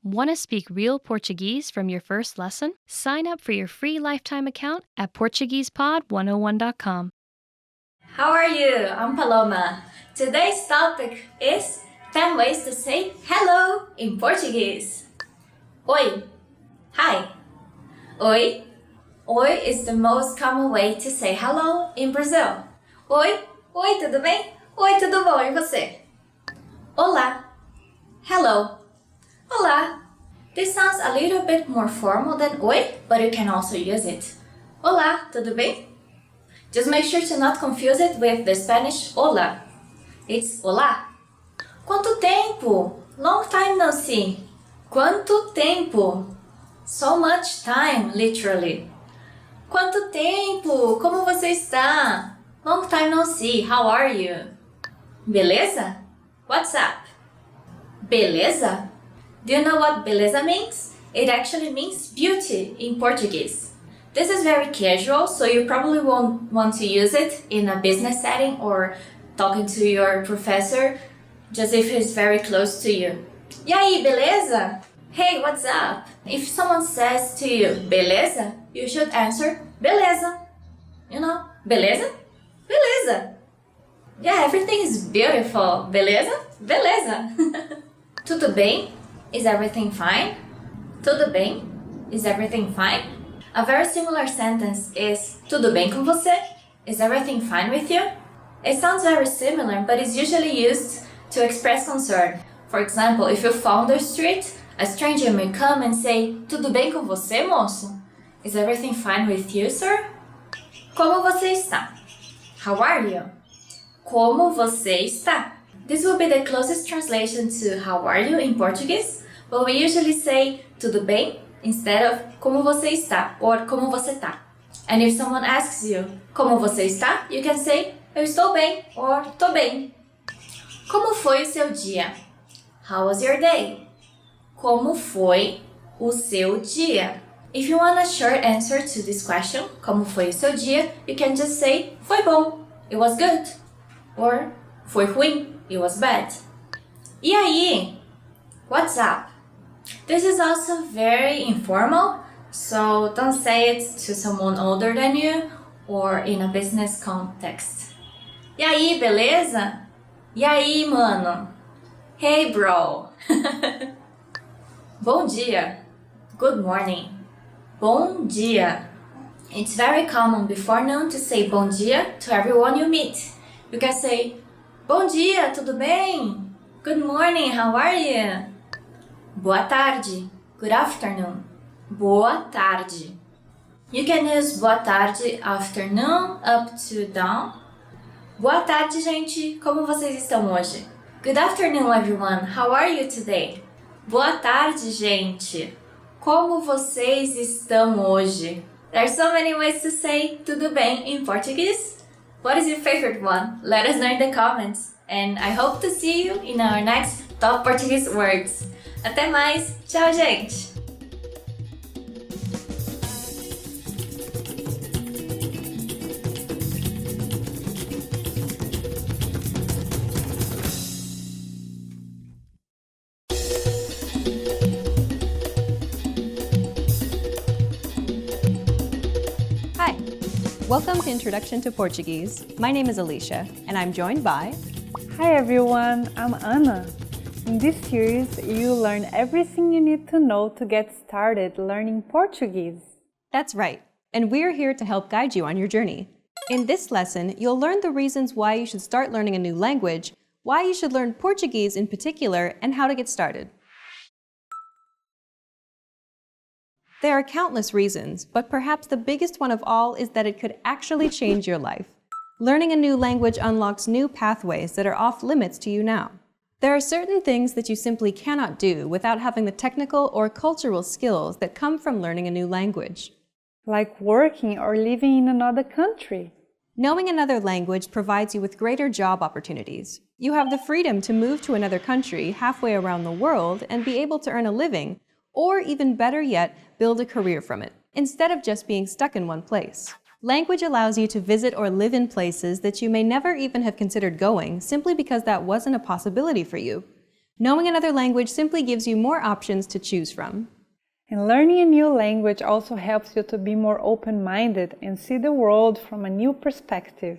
Want to speak real Portuguese from your first lesson? Sign up for your free lifetime account at PortuguesePod101.com. How are you? I'm Paloma. Today's topic is 10 ways to say hello in Portuguese. Oi. Hi. Oi. Oi is the most common way to say hello in Brazil. Oi. Oi, tudo bem? Oi, tudo bom? E você? Olá. Hello. Olá. This sounds a little bit more formal than oi, but you can also use it. Olá, tudo bem? Just make sure to not confuse it with the Spanish hola. It's olá. Quanto tempo? Long time no see. Quanto tempo? So much time, literally. Quanto tempo? Como você está? Long time no see. How are you? Beleza? What's up? Beleza? Do you know what beleza means? It actually means beauty in Portuguese. This is very casual, so you probably won't want to use it in a business setting or talking to your professor, just if he's very close to you. E aí, beleza? Hey, what's up? If someone says to you, beleza, you should answer, beleza. You know, beleza? Beleza. Yeah, everything is beautiful. Beleza? Beleza. Tudo bem? Is everything fine? Tudo bem? Is everything fine? A very similar sentence is tudo bem com você? Is everything fine with you? It sounds very similar, but it's usually used to express concern. For example, if you fall on the street, a stranger may come and say, tudo bem com você, moço? Is everything fine with you, sir? Como você está? How are you? Como você está? This will be the closest translation to how are you in Portuguese, but we usually say tudo bem instead of como você está or como você tá. And if someone asks you como você está, you can say eu estou bem or tô bem. Como foi o seu dia? How was your day? Como foi o seu dia? If you want a short answer to this question, como foi o seu dia, you can just say foi bom, it was good, or foi ruim, it was bad. E aí? What's up? This is also very informal, so don't say it to someone older than you or in a business context. E aí, beleza? E aí, mano? Hey, bro. Bom dia. Good morning. Bom dia. It's very common before noon to say bom dia to everyone you meet. You can say, bom dia, tudo bem? Good morning, how are you? Boa tarde. Good afternoon. Boa tarde. You can use boa tarde afternoon up to down. Boa tarde, gente. Como vocês estão hoje? Good afternoon, everyone. How are you today? Boa tarde, gente. Como vocês estão hoje? There are so many ways to say tudo bem in Portuguese. What is your favorite one? Let us know in the comments. And I hope to see you in our next Top Portuguese Words. Até mais! Tchau, gente! Hi! Welcome to Introduction to Portuguese. My name is Alicia, and I'm joined by... Hi everyone, I'm Anna. In this series, you'll learn everything you need to know to get started learning Portuguese. That's right, and we're here to help guide you on your journey. In this lesson, you'll learn the reasons why you should start learning a new language, why you should learn Portuguese in particular, and how to get started. There are countless reasons, but perhaps the biggest one of all is that it could actually change your life. Learning a new language unlocks new pathways that are off limits to you now. There are certain things that you simply cannot do without having the technical or cultural skills that come from learning a new language. Like working or living in another country. Knowing another language provides you with greater job opportunities. You have the freedom to move to another country halfway around the world and be able to earn a living, or even better yet, build a career from it, instead of just being stuck in one place. Language allows you to visit or live in places that you may never even have considered going simply because that wasn't a possibility for you. Knowing another language simply gives you more options to choose from. And learning a new language also helps you to be more open-minded and see the world from a new perspective.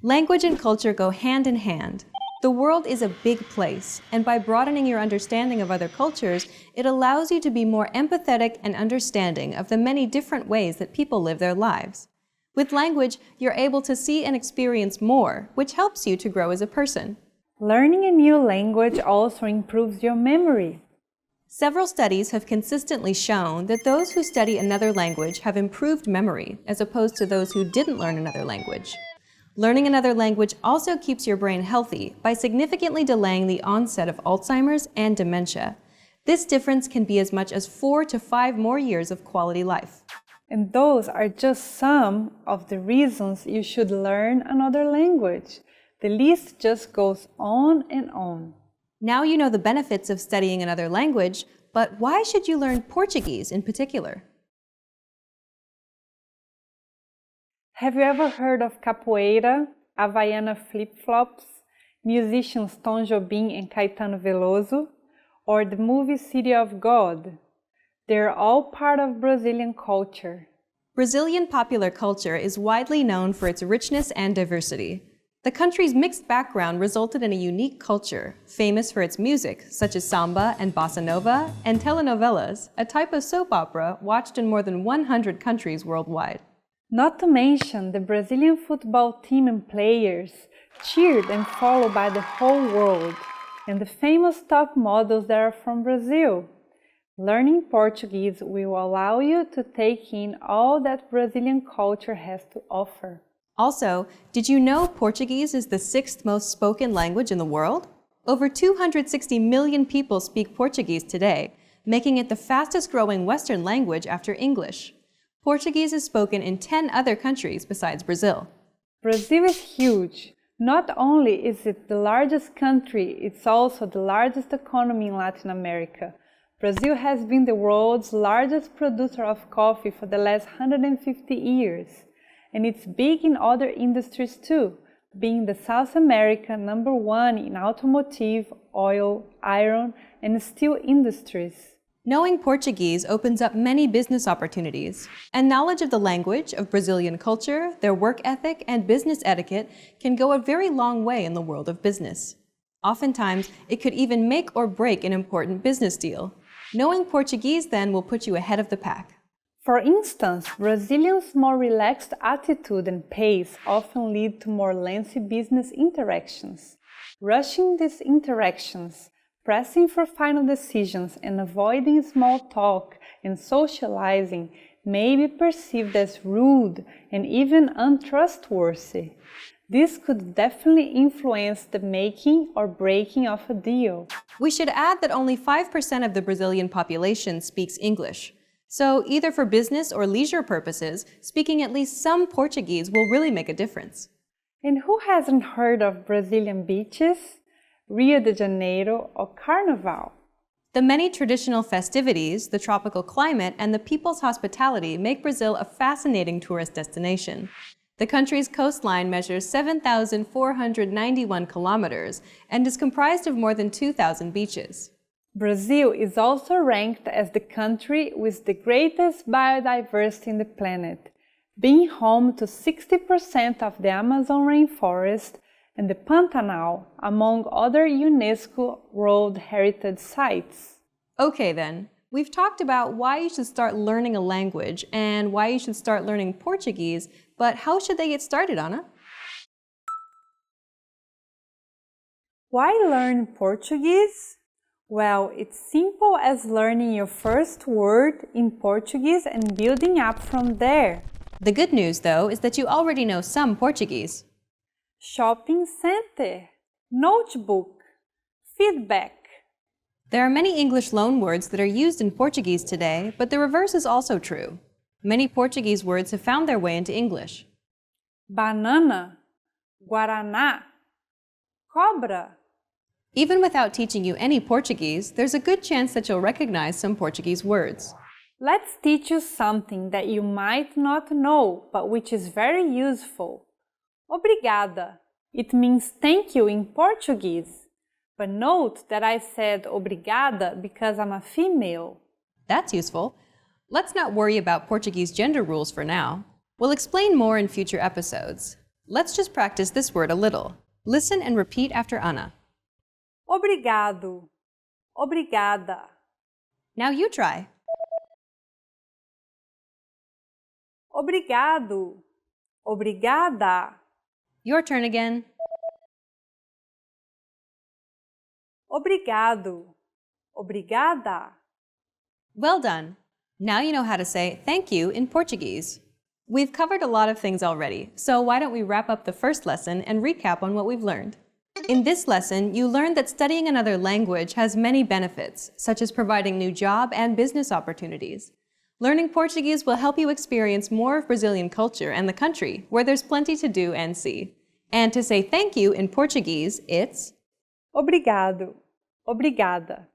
Language and culture go hand in hand. The world is a big place, and by broadening your understanding of other cultures, it allows you to be more empathetic and understanding of the many different ways that people live their lives. With language, you're able to see and experience more, which helps you to grow as a person. Learning a new language also improves your memory. Several studies have consistently shown that those who study another language have improved memory, as opposed to those who didn't learn another language. Learning another language also keeps your brain healthy by significantly delaying the onset of Alzheimer's and dementia. This difference can be as much as 4 to 5 more years of quality life. And those are just some of the reasons you should learn another language. The list just goes on and on. Now you know the benefits of studying another language, but why should you learn Portuguese in particular? Have you ever heard of capoeira, Havaiana flip-flops, musicians Tom Jobim and Caetano Veloso, or the movie City of God? They're all part of Brazilian culture. Brazilian popular culture is widely known for its richness and diversity. The country's mixed background resulted in a unique culture, famous for its music, such as samba and bossa nova, and telenovelas, a type of soap opera watched in more than 100 countries worldwide. Not to mention the Brazilian football team and players, cheered and followed by the whole world, and the famous top models that are from Brazil. Learning Portuguese will allow you to take in all that Brazilian culture has to offer. Also, did you know Portuguese is the 6th most spoken language in the world? Over 260 million people speak Portuguese today, making it the fastest growing Western language after English. Portuguese is spoken in 10 other countries besides Brazil. Brazil is huge. Not only is it the largest country, it's also the largest economy in Latin America. Brazil has been the world's largest producer of coffee for the last 150 years. And it's big in other industries too, being the South America #1 in automotive, oil, iron, and steel industries. Knowing Portuguese opens up many business opportunities, and knowledge of the language, of Brazilian culture, their work ethic, and business etiquette can go a very long way in the world of business. Oftentimes, it could even make or break an important business deal. Knowing Portuguese then will put you ahead of the pack. For instance, Brazilians' more relaxed attitude and pace often lead to more lengthy business interactions. Rushing these interactions, pressing for final decisions, and avoiding small talk and socializing may be perceived as rude and even untrustworthy. This could definitely influence the making or breaking of a deal. We should add that only 5% of the Brazilian population speaks English. So either for business or leisure purposes, speaking at least some Portuguese will really make a difference. And who hasn't heard of Brazilian beaches, Rio de Janeiro, or Carnival? The many traditional festivities, the tropical climate, and the people's hospitality make Brazil a fascinating tourist destination. The country's coastline measures 7,491 kilometers and is comprised of more than 2,000 beaches. Brazil is also ranked as the country with the greatest biodiversity in the planet, being home to 60% of the Amazon rainforest and the Pantanal, among other UNESCO World Heritage Sites. Okay then, we've talked about why you should start learning a language and why you should start learning Portuguese, but how should they get started, Anna? Why learn Portuguese? Well, it's simple as learning your first word in Portuguese and building up from there. The good news, though, is that you already know some Portuguese. Shopping center, notebook, feedback. There are many English loanwords that are used in Portuguese today, but the reverse is also true. Many Portuguese words have found their way into English. Banana, guaraná, cobra. Even without teaching you any Portuguese, there's a good chance that you'll recognize some Portuguese words. Let's teach you something that you might not know, but which is very useful. Obrigada. It means thank you in Portuguese. But note that I said obrigada because I'm a female. That's useful. Let's not worry about Portuguese gender rules for now. We'll explain more in future episodes. Let's just practice this word a little. Listen and repeat after Ana. Obrigado. Obrigada. Now you try. Obrigado. Obrigada. Your turn again. Obrigado. Obrigada. Well done. Now you know how to say thank you in Portuguese. We've covered a lot of things already, so why don't we wrap up the first lesson and recap on what we've learned. In this lesson, you learned that studying another language has many benefits, such as providing new job and business opportunities. Learning Portuguese will help you experience more of Brazilian culture and the country, where there's plenty to do and see. And to say thank you in Portuguese, it's Obrigado. Obrigada.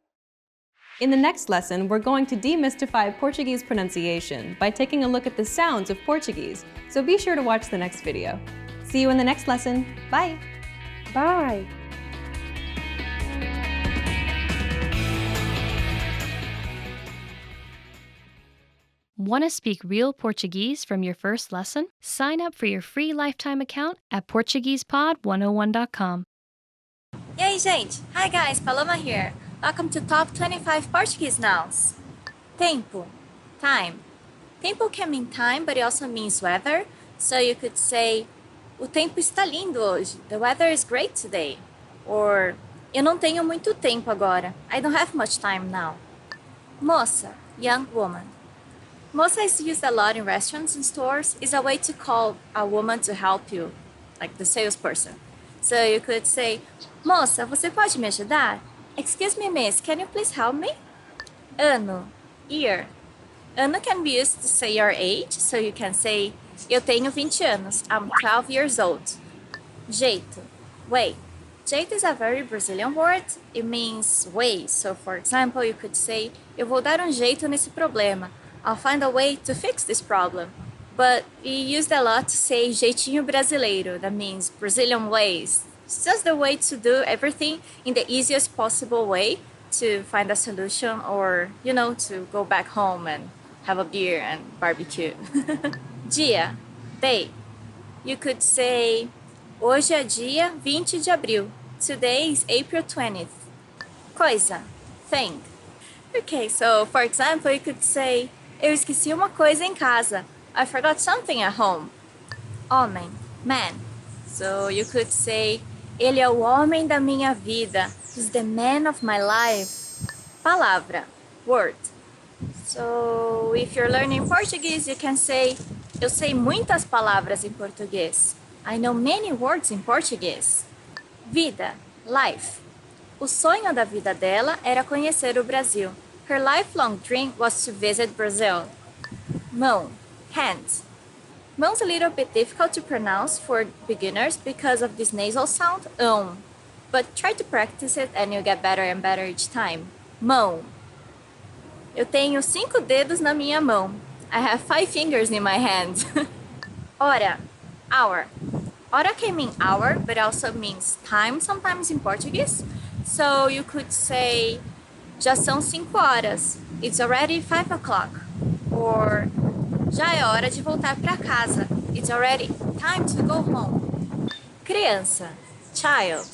In the next lesson, we're going to demystify Portuguese pronunciation by taking a look at the sounds of Portuguese, so be sure to watch the next video. See you in the next lesson. Bye! Bye! Want to speak real Portuguese from your first lesson? Sign up for your free lifetime account at PortuguesePod101.com. E aí, gente? Hi guys, Paloma here. Welcome to Top 25 Portuguese Nouns. Tempo, time. Tempo can mean time, but it also means weather. So you could say, o tempo está lindo hoje. The weather is great today. Or, eu não tenho muito tempo agora. I don't have much time now. Moça, young woman. Moça is used a lot in restaurants and stores. It's a way to call a woman to help you, like the salesperson. So you could say, moça, você pode me ajudar? Excuse me, miss, can you please help me? Ano, year. Ano can be used to say your age, so you can say, eu tenho 20 anos, I'm 12 years old. Jeito, way. Jeito is a very Brazilian word. It means way. So, for example, you could say, eu vou dar jeito nesse problema. I'll find a way to fix this problem. But we used a lot to say jeitinho brasileiro. That means Brazilian ways. It's just the way to do everything in the easiest possible way to find a solution or, to go back home and have a beer and barbecue. Dia, day. You could say, hoje é dia 20 de abril. Today is April 20th. Coisa, thing. Okay, so for example, you could say, eu esqueci uma coisa em casa. I forgot something at home. Homem, man. So you could say, ele é o homem da minha vida. He's the man of my life. Palavra, word. So if you're learning Portuguese, you can say, eu sei muitas palavras em português. I know many words in Portuguese. Vida, life. O sonho da vida dela era conhecer o Brasil. Her lifelong dream was to visit Brazil. Mão, hand. Mão's a little bit difficult to pronounce for beginners because of this nasal sound, but try to practice it and you'll get better and better each time. Mão. Eu tenho 5 dedos na minha mão. I have 5 fingers in my hand. Hora, hour. Hora can mean hour, but also means time sometimes in Portuguese. So you could say, já são 5 horas. It's already 5 o'clock. Or, já é hora de voltar para casa. It's already time to go home. Criança, child.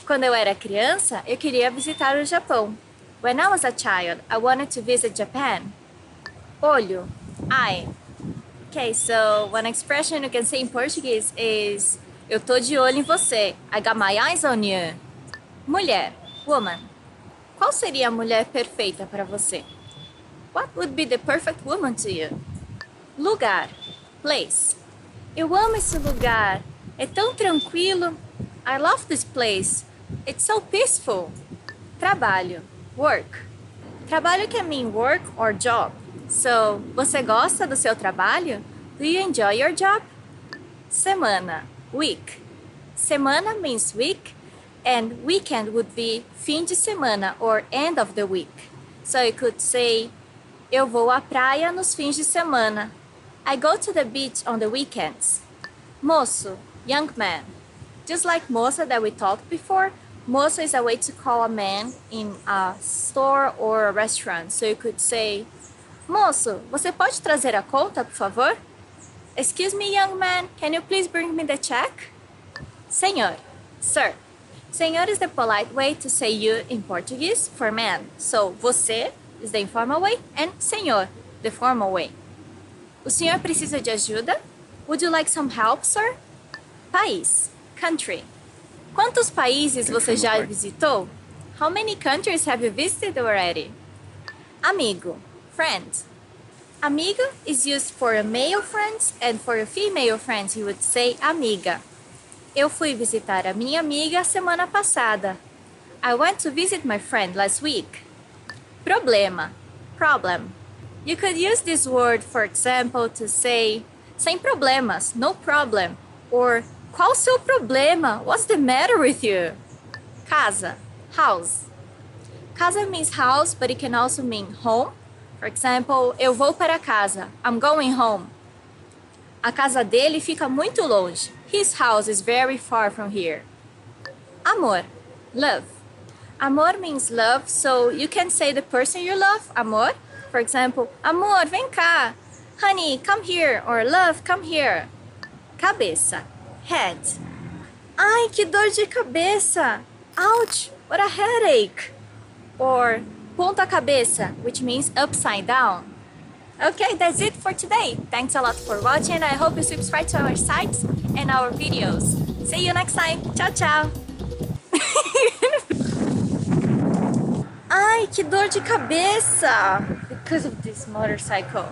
Quando eu era criança, eu queria visitar o Japão. When I was a child, I wanted to visit Japan. Olho, eye. Okay, so one expression you can say in Portuguese is eu tô de olho em você. I got my eyes on you. Mulher, woman. Qual seria a mulher perfeita para você? What would be the perfect woman to you? Lugar, place. Eu amo esse lugar. É tão tranquilo. I love this place. It's so peaceful. Trabalho, work. Trabalho can mean work or job. So, você gosta do seu trabalho? Do you enjoy your job? Semana, week. Semana means week, and weekend would be fim de semana or end of the week. So you could say, eu vou à praia nos fins de semana. I go to the beach on the weekends. Moço, young man. Just like moça that we talked before, Moço is a way to call a man in a store or a restaurant. So you could say, Moço, você pode trazer a conta, por favor? Excuse me, young man, can you please bring me the check? Senhor, sir. Senhor is the polite way to say you in Portuguese for man. So, você is the informal way and senhor, the formal way. O senhor precisa de ajuda? Would you like some help, sir? País, country. Quantos países você já visitou? How many countries have you visited already? Amigo, friend. Amigo is used for a male friends and for a female friends you would say amiga. Eu fui visitar a minha amiga semana passada. I went to visit my friend last week. Problema, problem. You could use this word, for example, to say sem problemas, no problem, or qual o seu problema? What's the matter with you? Casa, house. Casa means house, but it can also mean home. For example, eu vou para casa. I'm going home. A casa dele fica muito longe. His house is very far from here. Amor, love. Amor means love, so you can say the person you love, amor. For example, amor, vem cá. Honey, come here. Or love, come here. Cabeça, head. Ai, que dor de cabeça. Ouch, what a headache. Or ponta cabeça, which means upside down. Okay, that's it for today. Thanks a lot for watching. I hope you subscribe to our sites and our videos. See you next time. Tchau, tchau. Ai, que dor de cabeça. Because of this motorcycle.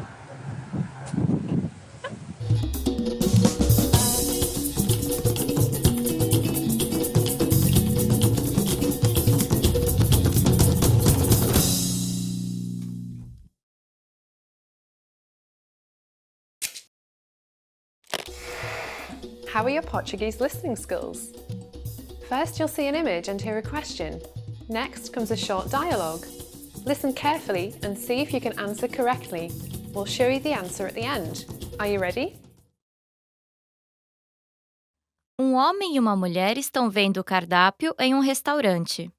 How are your Portuguese listening skills? First, you'll see an image and hear a question. Next comes a short dialogue. Listen carefully and see if you can answer correctly. We'll show you the answer at the end. Are you ready? Um homem e uma mulher estão vendo o cardápio em um restaurante.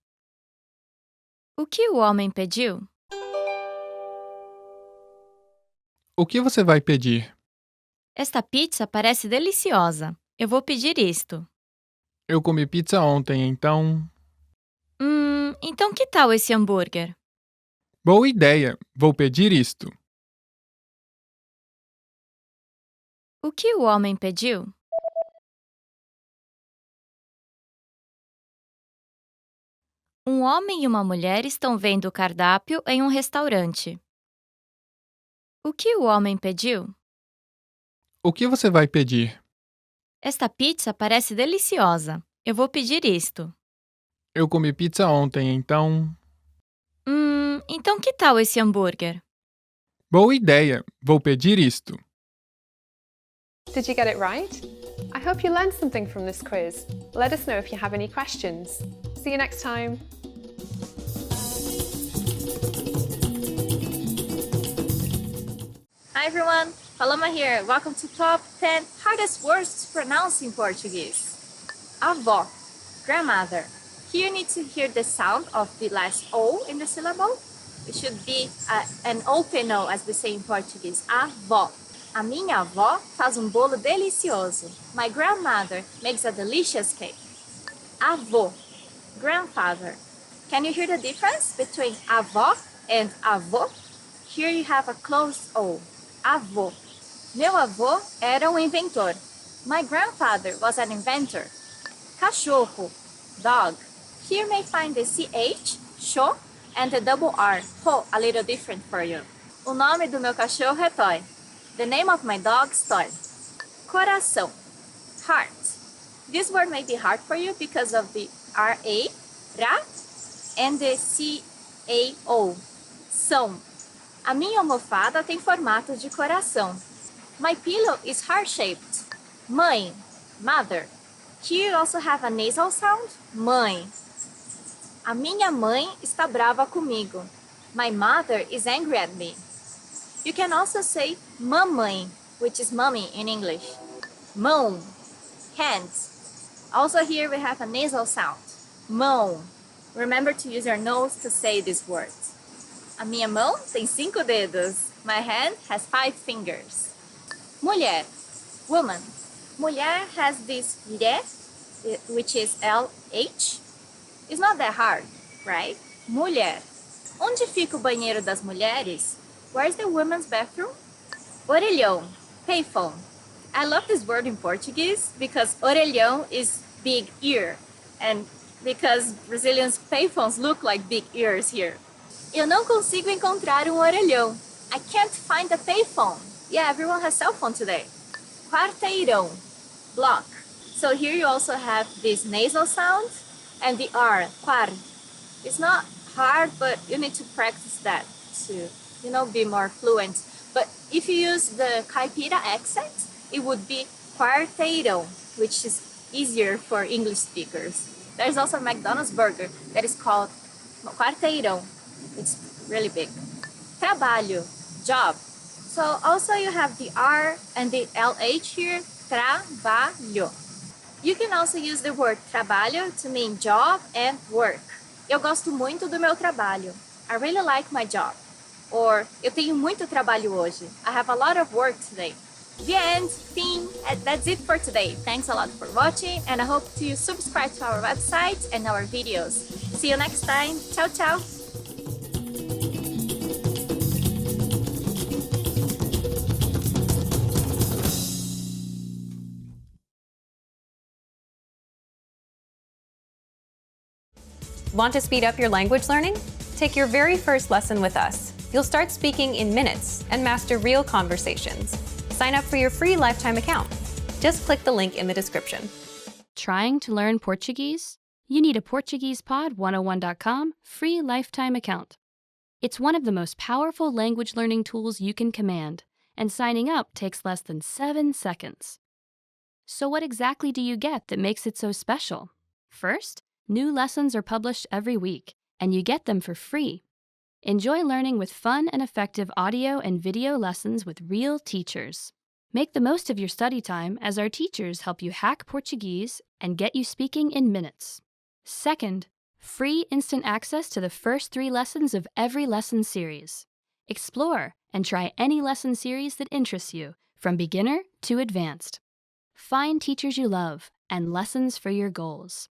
O que o homem pediu? O que você vai pedir? Esta pizza parece deliciosa. Eu vou pedir isto. Eu comi pizza ontem, então... Então que tal esse hambúrguer? Boa ideia! Vou pedir isto. O que o homem pediu? Um homem e uma mulher estão vendo o cardápio em um restaurante. O que o homem pediu? O que você vai pedir? Esta pizza parece deliciosa. Eu vou pedir isto. Eu comi pizza ontem, então... Então que tal esse hambúrguer? Boa ideia! Vou pedir isto. Did you get it right? I hope you learned something from this quiz. Let us know if you have any questions. See you next time. Hi everyone, Paloma here. Welcome to Top 10 Hardest Words to Pronounce in Portuguese. Avó, grandmother. Here you need to hear the sound of the last O in the syllable. It should be an open O, as we say in Portuguese. Avó. A minha avó faz bolo delicioso. My grandmother makes a delicious cake. Avô, grandfather. Can you hear the difference between avó and avô? Here you have a closed O. Avô. Meu avô era inventor. My grandfather was an inventor. Cachorro, dog. Here you may find the CH, cho, and the double R, ho, a little different for you. O nome do meu cachorro é Toy. The name of my dog is Toy. Coração, heart. This word may be hard for you because of the R-A, ra, and the C-A-O, são. A minha almofada tem formato de coração. My pillow is heart-shaped. Mãe, mother. Here you also have a nasal sound, mãe. A minha mãe está brava comigo. My mother is angry at me. You can also say mamãe, which is mommy in English. Mão, hands. Also here we have a nasal sound. Mão. Remember to use your nose to say these words. A minha mão tem 5 dedos. My hand has 5 fingers. Mulher. Woman. Mulher has this lhe, which is LH. It's not that hard, right? Mulher. Onde fica o banheiro das mulheres? Where's the women's bathroom? Orelhão. Payphone. I love this word in Portuguese because orelhão is big ear, and because Brazilians' payphones look like big ears here. Eu não consigo encontrar orelhão. I can't find a payphone. Yeah, everyone has cell phone today. Quarteirão. Block. So here you also have this nasal sound and the R, quar. It's not hard, but you need to practice that to, be more fluent. But if you use the caipira accent, it would be quarteirão, which is easier for English speakers. There's also a McDonald's burger that is called quarteirão. It's really big. Trabalho, job. So also you have the R and the LH here, trabalho. You can also use the word trabalho to mean job and work. Eu gosto muito do meu trabalho. I really like my job. Or, eu tenho muito trabalho hoje. I have a lot of work today. The end, fim. That's it for today. Thanks a lot for watching, and I hope you subscribe to our website and our videos. See you next time. Ciao, ciao. Want to speed up your language learning? Take your very first lesson with us. You'll start speaking in minutes and master real conversations. Sign up for your free lifetime account. Just click the link in the description. Trying to learn Portuguese? You need a PortuguesePod101.com free lifetime account. It's one of the most powerful language learning tools you can command, and signing up takes less than 7 seconds. So what exactly do you get that makes it so special? First, new lessons are published every week, and you get them for free. Enjoy learning with fun and effective audio and video lessons with real teachers. Make the most of your study time as our teachers help you hack Portuguese and get you speaking in minutes. Second, free instant access to the first 3 lessons of every lesson series. Explore and try any lesson series that interests you, from beginner to advanced. Find teachers you love and lessons for your goals.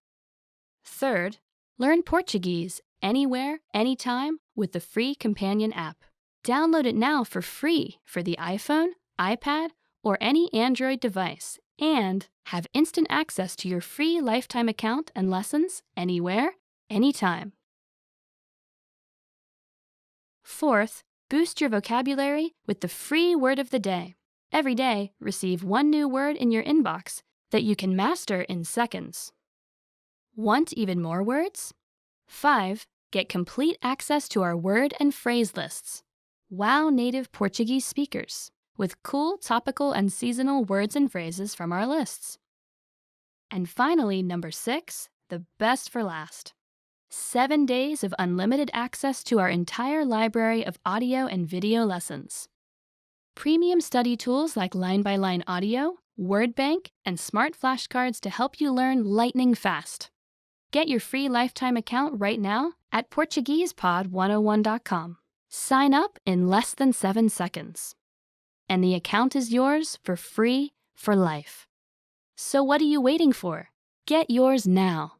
Third, learn Portuguese anywhere, anytime with the free companion app. Download it now for free for the iPhone, iPad, or any Android device, and have instant access to your free lifetime account and lessons anywhere, anytime. Fourth, boost your vocabulary with the free word of the day. Every day, receive 1 new word in your inbox that you can master in seconds. Want even more words? 5. Get complete access to our word and phrase lists. Wow native Portuguese speakers with cool topical and seasonal words and phrases from our lists. And finally, number 6, the best for last. 7 days of unlimited access to our entire library of audio and video lessons. Premium study tools like line-by-line audio, word bank, and smart flashcards to help you learn lightning fast. Get your free lifetime account right now at PortuguesePod101.com. Sign up in less than 7 seconds. And the account is yours for free for life. So what are you waiting for? Get yours now.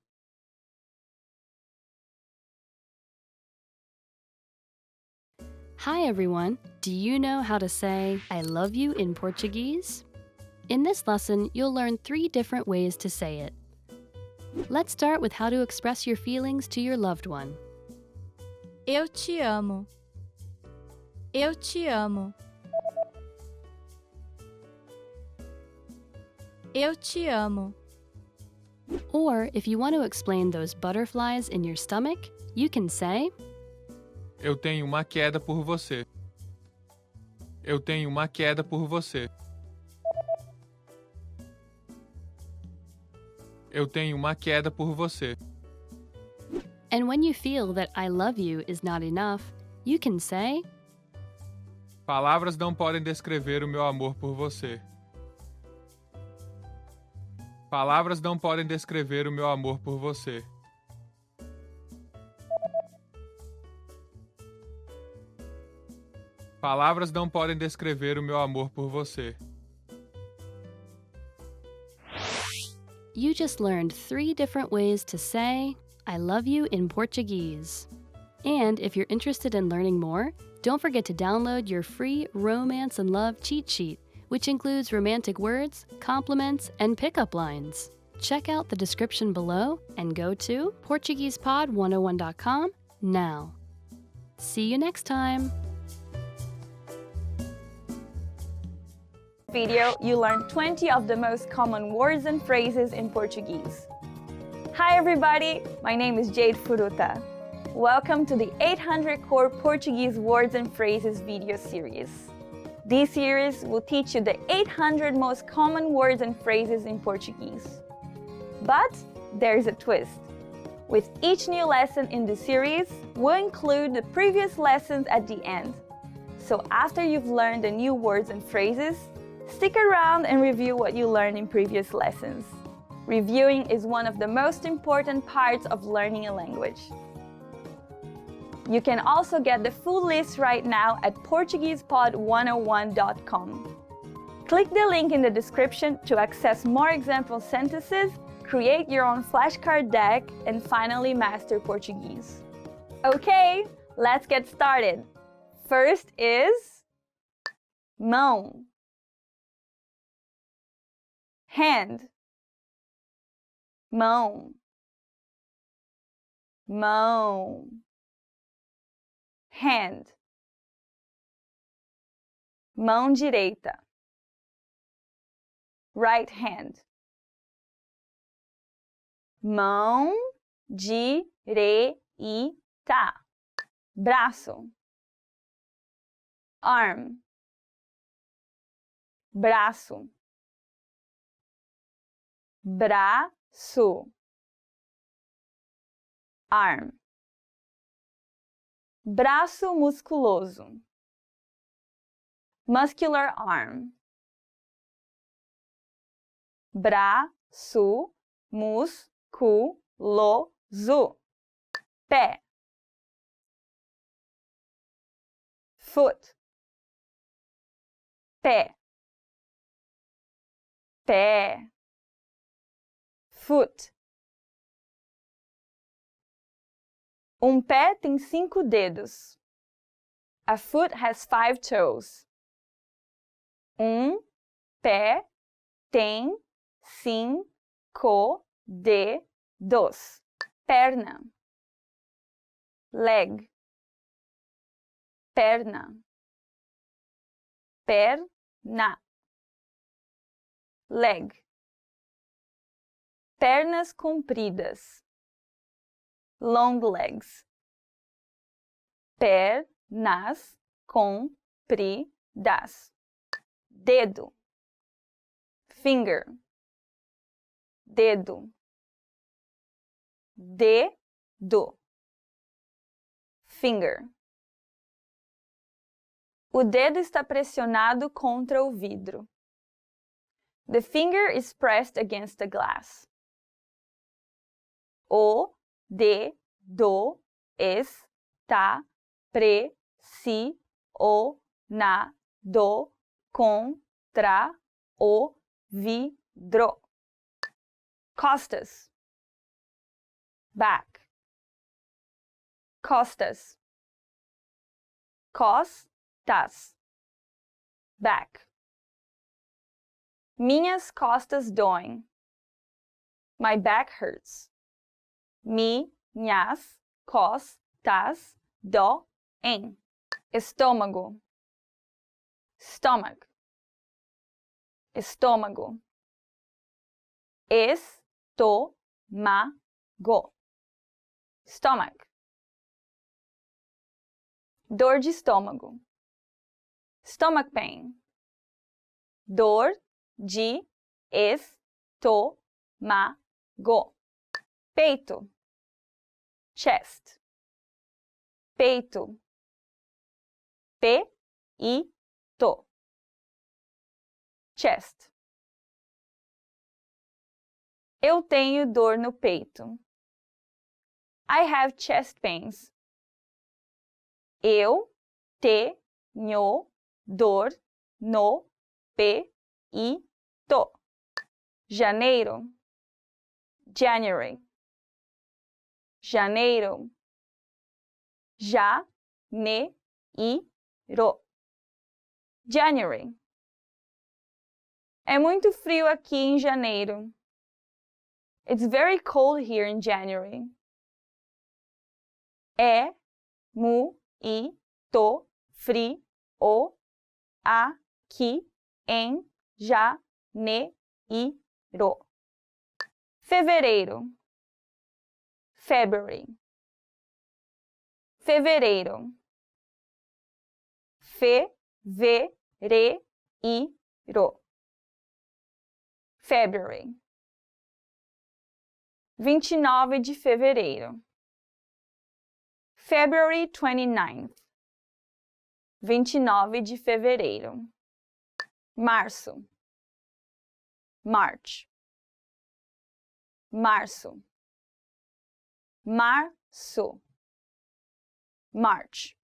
Hi everyone! Do you know how to say I love you in Portuguese? In this lesson, you'll learn 3 different ways to say it. Let's start with how to express your feelings to your loved one. Eu te amo. Eu te amo. Eu te amo. Or if you want to explain those butterflies in your stomach, you can say, Eu tenho uma queda por você. Eu tenho uma queda por você. Eu tenho uma queda por você. And when you feel that I love you is not enough, you can say, Palavras não podem descrever o meu amor por você. Palavras não podem descrever o meu amor por você. Palavras não podem descrever o meu amor por você. You just learned 3 different ways to say, I love you in Portuguese. And if you're interested in learning more, don't forget to download your free Romance and Love cheat sheet, which includes romantic words, compliments, and pickup lines. Check out the description below and go to PortuguesePod101.com now. See you next time! Video, you learned 20 of the most common words and phrases in Portuguese. Hi everybody, my name is Jade Furuta. Welcome to the 800 Core Portuguese Words and Phrases video series. This series will teach you the 800 most common words and phrases in Portuguese. But there's a twist. With each new lesson in the series, we'll include the previous lessons at the end. So after you've learned the new words and phrases, stick around and review what you learned in previous lessons. Reviewing is one of the most important parts of learning a language. You can also get the full list right now at PortuguesePod101.com. Click the link in the description to access more example sentences, create your own flashcard deck, and finally master Portuguese. Okay, let's get started. First is mão. Hand. Mão. Mão. Hand. Mão direita. Right hand. Mão direita. Braço. Arm. Braço. Braço. Arm. Braço musculoso. Muscular arm. Braço musculoso. Pé. Foot. Pé. Pé. Foot. Pé tem 5 dedos. A foot has 5 toes. Pé tem 5 dedos. Perna. Leg. Perna. Perna. Leg. Pernas compridas. Long legs. Pernas compridas. Dedo. Finger. Dedo. Dedo. Finger. O dedo está pressionado contra o vidro. The finger is pressed against the glass. O dedo está pressionado contra o vidro. Costas. Back. Costas. Costas. Back. Minhas costas doem. My back hurts. Minhas costas doem. Estômago. Stomach. Estômago. Estômago. Stomach. Dor de estômago. Stomach pain. Dor de estômago. Peito. Chest. Peito. Peito. Chest. Eu tenho dor no peito. I have chest pains. Eu tenho nho, dor, no, pe, I, to. Janeiro, January. Janeiro, ja, ne, I, ro. January. É muito frio aqui em janeiro. It's very cold here in January. É muito frio aqui em janeiro. Fevereiro, February. Fevereiro, fevereiro. February. 29 de fevereiro. February 29th. 29 de fevereiro. Março. March. Março. Março. March.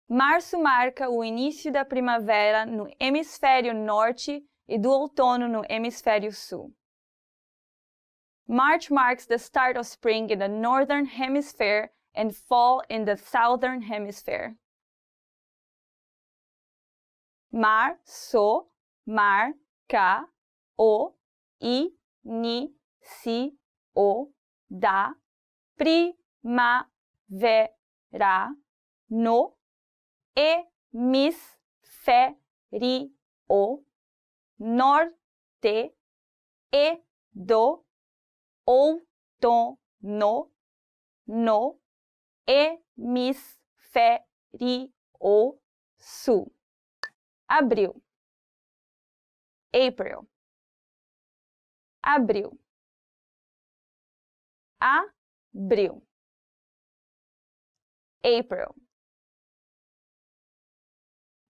Março marca o início da primavera no hemisfério norte e do outono no hemisfério sul. March marks the start of spring in the northern hemisphere and fall in the southern hemisphere. Março marca o início da primavera no hemisfério norte e do outono no hemisfério sul. Abril. April. Abril. Abril. April.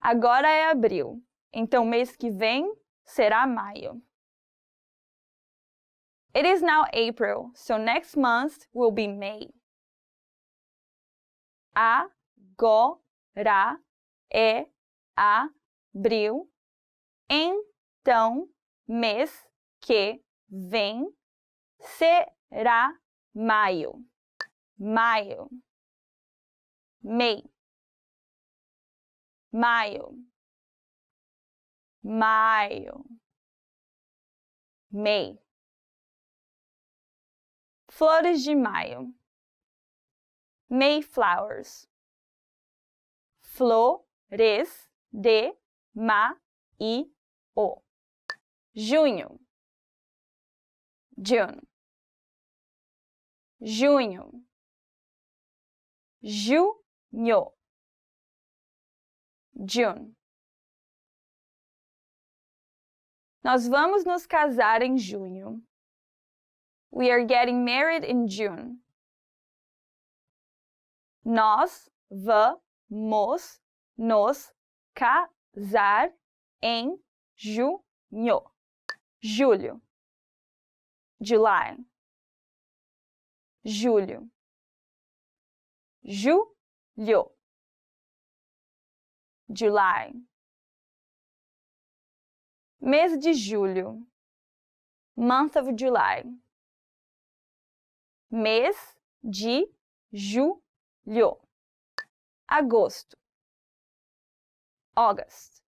Agora é abril, então mês que vem será maio. It is now April, so next month will be May. Agora é abril, então mês que vem será maio. Maio. May. Maio. Maio. May. Flores de maio. Mayflowers. Flores de maio. Junho. June. Junho. Junho. June. Nós vamos nos casar em junho. We are getting married in June. Nós vamos nos casar em junho. Julho. July. Julho. Julho. July. Mês de julho. Month of July. Mês de julho. Agosto. August.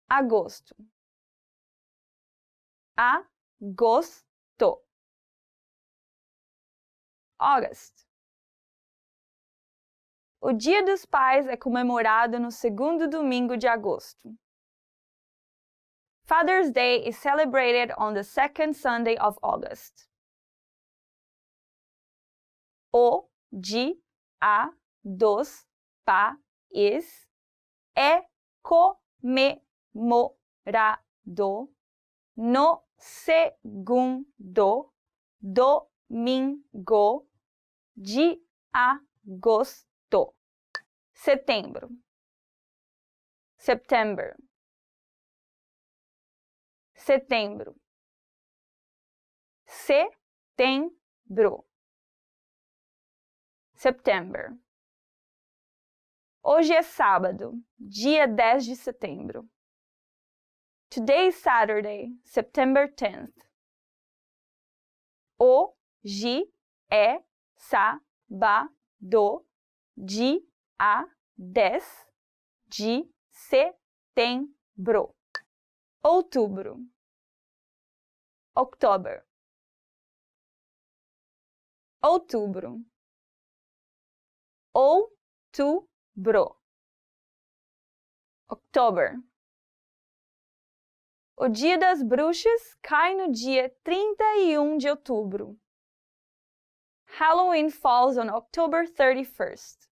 Agosto. Agosto. August. O Dia dos Pais é comemorado no segundo domingo de agosto. Father's Day is celebrated on the second Sunday of August. O Dia dos Pais é comemorado no segundo domingo de agosto. Setembro. September. Setembro. Setembro. September. Hoje é sábado, dia 10 de setembro. Today is Saturday, September 10th. Hoje é sábado, dia 10 de setembro. Outubro. October. Outubro. Outubro. October. O Dia das Bruxas cai no dia 31 de outubro. Halloween falls on October 31st.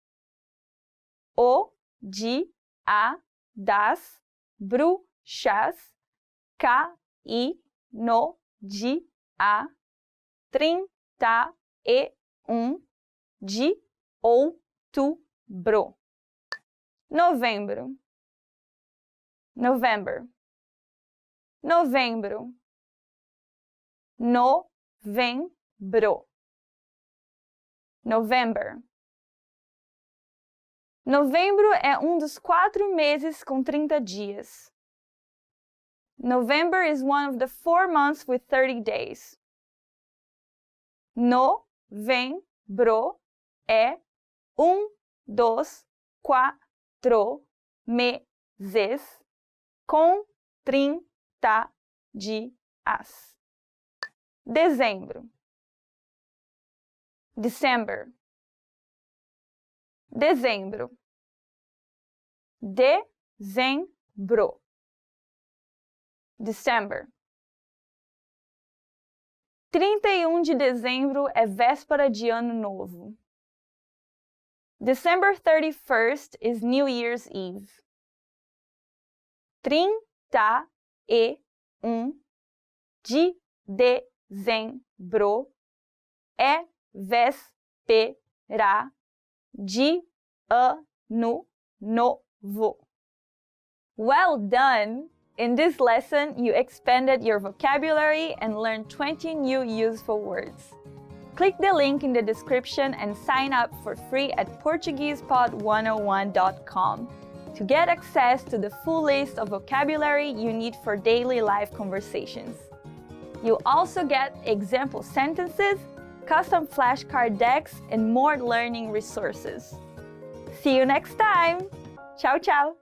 O Dia das Bruxas cai no dia 31 de outubro. Novembro. November. Novembro. Novembro. November. Novembro é um dos 4 meses com 30 dias. November is one of the 4 months with 30 days. Novembro é um dos 4 meses com 30 dias. Dezembro. December. Dezembro. Dezembro. December. 31 de dezembro é véspera de Ano Novo. December 31st is New Year's Eve. 31 de dezembro é véspera de Ano Novo. Well done! In this lesson, you expanded your vocabulary and learned 20 new useful words. Click the link in the description and sign up for free at PortuguesePod101.com to get access to the full list of vocabulary you need for daily life conversations. You'll also get example sentences, custom flashcard decks, and more learning resources. See you next time! Ciao, ciao!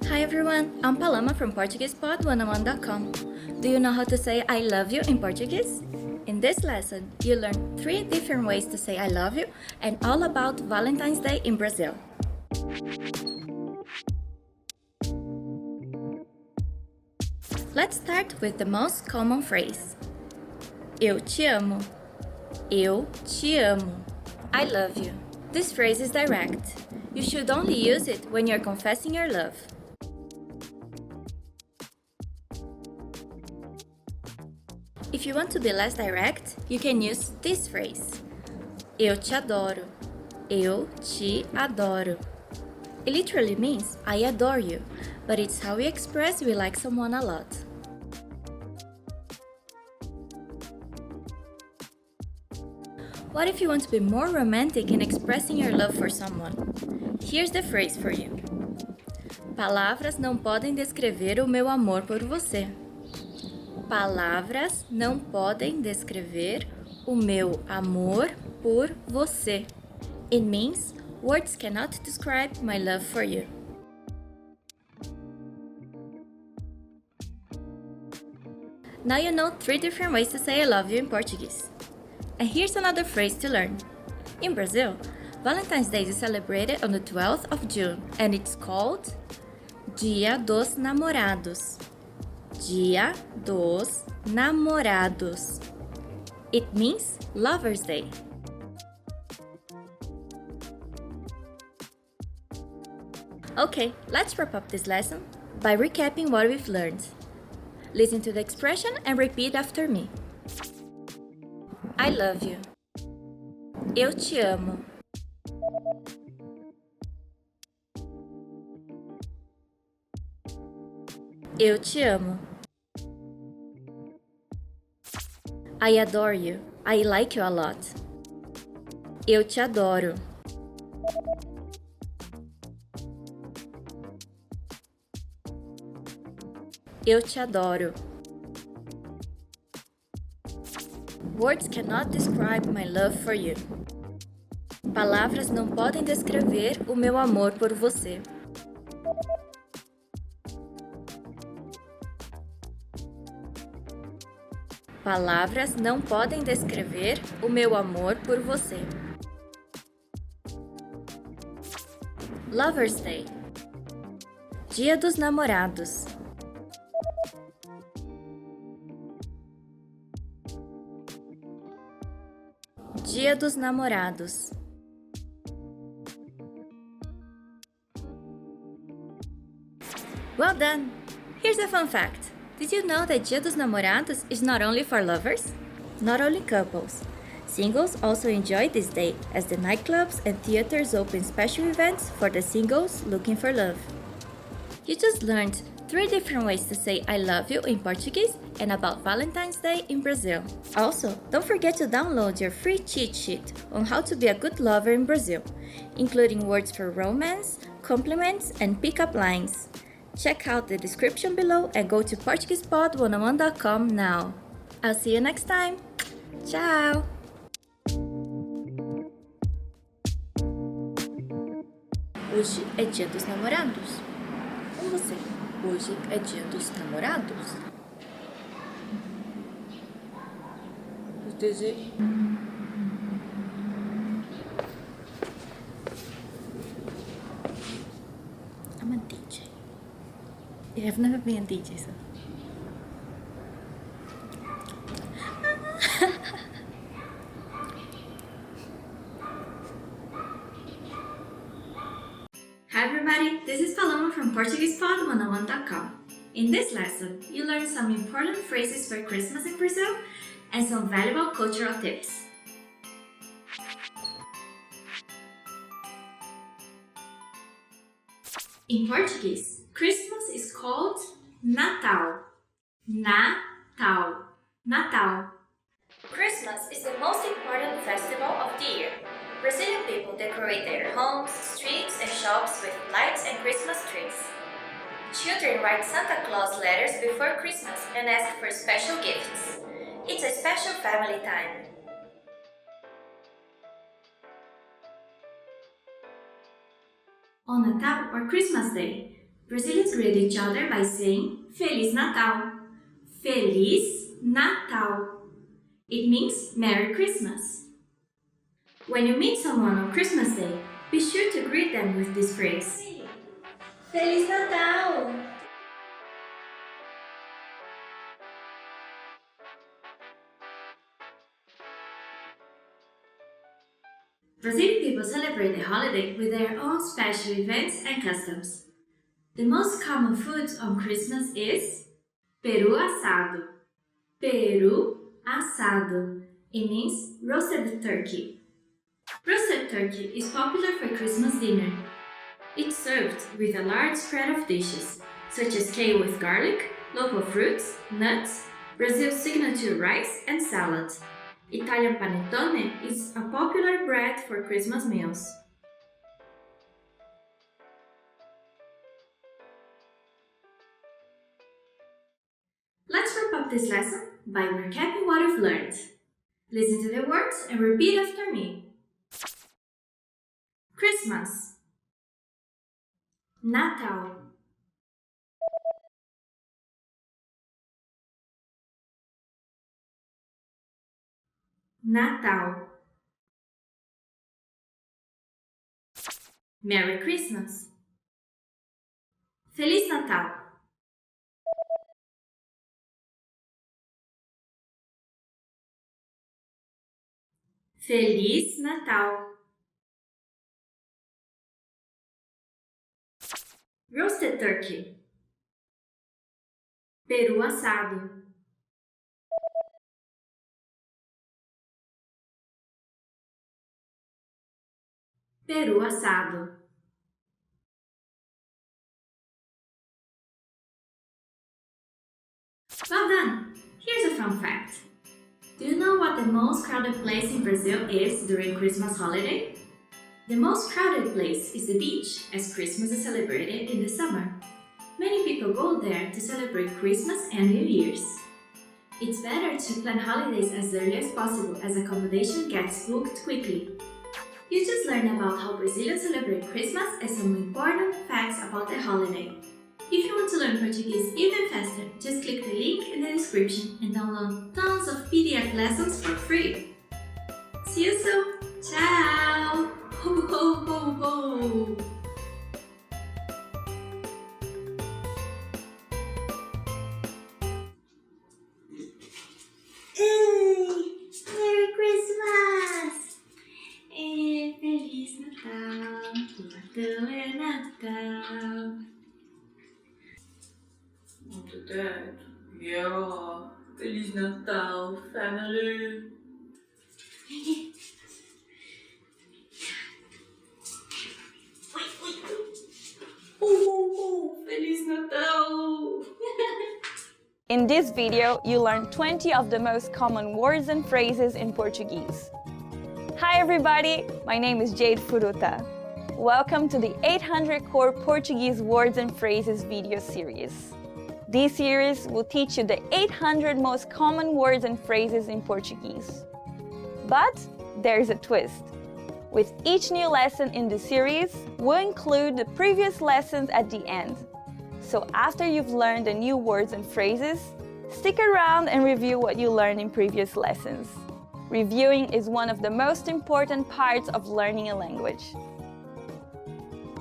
Hi everyone, I'm Paloma from PortuguesePod101.com. Do you know how to say I love you in Portuguese? In this lesson, you learn 3 different ways to say I love you and all about Valentine's Day in Brazil. Let's start with the most common phrase. Eu te amo. Eu te amo. I love you. This phrase is direct. You should only use it when you're confessing your love. If you want to be less direct, you can use this phrase. Eu te adoro. Eu te adoro. It literally means I adore you, but it's how we express we like someone a lot. What if you want to be more romantic in expressing your love for someone? Here's the phrase for you. Palavras não podem descrever o meu amor por você. Palavras não podem descrever o meu amor por você. It means words cannot describe my love for you. Now you know 3 different ways to say I love you in Portuguese. And here's another phrase to learn. In Brazil, Valentine's Day is celebrated on the 12th of June and it's called Dia dos Namorados. Dia dos Namorados. It means Lover's Day. Okay, let's wrap up this lesson by recapping what we've learned. Listen to the expression and repeat after me. I love you. Eu te amo. Eu te amo. I adore you. I like you a lot. Eu te adoro. Eu te adoro. Words cannot describe my love for you. Palavras não podem descrever o meu amor por você. Palavras não podem descrever o meu amor por você. Lover's Day. Dia dos Namorados. Dia dos Namorados. Well done! Here's a fun fact. Did you know that Dia dos Namorados is not only for lovers? Not only couples. Singles also enjoy this day as the nightclubs and theaters open special events for the singles looking for love. You just learned 3 different ways to say I love you in Portuguese and about Valentine's Day in Brazil. Also, don't forget to download your free cheat sheet on how to be a good lover in Brazil, including words for romance, compliments, and pickup lines. Check out the description below and go to PortuguesePod101.com now. I'll see you next time. Ciao! Hoje é dia dos namorados. Com você, hoje é dia dos namorados. I'm a DJ. I've never been a DJ, so. Hi everybody, this is Paloma from PortuguesePod101.com. In this lesson, you learn some important phrases for Christmas in Brazil and some valuable cultural tips. In Portuguese, Christmas is called Natal. Natal. Natal. Christmas is the most important festival of the year. Brazilian people decorate their homes, streets, and shops with lights and Christmas trees. Children write Santa Claus letters before Christmas and ask for special gifts. It's a special family time. On Natal or Christmas Day, Brazilians greet each other by saying Feliz Natal. Feliz Natal. It means Merry Christmas. When you meet someone on Christmas Day, be sure to greet them with this phrase. Feliz Natal! Brazilian people celebrate the holiday with their own special events and customs. The most common food on Christmas is peru assado. Peru assado. It means roasted turkey. Roasted turkey is popular for Christmas dinner. It's served with a large spread of dishes, such as kale with garlic, local fruits, nuts, Brazil's signature rice, and salad. Italian panettone is a popular bread for Christmas meals. Let's wrap up this lesson by recapping what we've learned. Listen to the words and repeat after me. Christmas, Natal, Natal, Merry Christmas, Feliz Natal, Feliz Natal. Roasted turkey, peru assado, peru assado. Well done! Here's a fun fact. Do you know what the most crowded place in Brazil is during Christmas holiday? The most crowded place is the beach, as Christmas is celebrated in the summer. Many people go there to celebrate Christmas and New Year's. It's better to plan holidays as early as possible as accommodation gets booked quickly. You just learned about how Brazilians celebrate Christmas and some important facts about the holiday. If you want to learn Portuguese even faster, just click the link in the description and download tons of PDF lessons for free. See you soon! Ciao! Ho ho ho ho! Merry Christmas! E Feliz Natal! Natal é Natal! Muito Dad, yeah, Feliz Natal, family! Feliz Natal! In this video, you learned 20 of the most common words and phrases in Portuguese. Hi everybody, my name is Jade Furuta. Welcome to the 800 Core Portuguese Words and Phrases video series. This series will teach you the 800 most common words and phrases in Portuguese. But there's a twist. With each new lesson in the series, we'll include the previous lessons at the end. So after you've learned the new words and phrases, stick around and review what you learned in previous lessons. Reviewing is one of the most important parts of learning a language.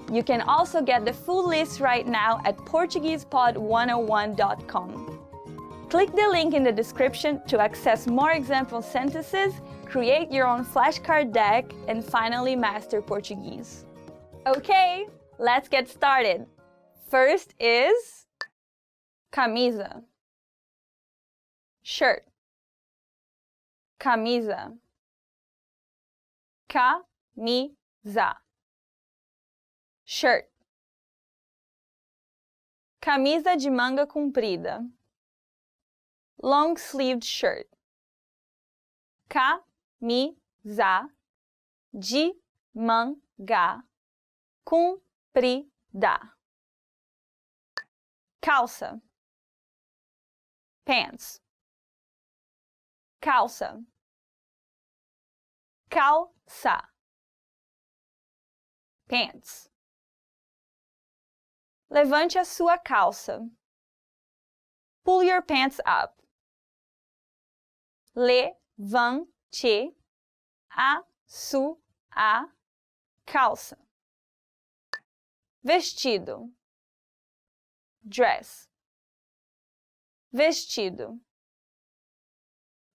You can also get the full list right now at PortuguesePod101.com. Click the link in the description to access more example sentences, create your own flashcard deck, and finally master Portuguese. Okay, let's get started. First is camisa, shirt, camisa, camisa, shirt, camisa de manga comprida, long-sleeved shirt, camisa de manga comprida. Calça, pants, calça, calça, pants. Levante a sua calça. Pull your pants up. Levante a sua calça. Vestido. Dress, vestido,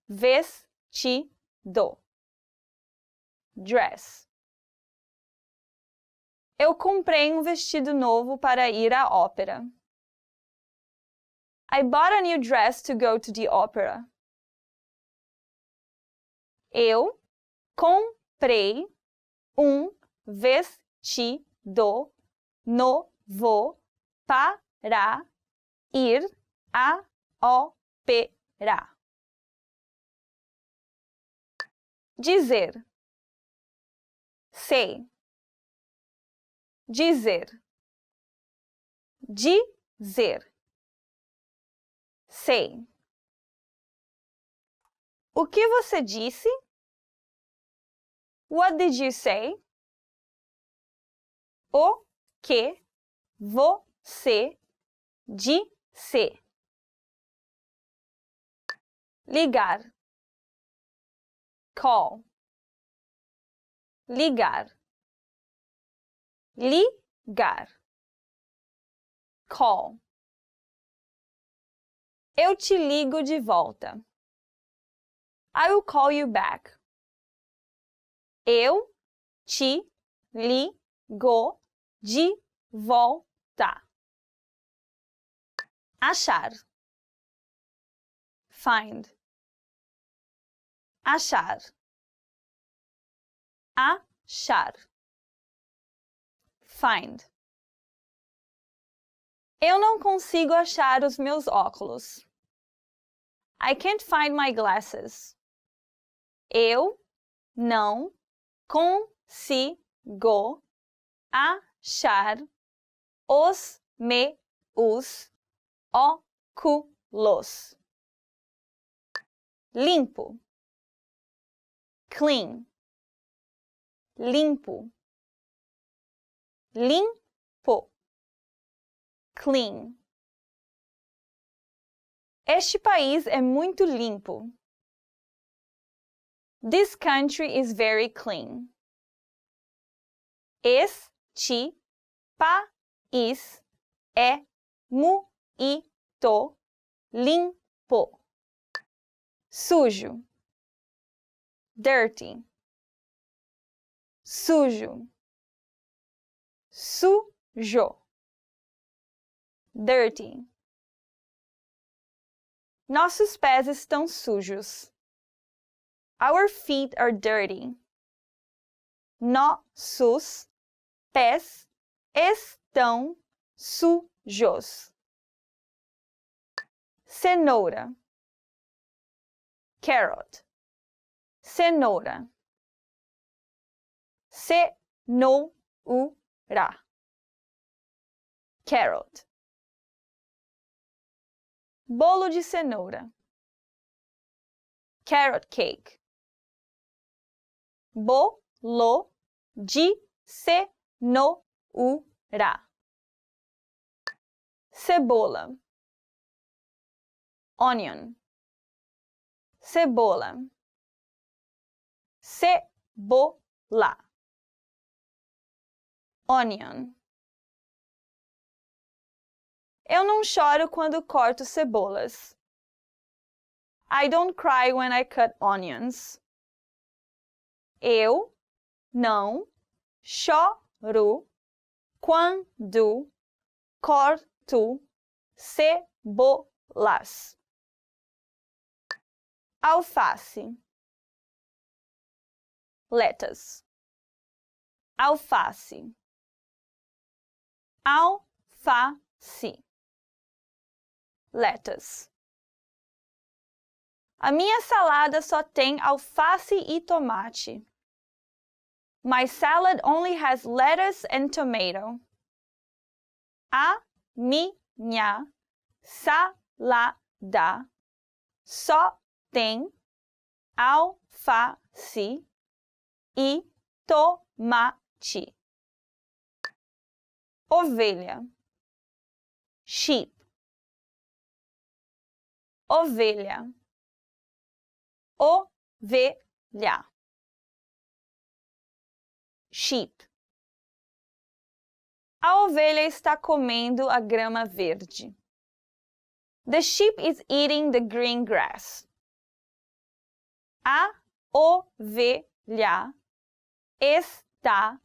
vestido, dress. Eu comprei vestido novo para ir à ópera. I bought a new dress to go to the opera. Eu comprei vestido novo para ir à ópera. Dizer, say, dizer, dizer, say. O que você disse? What did you say? O que você disse. Ligar, call, ligar, ligar, call. Eu te ligo de volta. I will call you back. Eu te ligo de volta. Achar, find, achar, achar, find. Eu não consigo achar os meus óculos. I can't find my glasses. Eu não consigo achar os meus os óculos. Limpo. Clean. Limpo. Limpo. Clean. Este país é muito limpo. This country is very clean. Este país é muito limpo. Sujo. Dirty. Sujo. Sujo. Dirty. Nossos pés estão sujos. Our feet are dirty. Nossos pés estão sujos. Cenoura. Carrot. Cenoura. Cenoura. Carrot. Bolo de cenoura. Carrot cake. Bolo de cenoura. Cebola. Onion. Cebola. Cebola. Onion. Eu não choro quando corto cebolas. I don't cry when I cut onions. Eu não choro quando corto cebolas. Alface. Lettuce. Alface. Alface. Lettuce. A minha salada só tem alface e tomate. My salad only has lettuce and tomato. A minha salada só tem alface e tomate. Ovelha. Sheep. Ovelha. Ovelha. Sheep. A ovelha está comendo a grama verde. The sheep is eating the green grass. A ovelha está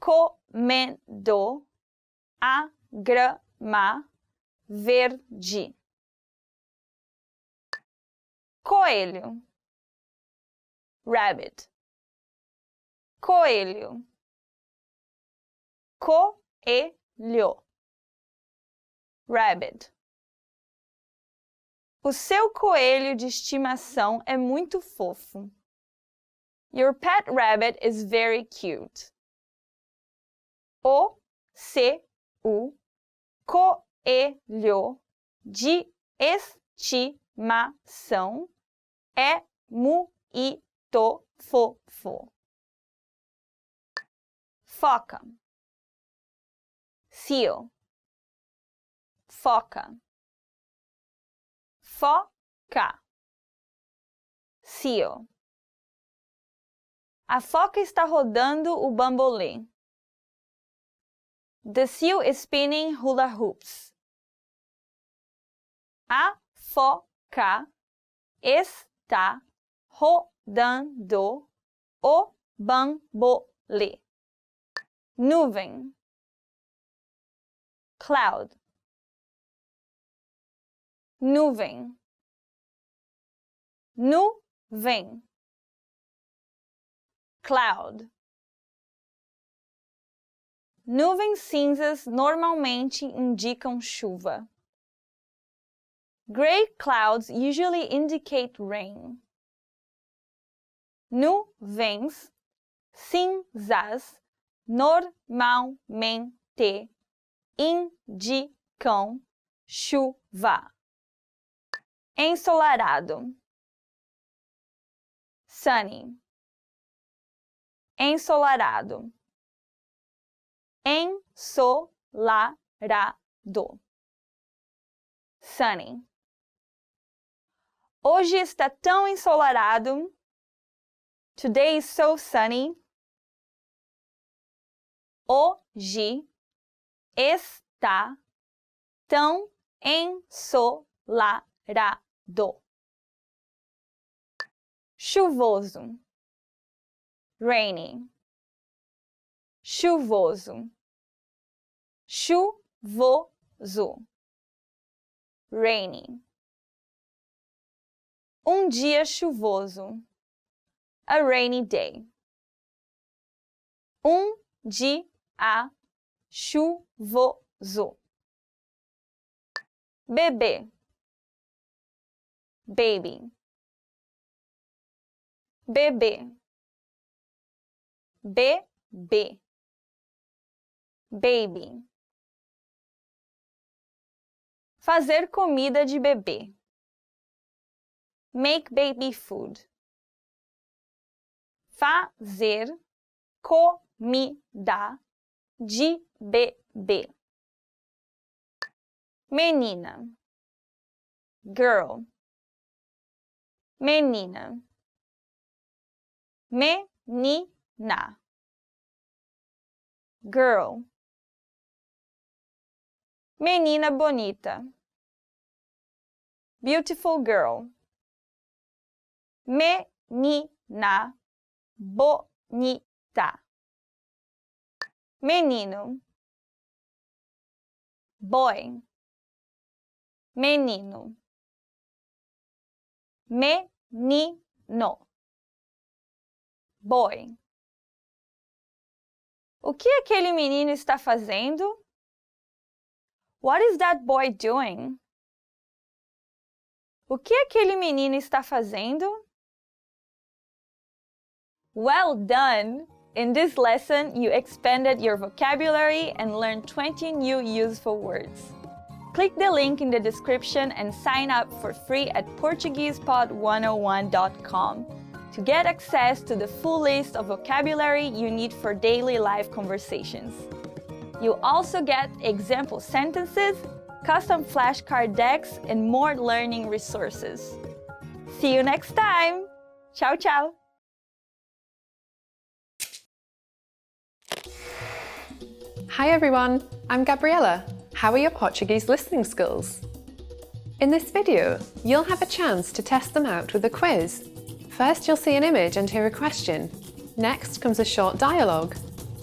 comendo a grama verde. Coelho. Rabbit. Coelho. Coelho. Rabbit. O seu coelho de estimação é muito fofo. Your pet rabbit is very cute. O seu coelho de estimação é muito fofo. Foca. Seal. Foca. Foca. Seal. A foca está rodando o bambolê. The seal is spinning hula hoops. A foca está rodando o bambolê. Nuvem. Cloud. Nuvem. Nuvem. Cloud. Nuvens cinzas normalmente indicam chuva. Gray clouds usually indicate rain. Nuvens cinzas normalmente indicam com chuva. Ensolarado. Sunny. Ensolarado. Ensolarado. Sunny. Hoje está tão ensolarado. Today is so sunny. Hoje está tão ensolarado. Chuvoso. Rainy. Chuvoso. Chuvoso. Rainy. Dia chuvoso. A rainy day. Dia chuvoso. Bebê. Baby. Bebê. Bebê. Baby. Fazer comida de bebê. Make baby food. Fazer comida de bebê. Menina. Girl. Menina. Menina. Girl. Menina bonita. Beautiful girl. Menina bonita. Menino. Boy. Menino. Menino. Boy. O que aquele menino está fazendo? What is that boy doing? O que aquele menino está fazendo? Well done! In this lesson, you expanded your vocabulary and learned 20 new useful words. Click the link in the description and sign up for free at PortuguesePod101.com to get access to the full list of vocabulary you need for daily life conversations. You'll also get example sentences, custom flashcard decks, and more learning resources. See you next time! Ciao, ciao! Hi everyone, I'm Gabriella. How are your Portuguese listening skills? In this video, you'll have a chance to test them out with a quiz. First, you'll see an image and hear a question. Next comes a short dialogue.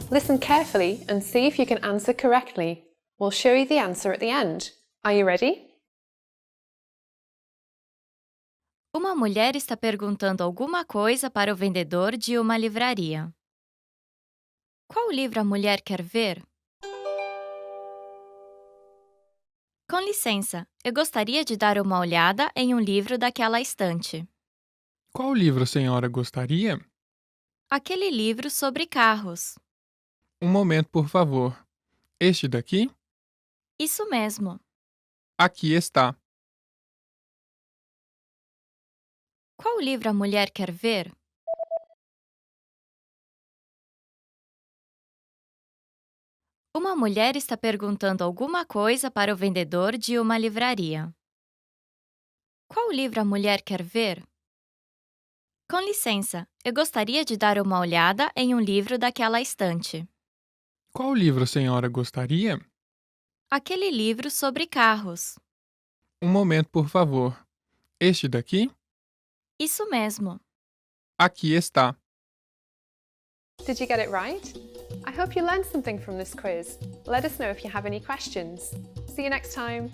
Listen carefully and see if you can answer correctly. We'll show you the answer at the end. Are you ready? Uma mulher está perguntando alguma coisa para o vendedor de uma livraria. Qual livro a mulher quer ver? Com licença, eu gostaria de dar uma olhada em um livro daquela estante. Qual livro a senhora gostaria? Aquele livro sobre carros. Um momento, por favor. Este daqui? Isso mesmo. Aqui está. Qual livro a mulher quer ver? Uma mulher está perguntando alguma coisa para o vendedor de uma livraria. Qual livro a mulher quer ver? Com licença, eu gostaria de dar uma olhada em um livro daquela estante. Qual livro a senhora gostaria? Aquele livro sobre carros. Um momento, por favor. Este daqui? Isso mesmo. Aqui está. Did you get it right? I hope you learned something from this quiz. Let us know if you have any questions. See you next time.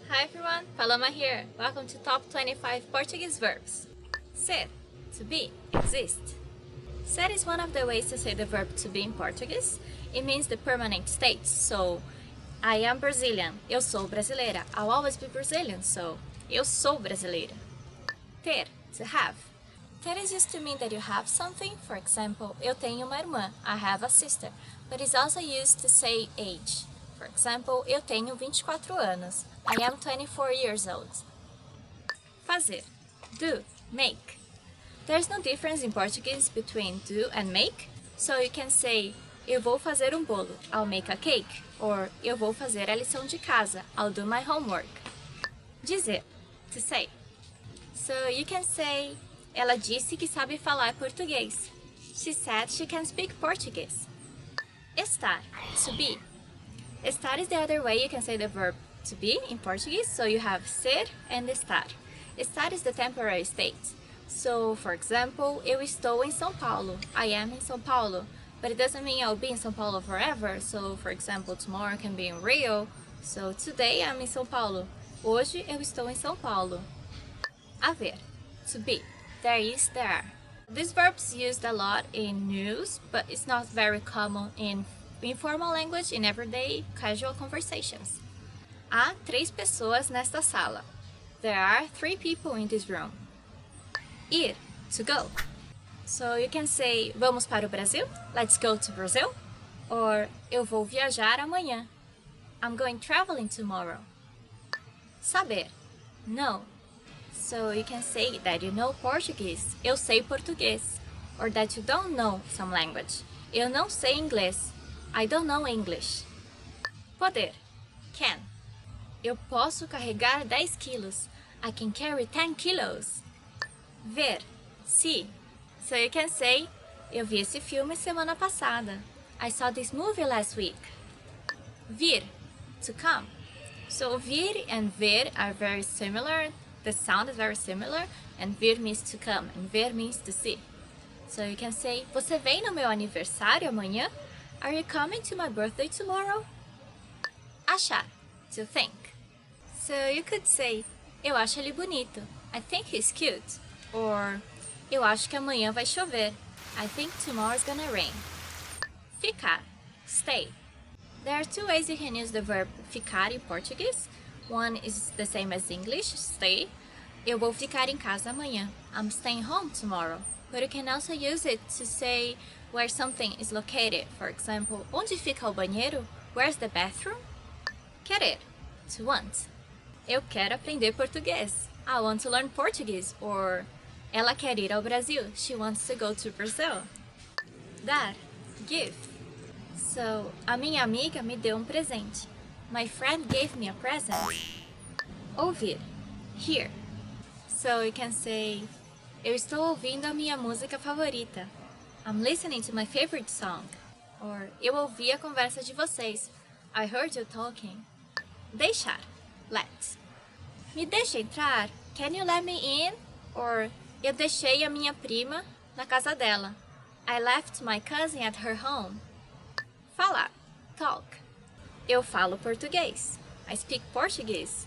Hi everyone, Paloma here. Welcome to Top 25 Portuguese Verbs. Ser, to be, exist. Ser is one of the ways to say the verb to be in Portuguese. It means the permanent state, so I am Brazilian, eu sou brasileira. I'll always be Brazilian, so eu sou brasileira. Ter, to have. That is used to mean that you have something. For example, eu tenho uma irmã, I have a sister. But it's also used to say age. For example, eu tenho 24 anos, I am 24 years old. Fazer, do, make. There's no difference in Portuguese between do and make, so you can say eu vou fazer um bolo, I'll make a cake, or eu vou fazer a lição de casa, I'll do my homework. Dizer, to say. So you can say ela disse que sabe falar português. She said she can speak Portuguese. Estar, to be. Estar is the other way you can say the verb to be in Portuguese, so you have ser and estar. Estar is the temporary state. So, for example, eu estou em São Paulo. I am in São Paulo. But it doesn't mean I'll be in São Paulo forever. So, for example, tomorrow I can be in Rio. So, today I'm in São Paulo. Hoje eu estou em São Paulo. Haver, to be. There is, there are. This verb's used a lot in news, but it's not very common in informal language, in everyday casual conversations. Há 3 pessoas nesta sala. There are 3 people in this room. Ir, to go. So you can say, vamos para o Brasil? Let's go to Brazil. Or, eu vou viajar amanhã. I'm going traveling tomorrow. Saber, know. So you can say that you know Portuguese. Eu sei português. Or that you don't know some language. Eu não sei inglês. I don't know English. Poder, can. Eu posso carregar 10 quilos. I can carry 10 kilos. Ver, see. So you can say, eu vi esse filme semana passada. I saw this movie last week. Vir, to come. So vir and ver are very similar. The sound is very similar. And vir means to come and ver means to see. So you can say, você vem no meu aniversário amanhã? Are you coming to my birthday tomorrow? Achar, to think. So you could say, eu acho ele bonito. I think he's cute. Or, eu acho que amanhã vai chover. I think tomorrow's gonna rain. Ficar, stay. There are 2 ways you can use the verb ficar in Portuguese. One is the same as English, stay. Eu vou ficar em casa amanhã. I'm staying home tomorrow. But you can also use it to say where something is located. For example, onde fica o banheiro? Where's the bathroom? Querer, to want. Eu quero aprender português. I want to learn Portuguese. Or, ela quer ir ao Brasil. She wants to go to Brazil. Dar, give. So, a minha amiga me deu presente. My friend gave me a present. Ouvir, hear. So you can say, eu estou ouvindo a minha música favorita. I'm listening to my favorite song. Or, eu ouvi a conversa de vocês. I heard you talking. Deixar, let. Me deixa entrar? Can you let me in? Or, eu deixei a minha prima na casa dela. I left my cousin at her home. Falar, talk. Eu falo português. I speak Portuguese.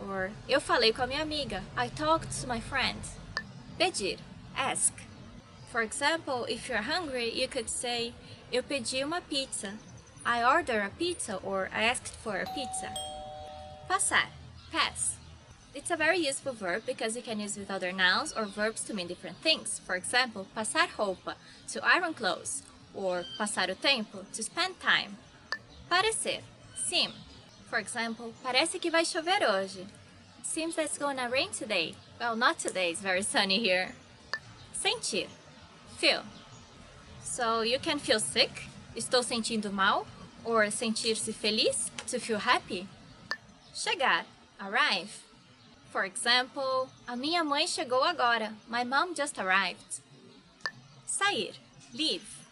Or, eu falei com a minha amiga. I talked to my friend. Pedir, ask. For example, if you're hungry, you could say, eu pedi uma pizza. I ordered a pizza, or I asked for a pizza. Passar, pass. It's a very useful verb because you can use it with other nouns or verbs to mean different things. For example, passar roupa, to iron clothes. Or passar o tempo, to spend time. Parecer, seem. For example, parece que vai chover hoje. It seems that it's gonna rain today. Well, not today, it's very sunny here. Sentir, feel. So you can feel sick, estou sentindo mal. Or sentir-se feliz, to feel happy. Chegar, arrive. For example, a minha mãe chegou agora. My mom just arrived. Sair, leave.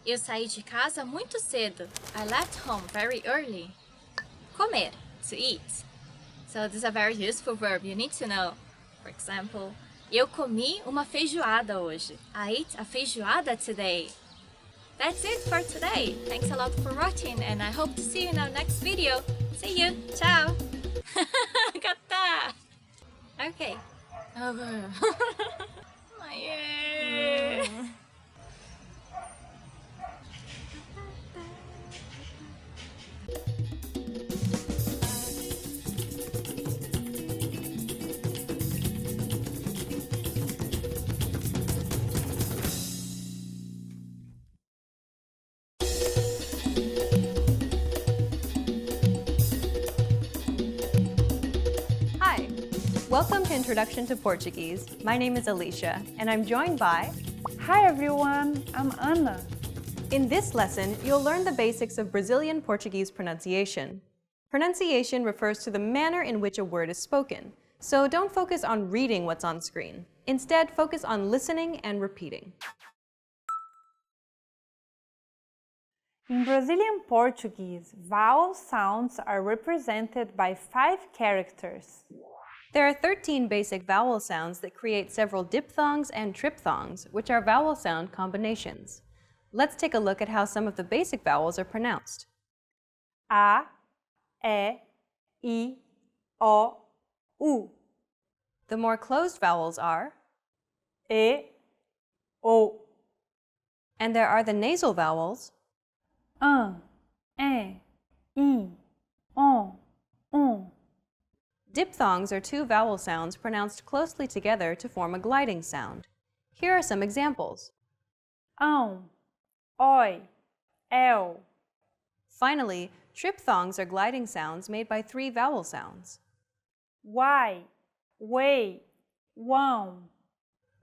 Eu saí de casa muito cedo. I left home very early. Comer, to eat. So this is a very useful verb you need to know. For example, eu comi uma feijoada hoje. I ate a feijoada today. That's it for today. Thanks a lot for watching and I hope to see you in our next video. See you. Ciao. Gata. Okay. Yeah. Welcome to Introduction to Portuguese. My name is Alicia, and I'm joined by... Hi everyone, I'm Anna. In this lesson, you'll learn the basics of Brazilian Portuguese pronunciation. Pronunciation refers to the manner in which a word is spoken, so don't focus on reading what's on screen. Instead, focus on listening and repeating. In Brazilian Portuguese, vowel sounds are represented by 5 characters. There are 13 basic vowel sounds that create several diphthongs and triphthongs, which are vowel sound combinations. Let's take a look at how some of the basic vowels are pronounced. A, E, I, O, U. The more closed vowels are E, O. And there are the nasal vowels I, O, U. Diphthongs are 2 vowel sounds pronounced closely together to form a gliding sound. Here are some examples. Oi, El. Finally, triphthongs are gliding sounds made by 3 vowel sounds. Y, Way, Wão.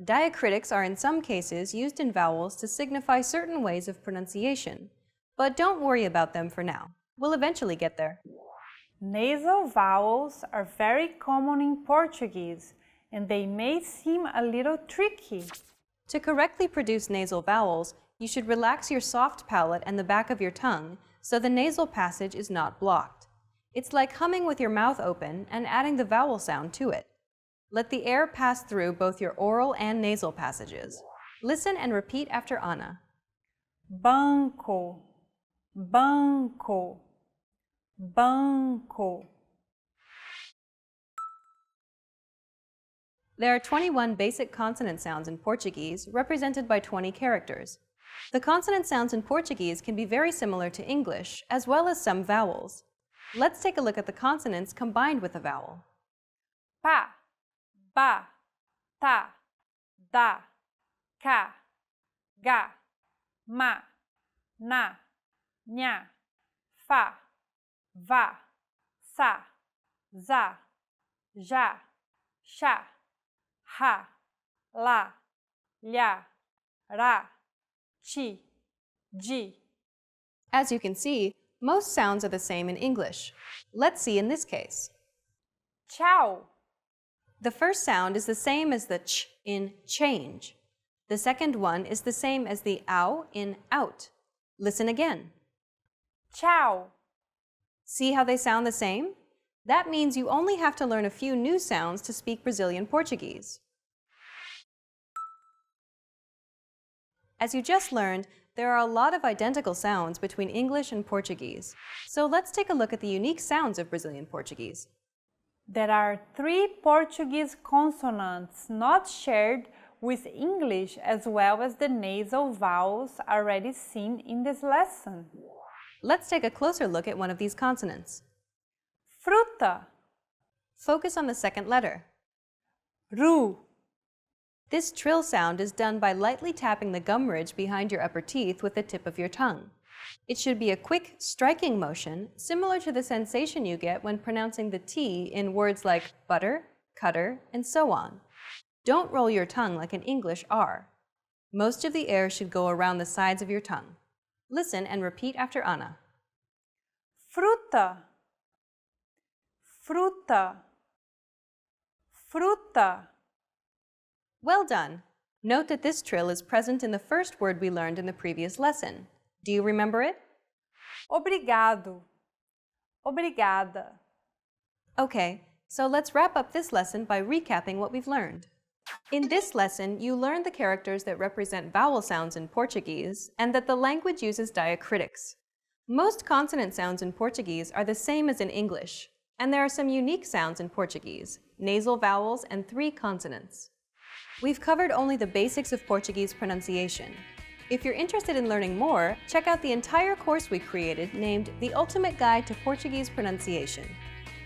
Diacritics are in some cases used in vowels to signify certain ways of pronunciation, but don't worry about them for now. We'll eventually get there. Nasal vowels are very common in Portuguese, and they may seem a little tricky. To correctly produce nasal vowels, you should relax your soft palate and the back of your tongue so the nasal passage is not blocked. It's like humming with your mouth open and adding the vowel sound to it. Let the air pass through both your oral and nasal passages. Listen and repeat after Ana. Banco, banco, banco. There are 21 basic consonant sounds in Portuguese, represented by 20 characters. The consonant sounds in Portuguese can be very similar to English, as well as some vowels. Let's take a look at the consonants combined with a vowel. Pa, ba, ta, da, ca, ga, ma, na, nha, fa, va, sa, za, ja, sha, ha, la, lha, ra, chi, ji. As you can see, most sounds are the same in English. Let's see in this case. Ciao. The first sound is the same as the ch in change. The second one is the same as the ow in out. Listen again. Ciao. See how they sound the same? That means you only have to learn a few new sounds to speak Brazilian Portuguese. As you just learned, there are a lot of identical sounds between English and Portuguese. So let's take a look at the unique sounds of Brazilian Portuguese. There are 3 Portuguese consonants not shared with English, as well as the nasal vowels already seen in this lesson. Let's take a closer look at one of these consonants. Fruta. Focus on the second letter. Ru. This trill sound is done by lightly tapping the gum ridge behind your upper teeth with the tip of your tongue. It should be a quick, striking motion, similar to the sensation you get when pronouncing the T in words like butter, cutter, and so on. Don't roll your tongue like an English R. Most of the air should go around the sides of your tongue. Listen and repeat after Ana. Fruta. Fruta. Fruta. Well done! Note that this trill is present in the first word we learned in the previous lesson. Do you remember it? Obrigado. Obrigada. Okay, so let's wrap up this lesson by recapping what we've learned. In this lesson, you learned the characters that represent vowel sounds in Portuguese and that the language uses diacritics. Most consonant sounds in Portuguese are the same as in English, and there are some unique sounds in Portuguese, nasal vowels and 3 consonants. We've covered only the basics of Portuguese pronunciation. If you're interested in learning more, check out the entire course we created named The Ultimate Guide to Portuguese Pronunciation.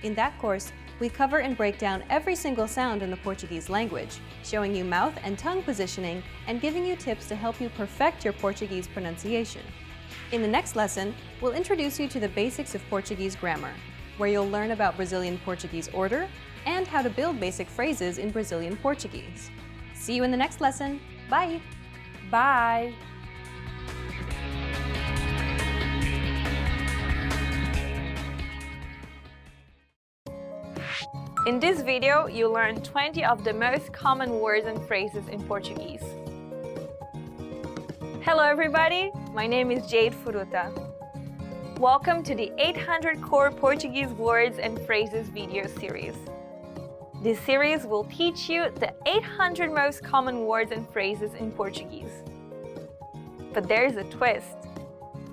In that course, we cover and break down every single sound in the Portuguese language, showing you mouth and tongue positioning and giving you tips to help you perfect your Portuguese pronunciation. In the next lesson, we'll introduce you to the basics of Portuguese grammar, where you'll learn about Brazilian Portuguese order, and how to build basic phrases in Brazilian Portuguese. See you in the next lesson. Bye! Bye! In this video, you learn 20 of the most common words and phrases in Portuguese. Hello everybody, my name is Jade Furuta. Welcome to the 800 Core Portuguese Words and Phrases video series. This series will teach you the 800 most common words and phrases in Portuguese. But there's a twist.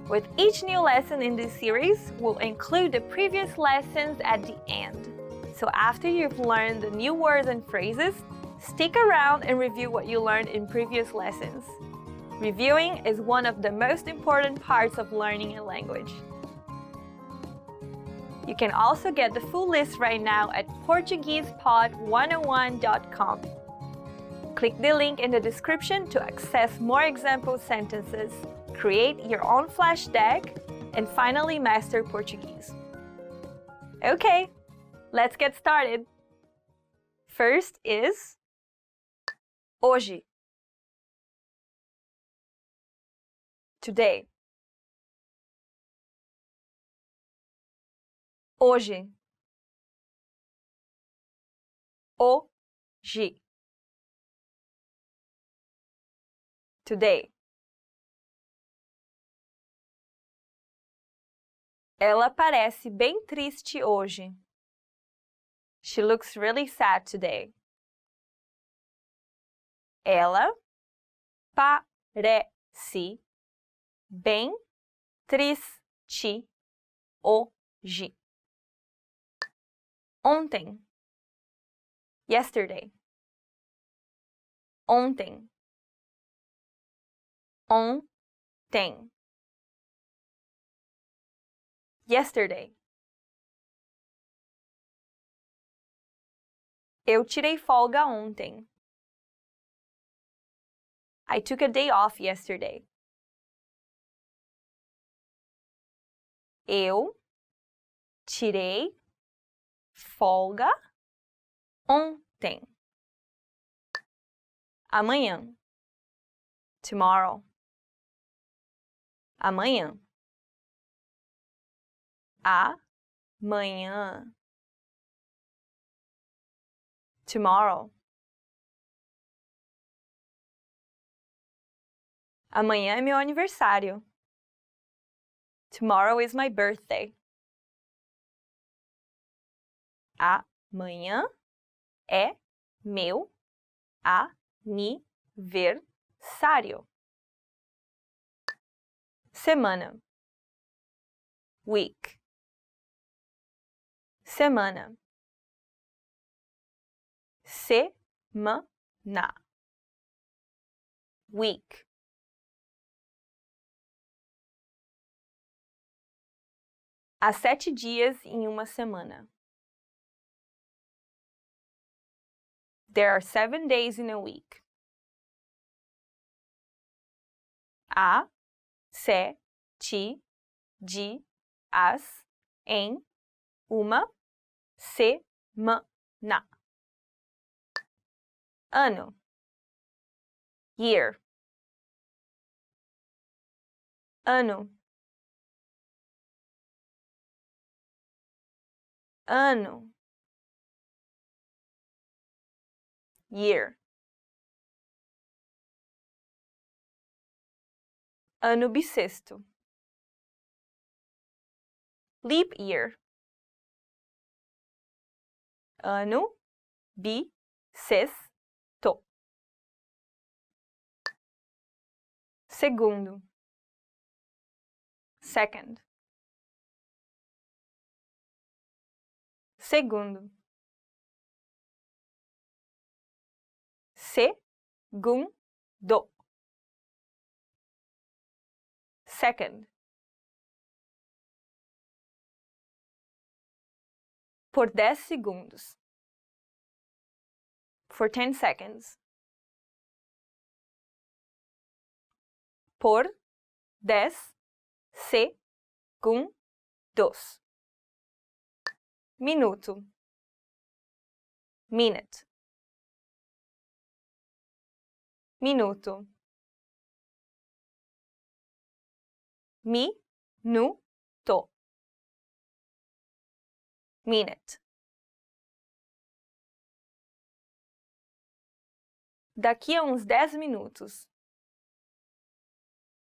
With each new lesson in this series, we'll include the previous lessons at the end. So after you've learned the new words and phrases, stick around and review what you learned in previous lessons. Reviewing is one of the most important parts of learning a language. You can also get the full list right now at PortuguesePod101.com. Click the link in the description to access more example sentences, create your own flash deck, and finally master Portuguese. Okay, let's get started. First is hoje. Today. Hoje. Hoje. Today. Ela parece bem triste hoje. She looks really sad today. Ela parece bem triste hoje. Ontem. Yesterday. Ontem. Ontem. Yesterday. Eu tirei folga ontem. I took a day off yesterday. Eu tirei folga ontem. Amanhã. Tomorrow. Amanhã. Amanhã. Tomorrow. Amanhã é meu aniversário. Tomorrow is my birthday. Amanhã é meu aniversário. Semana. Week. Semana. Semana. Week. Há 7 dias em uma semana. There are 7 days in a week. Há 7 dias em uma semana. Ano. Year. Ano. Ano. Year. Ano bissexto. Leap year. Ano bissexto. Segundo. Second. Segundo. Segundo. Second. Por 10 segundos. For 10 seconds. Por 10 segundos. Minuto. minute, minuto, minuto, minute. Daqui a uns 10 minutos.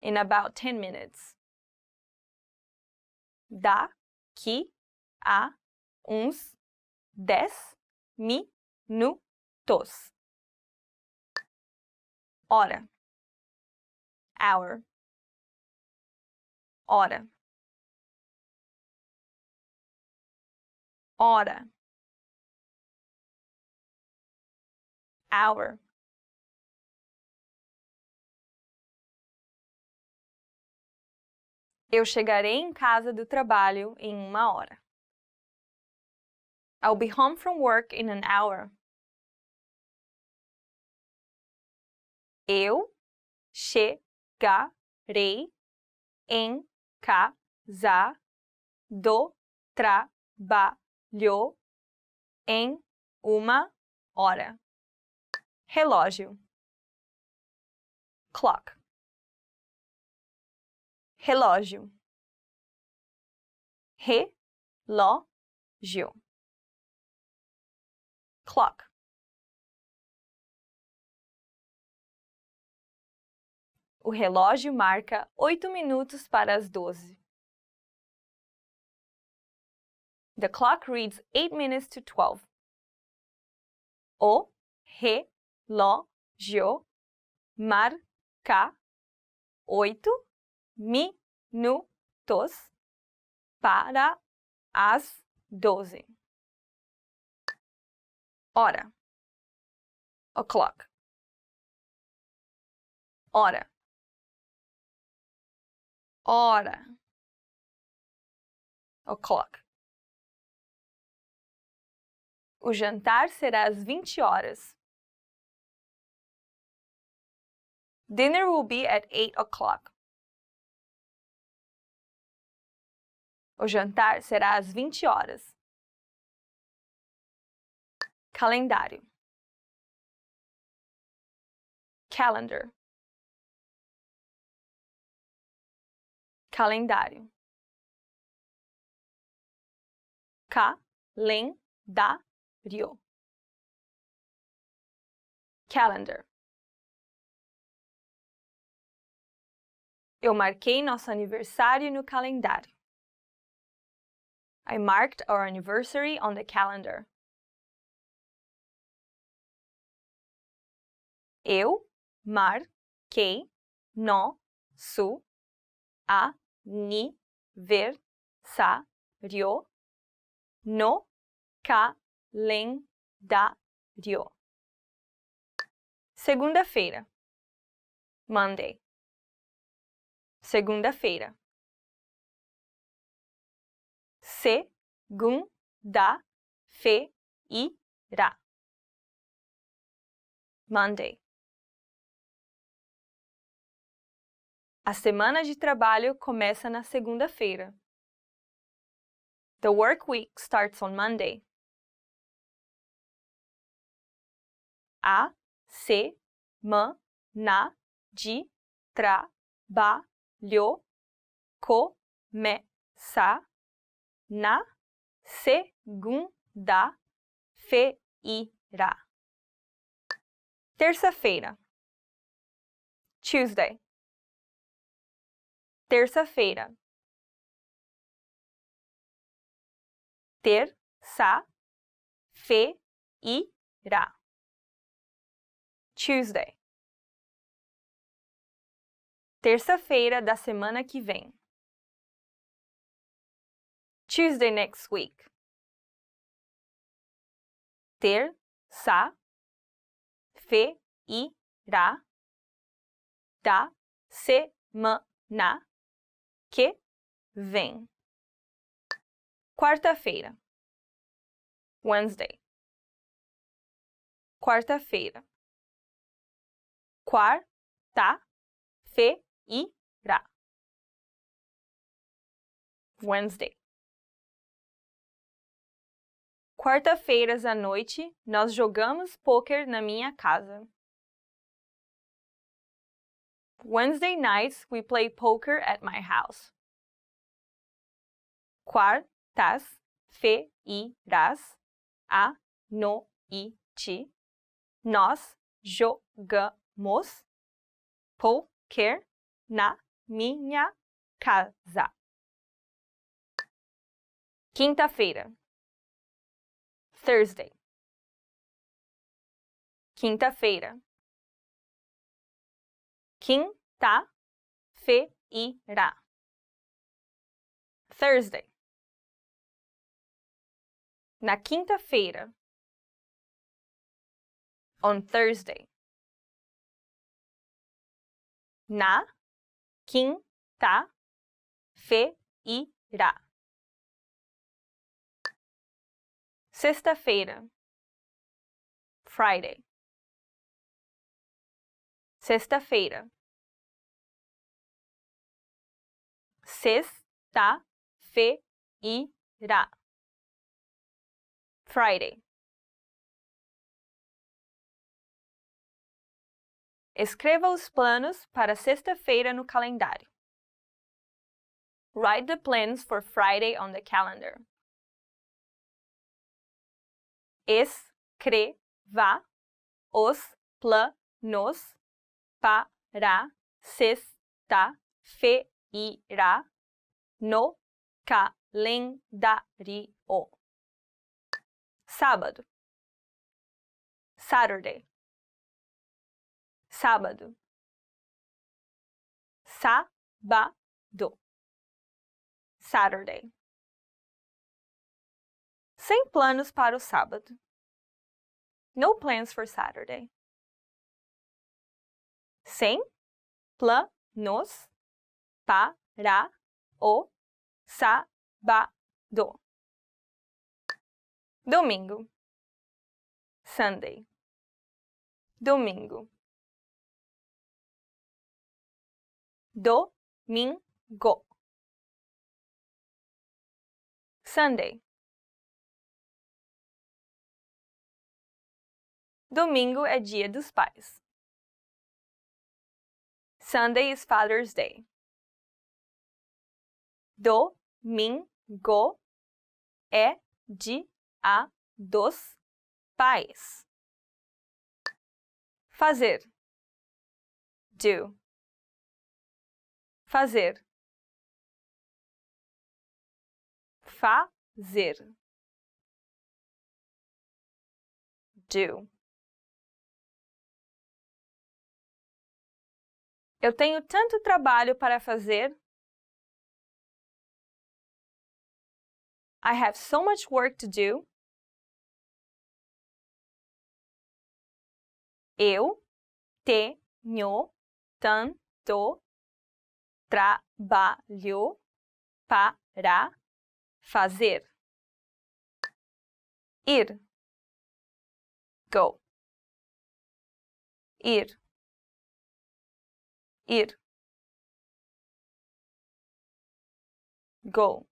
In about 10 minutes. Daqui a uns 10 minutos. Hora. Hour. Hora. Hora. Hour. Eu chegarei em casa do trabalho em 1 hora. I'll be home from work in an hour. Eu chegarei em casa do trabalho em 1 hora. Relógio. Clock. Relógio. Relógio. Clock. O relógio marca 8 minutos para as 12. The clock reads 8 minutes to 12. O relógio marca 8 minutos para as 12. Hora. O'clock. Hora. Hora. O'clock. O jantar será às 20 horas. Dinner will be at 8 o'clock. O jantar será às 20 horas. Calendário. Calendar. Calendário. Calendário. Calendar. Eu marquei nosso aniversário no calendário. I marked our anniversary on the calendar. Eu marquei nosso aniversário no calendário. Segunda-feira. Monday. Segunda-feira. Segunda-feira. Monday. A semana de trabalho começa na segunda-feira. The work week starts on Monday. A semana de trabalho começa na segunda-feira. Terça-feira. Tuesday. Terça-feira. Terça-feira. Tuesday. Terça-feira da semana que vem. Tuesday next week. Terça-feira da semana que vem. Quarta-feira. Wednesday. Quarta-feira. Quarta-feira. Wednesday. Quarta-feiras à noite, nós jogamos pôquer na minha casa. Wednesday nights, we play poker at my house. Quartas-feiras à noite, nós jogamos poker na minha casa. Quinta-feira. Thursday. Quinta-feira. Quinta-feira. Thursday. Na quinta-feira. On Thursday. Na quinta-feira. Sexta-feira. Friday. Sexta-feira. Sexta-feira. Friday. Escreva os planos para sexta-feira no calendário. Write the plans for Friday on the calendar. Escreva os planos para sexta-feira no calendário. Sábado. Saturday. Sábado. Sábado. Saturday. Sem planos para o sábado. No plans for Saturday. Sem planos para o sábado. Domingo. Sunday. Domingo. Domingo. Sunday. Domingo é dia dos pais. Sunday is Father's Day. Domingo é dia dos pais. Fazer. Do. Fazer. Fazer. Do. Eu tenho tanto trabalho para fazer. I have so much work to do. Eu tenho tanto trabalho para fazer. Ir. Go. Ir. Ir. Go.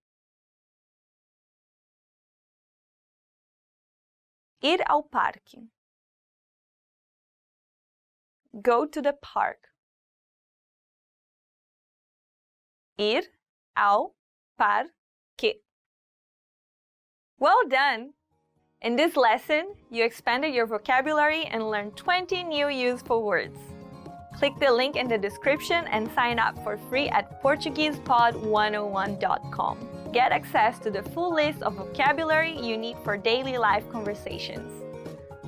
Ir ao parque. Go to the park. Ir ao parque. Well done! In this lesson, you expanded your vocabulary and learned 20 new useful words. Click the link in the description and sign up for free at PortuguesePod101.com. Get access to the full list of vocabulary you need for daily life conversations.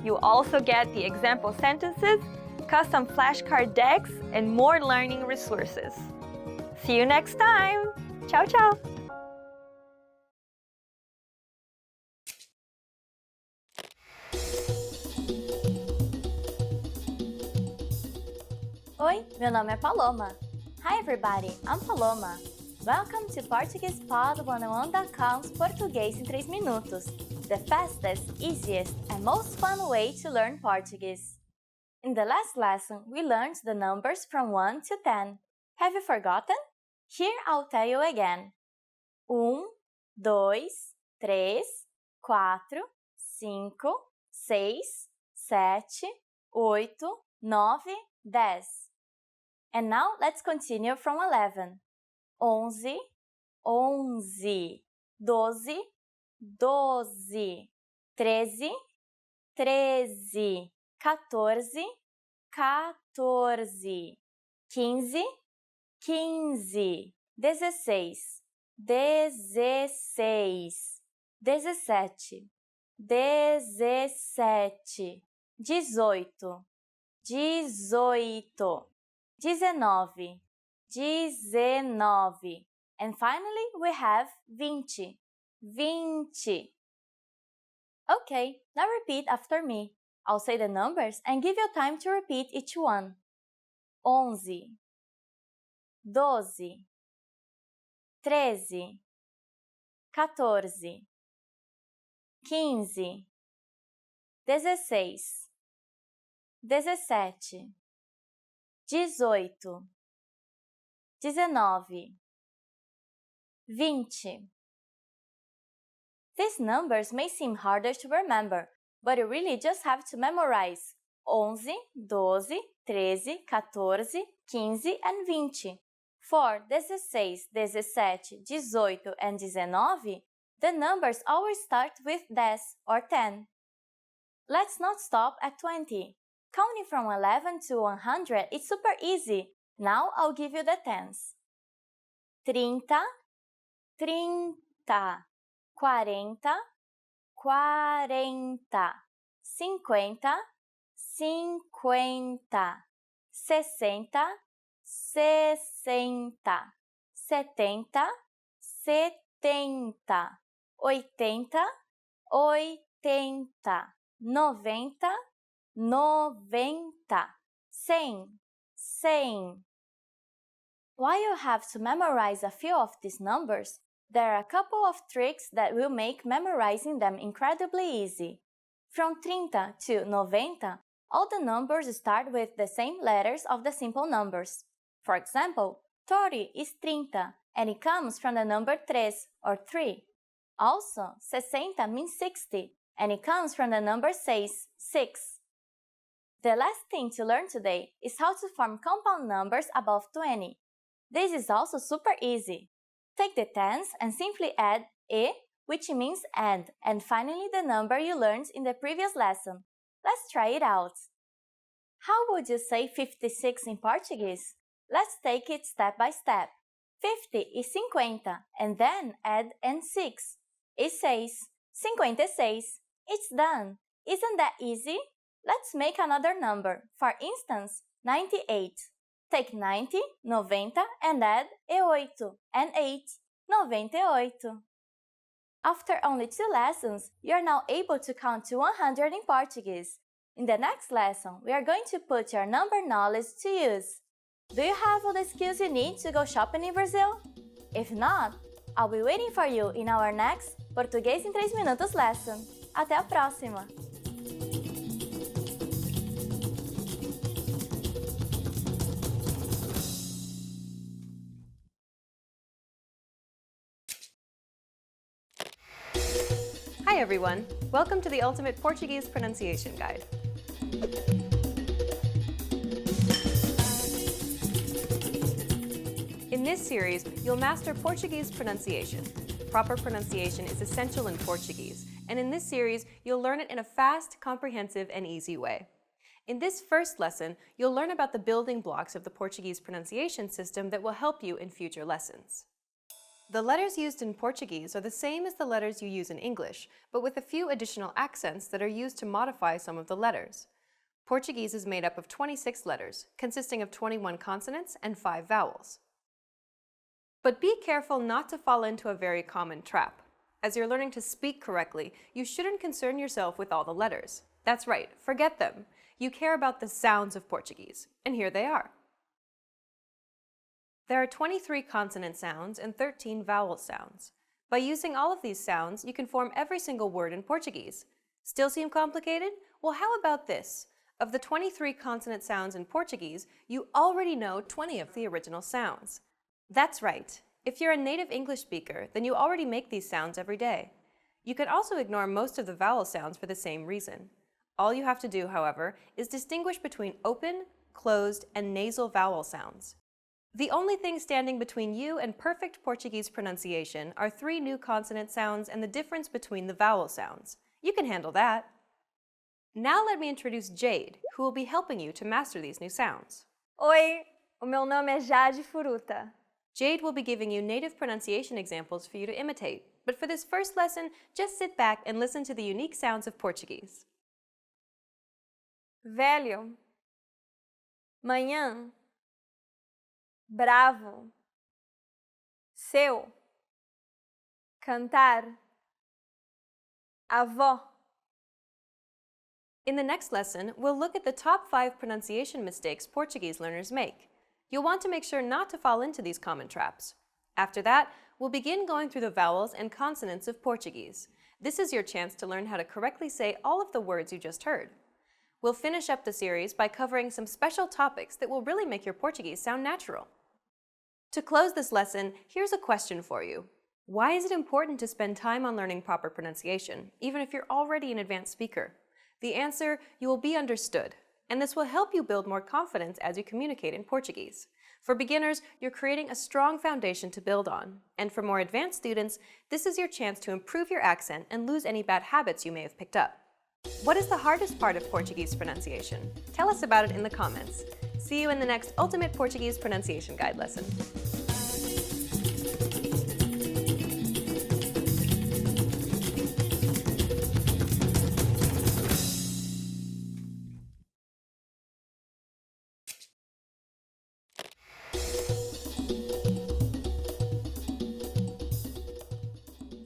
You also get the example sentences, custom flashcard decks, and more learning resources. See you next time! Ciao, ciao! Oi, meu nome é Paloma. Hi everybody, I'm Paloma. Welcome to PortuguesePod101.com's Português em 3 minutos, the fastest, easiest, and most fun way to learn Portuguese. In the last lesson, we learned the numbers from 1 to 10. Have you forgotten? Here I'll tell you again. 1, 2, 3, 4, 5, 6, 7, 8, 9, 10. And now let's continue from 11. 11, 11, 12, 12, 13, 13, 14, 14, 15, 15, 16, 16, 17, 17, 18, 18, 19, 19, and finally we have 20, 20. Okay, now repeat after me. I'll say the numbers and give you time to repeat each one. 11, 12, 13, 14, 15, 16, 17, 18, 19, 20. These numbers may seem harder to remember, but you really just have to memorize 11, 12, 13, 14, 15, and 20. For 16, 17, 18, and 19, the numbers always start with 10 or 10. Let's not stop at 20. Counting from 11 to 100 is super easy. Now I'll give you the tens. 30, 30, 40, 40, 50, 50, 60, 60, 70, 70, 80, 80, 90, 90, 100, 100. While you have to memorize a few of these numbers, there are a couple of tricks that will make memorizing them incredibly easy. From 30 to 90, all the numbers start with the same letters of the simple numbers. For example, 30 is 30, and it comes from the number 3 or 3. Also, 60 means 60, and it comes from the number 6, 6. The last thing to learn today is how to form compound numbers above 20. This is also super easy. Take the tens and simply add e, which means and finally the number you learned in the previous lesson. Let's try it out. How would you say 56 in Portuguese? Let's take it step by step. 50 is 50, and then add and 6. It says 56. It's done. Isn't that easy? Let's make another number. For instance, 98. Take 90, 90, and add e 8, and 8, 98. After only 2 lessons, you are now able to count to 100 in Portuguese. In the next lesson, we are going to put your number knowledge to use. Do you have all the skills you need to go shopping in Brazil? If not, I'll be waiting for you in our next Português em 3 Minutos lesson. Até a próxima! Hi everyone! Welcome to the Ultimate Portuguese Pronunciation Guide. In this series, you'll master Portuguese pronunciation. Proper pronunciation is essential in Portuguese, and in this series, you'll learn it in a fast, comprehensive, and easy way. In this first lesson, you'll learn about the building blocks of the Portuguese pronunciation system that will help you in future lessons. The letters used in Portuguese are the same as the letters you use in English, but with a few additional accents that are used to modify some of the letters. Portuguese is made up of 26 letters, consisting of 21 consonants and 5 vowels. But be careful not to fall into a very common trap. As you're learning to speak correctly, you shouldn't concern yourself with all the letters. That's right, forget them. You care about the sounds of Portuguese, and here they are. There are 23 consonant sounds and 13 vowel sounds. By using all of these sounds, you can form every single word in Portuguese. Still seem complicated? Well, how about this? Of the 23 consonant sounds in Portuguese, you already know 20 of the original sounds. That's right. If you're a native English speaker, then you already make these sounds every day. You could also ignore most of the vowel sounds for the same reason. All you have to do, however, is distinguish between open, closed, and nasal vowel sounds. The only thing standing between you and perfect Portuguese pronunciation are 3 new consonant sounds and the difference between the vowel sounds. You can handle that. Now let me introduce Jade, who will be helping you to master these new sounds. Oi, o meu nome é Jade Furuta. Jade will be giving you native pronunciation examples for you to imitate, but for this first lesson, just sit back and listen to the unique sounds of Portuguese. Velho, manhã, bravo, seu, cantar, avó. In the next lesson, we'll look at the top 5 pronunciation mistakes Portuguese learners make. You'll want to make sure not to fall into these common traps. After that, we'll begin going through the vowels and consonants of Portuguese. This is your chance to learn how to correctly say all of the words you just heard. We'll finish up the series by covering some special topics that will really make your Portuguese sound natural. To close this lesson, here's a question for you. Why is it important to spend time on learning proper pronunciation, even if you're already an advanced speaker? The answer, you will be understood, and this will help you build more confidence as you communicate in Portuguese. For beginners, you're creating a strong foundation to build on, and for more advanced students, this is your chance to improve your accent and lose any bad habits you may have picked up. What is the hardest part of Portuguese pronunciation? Tell us about it in the comments. See you in the next Ultimate Portuguese Pronunciation Guide lesson.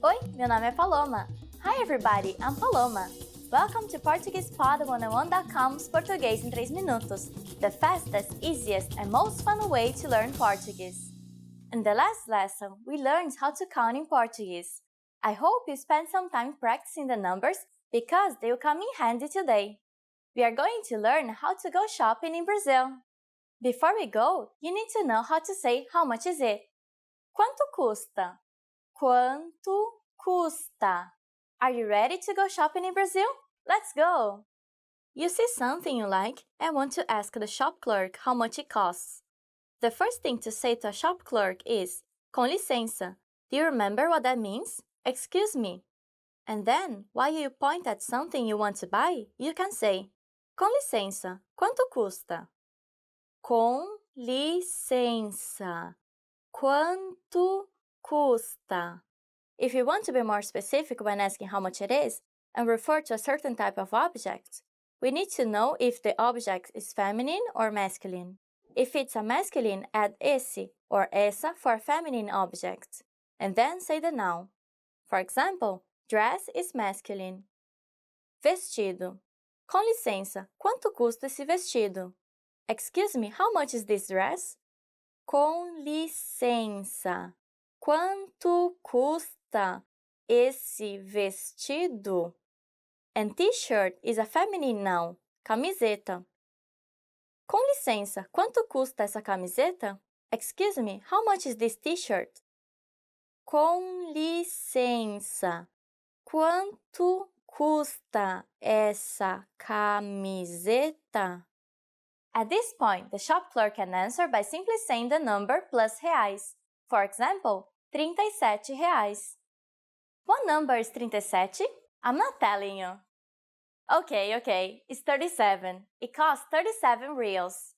Oi, meu nome é Paloma. Hi everybody, I'm Paloma. Welcome to PortuguesePod101.com's Português em 3 minutos, the fastest, easiest, and most fun way to learn Portuguese. In the last lesson, we learned how to count in Portuguese. I hope you spent some time practicing the numbers because they will come in handy today. We are going to learn how to go shopping in Brazil. Before we go, you need to know how to say how much is it. Quanto custa? Quanto custa? Are you ready to go shopping in Brazil? Let's go! You see something you like and want to ask the shop clerk how much it costs. The first thing to say to a shop clerk is, com licença. Do you remember what that means? Excuse me. And then, while you point at something you want to buy, you can say, com licença, quanto custa? Com licença, quanto custa? If you want to be more specific when asking how much it is and refer to a certain type of object, we need to know if the object is feminine or masculine. If it's a masculine, add esse or essa for a feminine object, and then say the noun. For example, dress is masculine. Vestido. Com licença, quanto custa esse vestido? Excuse me, how much is this dress? Com licença, quanto custa esse vestido? And t-shirt is a feminine noun, camiseta. Com licença, quanto custa essa camiseta? Excuse me, how much is this t-shirt? Com licença, quanto custa essa camiseta? At this point, the shop clerk can answer by simply saying the number plus reais. For example, 37 reais. What number is 37? I'm not telling you. Okay, it's 37. It costs 37 reals.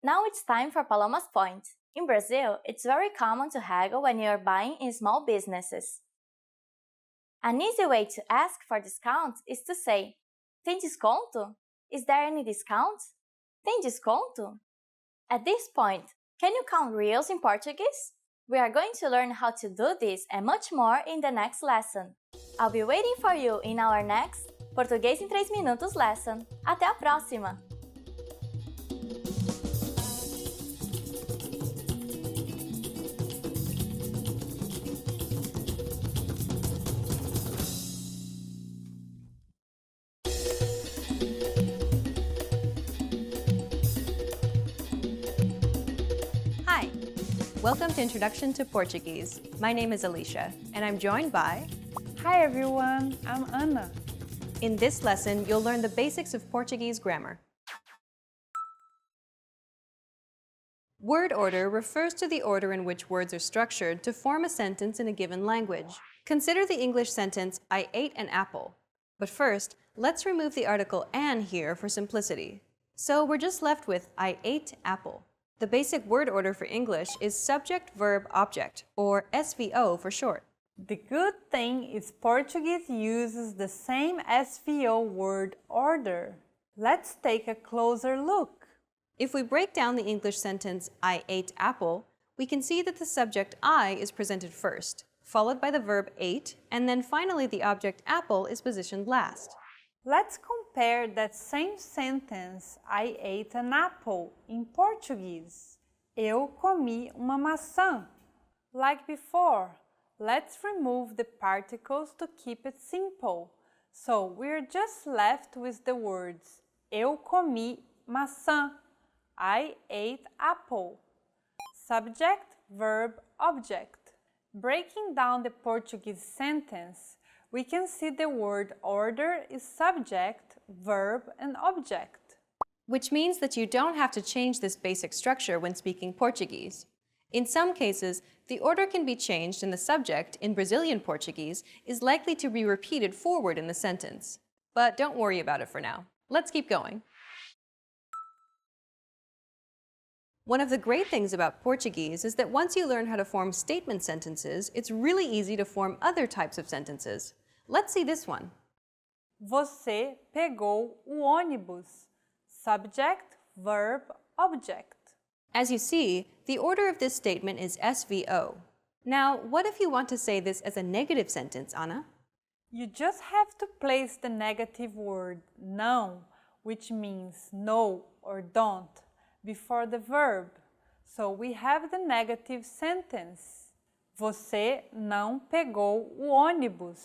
Now it's time for Paloma's point. In Brazil, it's very common to haggle when you are buying in small businesses. An easy way to ask for discounts is to say, tem desconto? Is there any discount? Tem desconto? At this point, can you count reals in Portuguese? We are going to learn how to do this and much more in the next lesson. I'll be waiting for you in our next Português em 3 minutos lesson. Até a próxima! Hi, welcome to Introduction to Portuguese. My name is Alicia, and I'm joined by Hi everyone, I'm Ana. In this lesson, you'll learn the basics of Portuguese grammar. Word order refers to the order in which words are structured to form a sentence in a given language. Consider the English sentence, I ate an apple. But first, let's remove the article an here for simplicity. So we're just left with I ate apple. The basic word order for English is subject, verb, object, or SVO for short. The good thing is Portuguese uses the same SVO word order. Let's take a closer look. If we break down the English sentence, I ate apple, we can see that the subject I is presented first, followed by the verb ate, and then finally the object apple is positioned last. Let's compare that same sentence, I ate an apple, in Portuguese. Eu comi uma maçã. Like before, let's remove the particles to keep it simple. So we're just left with the words Eu comi maçã. I ate apple. Subject, verb, object. Breaking down the Portuguese sentence, we can see the word order is subject, verb, and object. Which means that you don't have to change this basic structure when speaking Portuguese. In some cases, the order can be changed and the subject, in Brazilian Portuguese, is likely to be repeated forward in the sentence. But don't worry about it for now. Let's keep going. One of the great things about Portuguese is that once you learn how to form statement sentences, it's really easy to form other types of sentences. Let's see this one. Você pegou o ônibus. Subject, verb, object. As you see, the order of this statement is SVO. Now, what if you want to say this as a negative sentence, Ana? You just have to place the negative word não, which means no or don't, before the verb. So we have the negative sentence. Você não pegou o ônibus.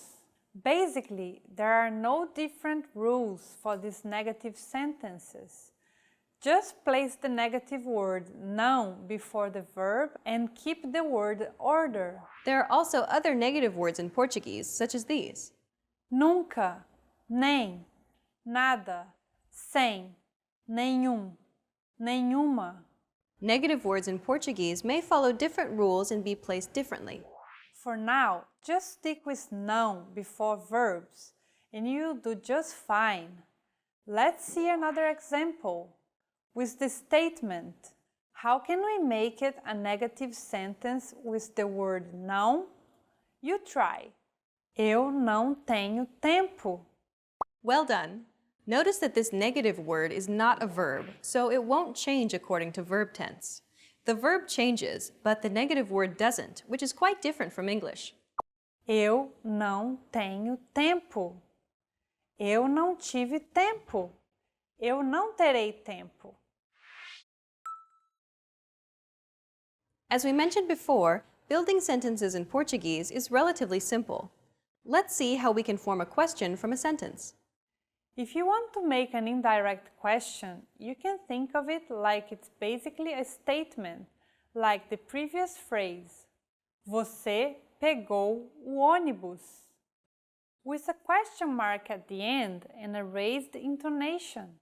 Basically, there are no different rules for these negative sentences. Just place the negative word não before the verb and keep the word order. There are also other negative words in Portuguese, such as these. Nunca, nem, nada, sem, nenhum, nenhuma. Negative words in Portuguese may follow different rules and be placed differently. For now, just stick with não before verbs, and you'll do just fine. Let's see another example. With the statement, how can we make it a negative sentence with the word não? You try. Eu não tenho tempo. Well done. Notice that this negative word is not a verb, so it won't change according to verb tense. The verb changes, but the negative word doesn't, which is quite different from English. Eu não tenho tempo. Eu não tive tempo. Eu não terei tempo. As we mentioned before, building sentences in Portuguese is relatively simple. Let's see how we can form a question from a sentence. If you want to make an indirect question, you can think of it like it's basically a statement, like the previous phrase. Você pegou o ônibus. With a question mark at the end and a raised intonation.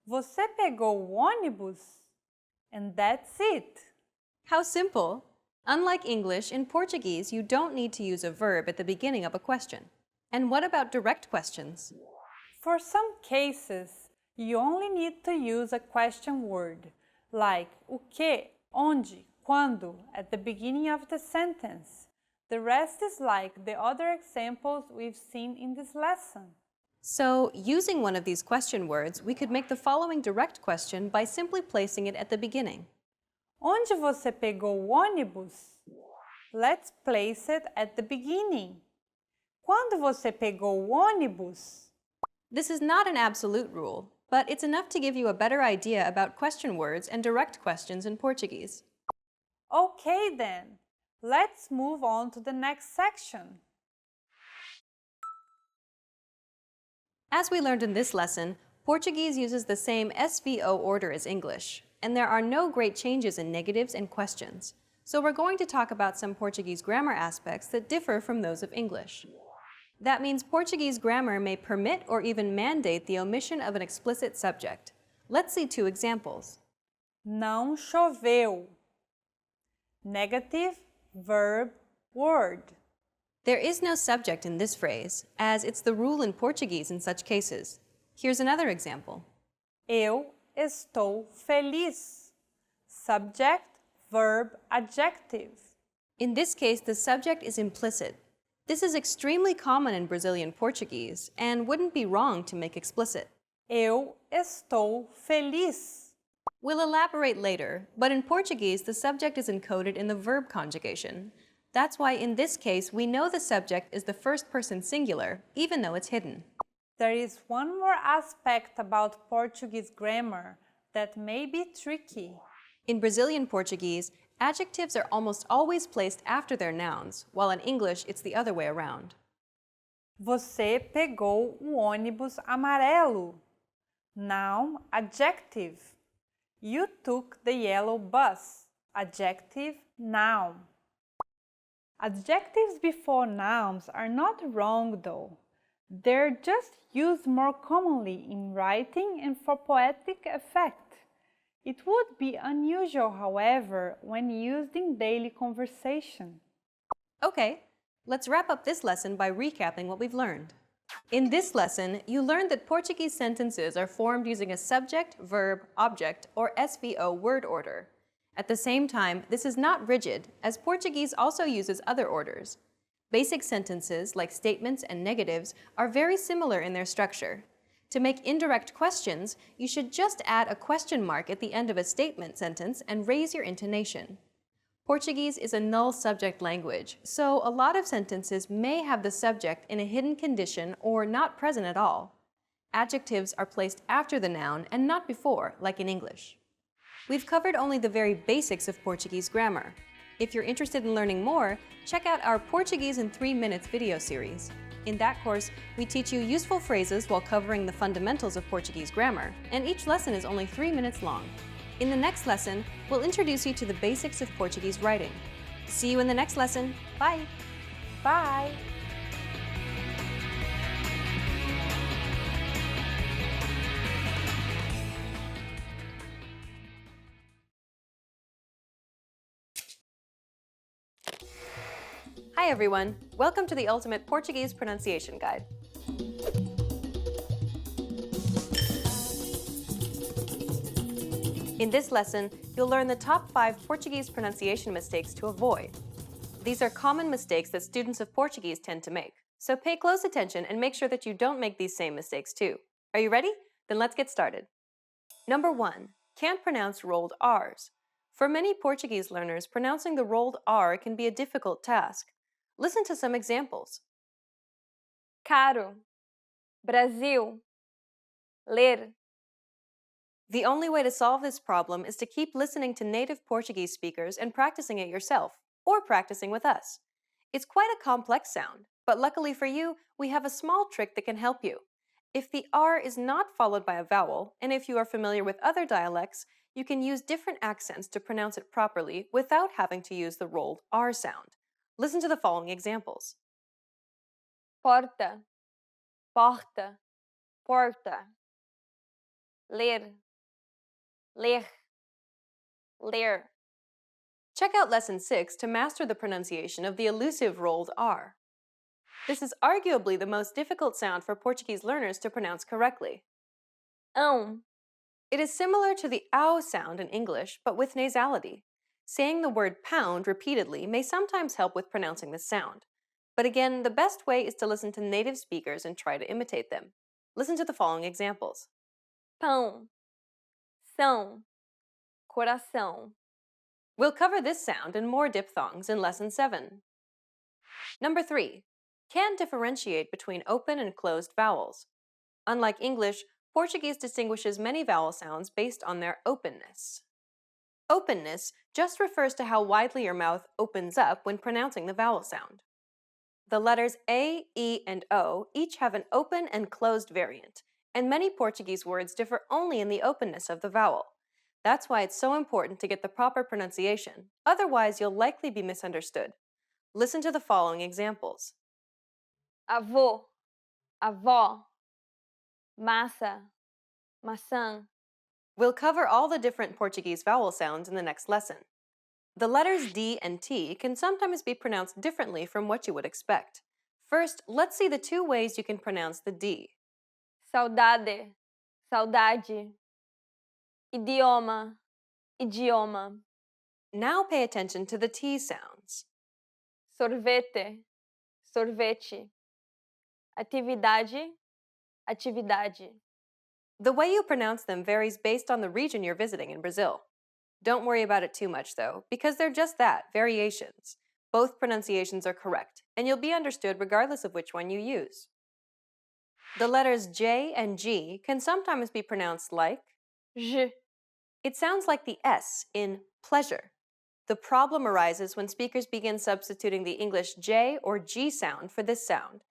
Você pegou o ônibus? And that's it. How simple! Unlike English, in Portuguese, you don't need to use a verb at the beginning of a question. And what about direct questions? For some cases, you only need to use a question word, like o que, onde, quando, at the beginning of the sentence. The rest is like the other examples we've seen in this lesson. So, using one of these question words, we could make the following direct question by simply placing it at the beginning. Onde você pegou o ônibus? Let's place it at the beginning. Quando você pegou o ônibus? This is not an absolute rule, but it's enough to give you a better idea about question words and direct questions in Portuguese. Okay then, let's move on to the next section. As we learned in this lesson, Portuguese uses the same SVO order as English, and there are no great changes in negatives and questions. So we're going to talk about some Portuguese grammar aspects that differ from those of English. That means Portuguese grammar may permit or even mandate the omission of an explicit subject. Let's see 2 examples. Não choveu. Negative, verb, word. There is no subject in this phrase, as it's the rule in Portuguese in such cases. Here's another example. Eu estou feliz. Subject, verb, adjective. In this case, the subject is implicit. This is extremely common in Brazilian Portuguese and wouldn't be wrong to make explicit. Eu estou feliz. We'll elaborate later, but in Portuguese, the subject is encoded in the verb conjugation. That's why in this case, we know the subject is the first person singular, even though it's hidden. There is one more aspect about Portuguese grammar that may be tricky. In Brazilian Portuguese, adjectives are almost always placed after their nouns, while in English, it's the other way around. Você pegou o ônibus amarelo. Noun, adjective. You took the yellow bus. Adjective, noun. Adjectives before nouns are not wrong though. They're just used more commonly in writing and for poetic effect. It would be unusual, however, when used in daily conversation. Okay, let's wrap up this lesson by recapping what we've learned. In this lesson, you learned that Portuguese sentences are formed using a subject, verb, object, or SVO word order. At the same time, this is not rigid, as Portuguese also uses other orders. Basic sentences, like statements and negatives, are very similar in their structure. To make indirect questions, you should just add a question mark at the end of a statement sentence and raise your intonation. Portuguese is a null subject language, so a lot of sentences may have the subject in a hidden condition or not present at all. Adjectives are placed after the noun and not before, like in English. We've covered only the very basics of Portuguese grammar. If you're interested in learning more, check out our Portuguese in 3 Minutes video series. In that course, we teach you useful phrases while covering the fundamentals of Portuguese grammar, and each lesson is only 3 minutes long. In the next lesson, we'll introduce you to the basics of Portuguese writing. See you in the next lesson. Bye! Bye! Hi everyone! Welcome to the Ultimate Portuguese Pronunciation Guide. In this lesson, you'll learn the top 5 Portuguese pronunciation mistakes to avoid. These are common mistakes that students of Portuguese tend to make, so pay close attention and make sure that you don't make these same mistakes too. Are you ready? Then let's get started. Number 1. Can't pronounce rolled R's. For many Portuguese learners, pronouncing the rolled R can be a difficult task. Listen to some examples. Caro, Brasil, ler. The only way to solve this problem is to keep listening to native Portuguese speakers and practicing it yourself, or practicing with us. It's quite a complex sound, but luckily for you, we have a small trick that can help you. If the R is not followed by a vowel, and if you are familiar with other dialects, you can use different accents to pronounce it properly without having to use the rolled R sound. Listen to the following examples. Porta, porta, porta. Ler, ler, ler. Check out Lesson 6 to master the pronunciation of the elusive rolled R. This is arguably the most difficult sound for Portuguese learners to pronounce correctly. It is similar to the ow sound in English, but with nasality. Saying the word pound repeatedly may sometimes help with pronouncing the sound. But again, the best way is to listen to native speakers and try to imitate them. Listen to the following examples. Pão, são, coração. We'll cover this sound and more diphthongs in Lesson 7. Number 3. Can't differentiate between open and closed vowels. Unlike English, Portuguese distinguishes many vowel sounds based on their openness. Openness just refers to how widely your mouth opens up when pronouncing the vowel sound. The letters A, E, and O each have an open and closed variant, and many Portuguese words differ only in the openness of the vowel. That's why it's so important to get the proper pronunciation, otherwise you'll likely be misunderstood. Listen to the following examples. avô, avó, massa, maçã. We'll cover all the different Portuguese vowel sounds in the next lesson. The letters D and T can sometimes be pronounced differently from what you would expect. First, let's see the two ways you can pronounce the D. Saudade, saudade. Idioma, idioma. Now pay attention to the T sounds. Sorvete, sorvete. Atividade, atividade. The way you pronounce them varies based on the region you're visiting in Brazil. Don't worry about it too much, though, because they're just that, variations. Both pronunciations are correct, and you'll be understood regardless of which one you use. The letters J and G can sometimes be pronounced like Je, it sounds like the S in pleasure. The problem arises when speakers begin substituting the English J or G sound for this sound.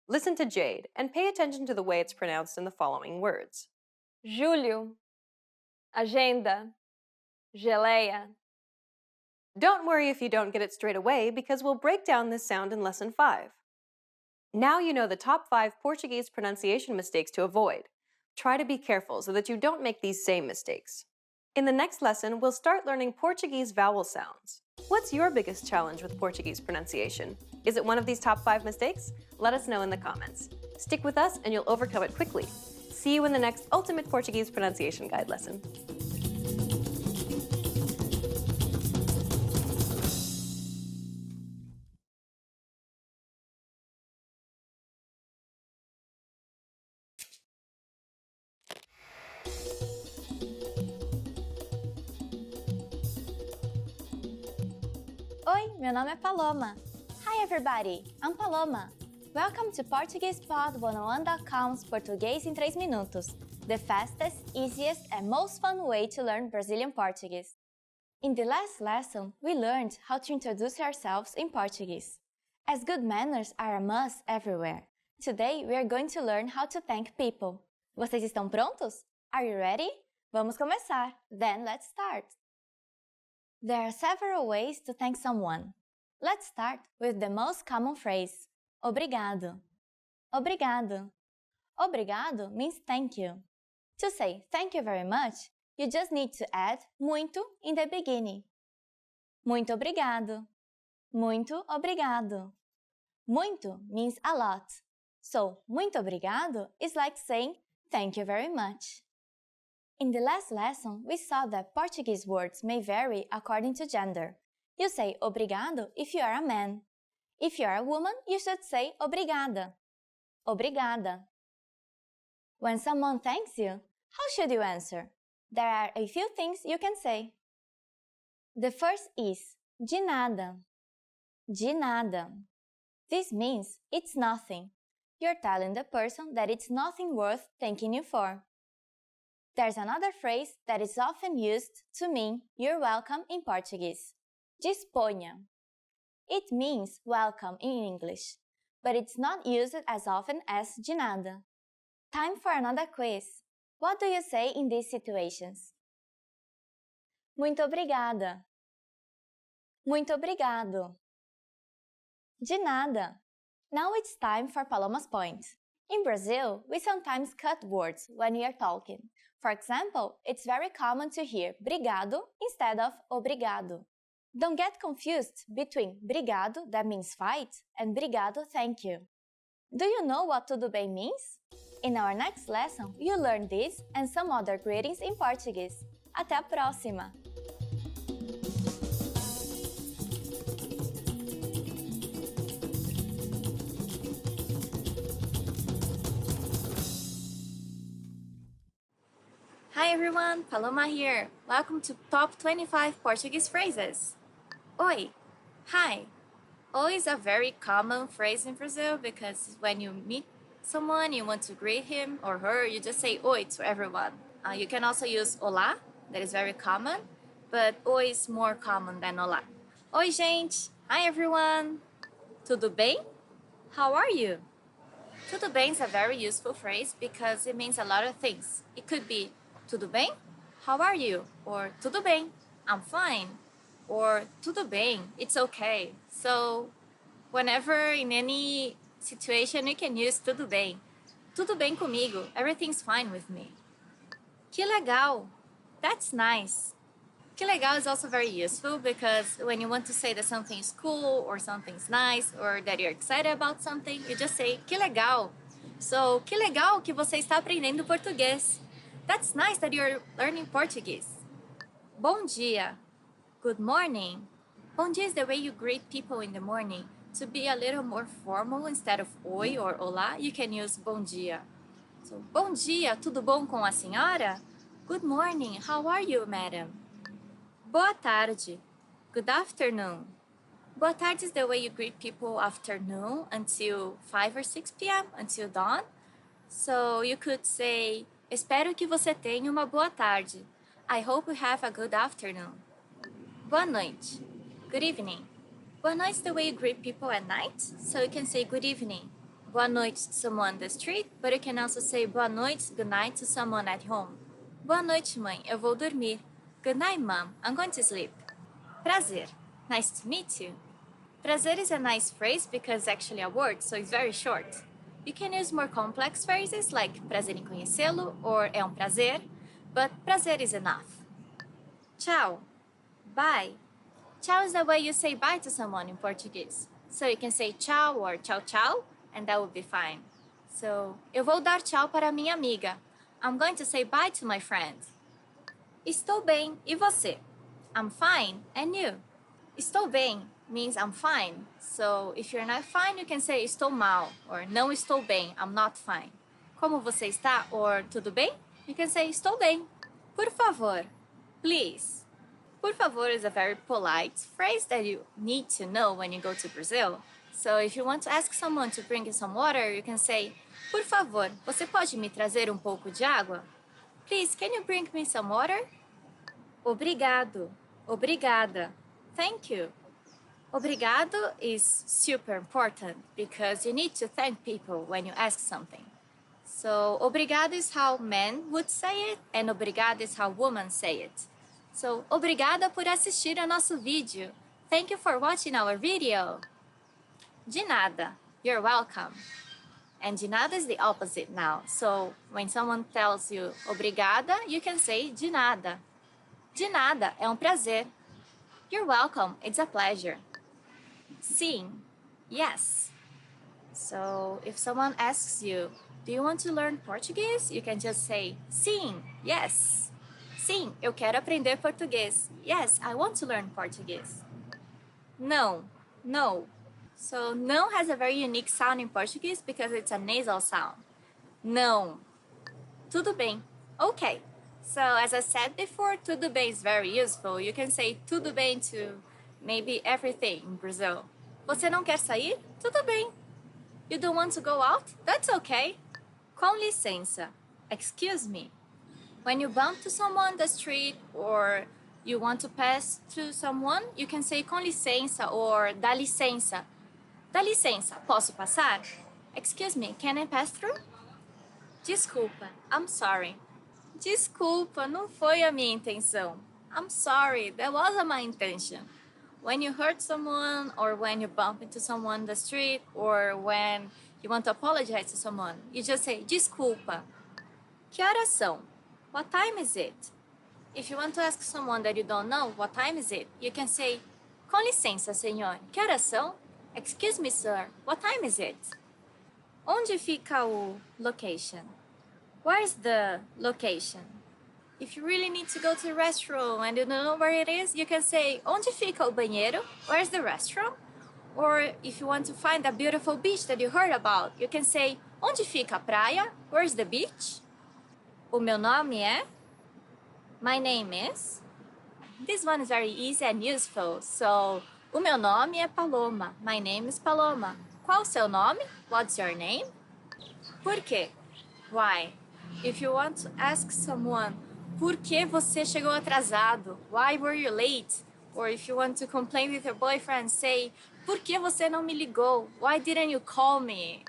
Listen to Jade and pay attention to the way it's pronounced in the following words. julho, agenda, geleia. Don't worry if you don't get it straight away because we'll break down this sound in Lesson 5. Now you know the top 5 Portuguese pronunciation mistakes to avoid. Try to be careful so that you don't make these same mistakes. In the next lesson, we'll start learning Portuguese vowel sounds. What's your biggest challenge with Portuguese pronunciation? Is it one of these top 5 mistakes? Let us know in the comments. Stick with us and you'll overcome it quickly. See you in the next Ultimate Portuguese Pronunciation Guide lesson. Oi, meu nome é Paloma. Hi everybody, I'm Paloma. Welcome to PortuguesePod101.com's Português em 3 minutos, the fastest, easiest, and most fun way to learn Brazilian Portuguese. In the last lesson, we learned how to introduce ourselves in Portuguese. As good manners are a must everywhere, today we are going to learn how to thank people. Vocês estão prontos? Are you ready? Vamos começar. Then let's start. There are several ways to thank someone. Let's start with the most common phrase, obrigado. Obrigado. Obrigado means thank you. To say thank you very much, you just need to add muito in the beginning. Muito obrigado. Muito obrigado. Muito means a lot. So, muito obrigado is like saying thank you very much. In the last lesson, we saw that Portuguese words may vary according to gender. You say obrigado if you are a man. If you are a woman, you should say obrigada. Obrigada. When someone thanks you, how should you answer? There are a few things you can say. The first is de nada. De nada. This means it's nothing. You're telling the person that it's nothing worth thanking you for. There's another phrase that is often used to mean you're welcome in Portuguese. Disponha. It means welcome in English, but it's not used as often as de nada. Time for another quiz. What do you say in these situations? Muito obrigada. Muito obrigado. De nada. Now it's time for Paloma's point. In Brazil, we sometimes cut words when we are talking. For example, it's very common to hear brigado instead of obrigado. Don't get confused between brigado, that means fight, and brigado, thank you. Do you know what tudo bem means? In our next lesson, you'll learn this and some other greetings in Portuguese. Até a próxima! Hi everyone, Paloma here. Welcome to Top 25 Portuguese Phrases. Oi, hi. Oi is a very common phrase in Brazil because when you meet someone, you want to greet him or her, you just say oi to everyone. You can also use olá, that is very common, but oi is more common than olá. Oi, gente. Hi everyone. Tudo bem? How are you? Tudo bem is a very useful phrase because it means a lot of things. It could be tudo bem? How are you? Or tudo bem? I'm fine. Or tudo bem? It's okay. So whenever in any Situation, we can use tudo bem. Tudo bem comigo. Everything's fine with me. Que legal. That's nice. Que legal is also very useful because when you want to say that something is cool or something's nice or that you're excited about something, you just say que legal. So, que legal que você está aprendendo português. That's nice that you're learning Portuguese. Bom dia. Good morning. Bom dia is the way you greet people in the morning. To be a little more formal, instead of oi or olá, you can use bom dia. So, bom dia, tudo bom com a senhora? Good morning, how are you, madam? Boa tarde. Good afternoon. Boa tarde is the way you greet people afternoon until 5 or 6 p.m., until dawn. So you could say, espero que você tenha uma boa tarde. I hope you have a good afternoon. Boa noite. Good evening. Boa noite is the way you greet people at night. So you can say good evening. Boa noite to someone on the street, but you can also say boa noite, good night to someone at home. Boa noite, mãe. Eu vou dormir. Good night, Mom. I'm going to sleep. Prazer. Nice to meet you. Prazer is a nice phrase because it's actually a word, so it's very short. You can use more complex phrases like prazer em conhecê-lo or é um prazer, but prazer is enough. Tchau. Bye. Tchau is the way you say bye to someone in Portuguese. So you can say tchau or tchau tchau, and that would be fine. So, eu vou dar tchau para minha amiga. I'm going to say bye to my friend. Estou bem, e você? I'm fine, and you? Estou bem means I'm fine. So, if you're not fine, you can say estou mal, or não estou bem, I'm not fine. Como você está, or tudo bem? You can say estou bem. Por favor, please. Por favor is a very polite phrase that you need to know when you go to Brazil. So, if you want to ask someone to bring you some water, you can say, por favor, você pode me trazer um pouco de água? Please, can you bring me some water? Obrigado. Obrigada. Thank you. Obrigado is super important because you need to thank people when you ask something. So, obrigado is how men would say it, and obrigado is how women say it. So, obrigada por assistir ao nosso vídeo. Thank you for watching our video. De nada. You're welcome. And de nada is the opposite now. So, when someone tells you obrigada, you can say de nada. De nada, é um prazer. You're welcome, it's a pleasure. Sim, yes. So, if someone asks you, do you want to learn Portuguese? You can just say, sim, yes. Sim, eu quero aprender português. Yes, I want to learn Portuguese. Não, no. So, não has a very unique sound in Portuguese because it's a nasal sound. Não. Tudo bem. Okay. So, as I said before, tudo bem is very useful. You can say tudo bem to maybe everything in Brazil. Você não quer sair? Tudo bem. You don't want to go out? That's okay. Com licença. Excuse me. When you bump to someone on the street or you want to pass through someone, you can say com licença or dá licença. Dá licença, posso passar? Excuse me, can I pass through? Desculpa, I'm sorry. Desculpa, não foi a minha intenção. I'm sorry, that wasn't my intention. When you hurt someone or when you bump into someone on the street or when you want to apologize to someone, you just say desculpa. Que horas são? What time is it? If you want to ask someone that you don't know, what time is it? You can say, com licença, senhor, que horas são? Excuse me, sir, what time is it? Onde fica o location? Where's the location? If you really need to go to the restroom and you don't know where it is, you can say, onde fica o banheiro? Where's the restroom? Or if you want to find a beautiful beach that you heard about, you can say, onde fica a praia? Where's the beach? O meu nome é? My name is? This one is very easy and useful. So, o meu nome é Paloma. My name is Paloma. Qual o seu nome? What's your name? Por quê? Why? If you want to ask someone, por que você chegou atrasado? Why were you late? Or if you want to complain with your boyfriend, say, por que você não me ligou? Why didn't you call me?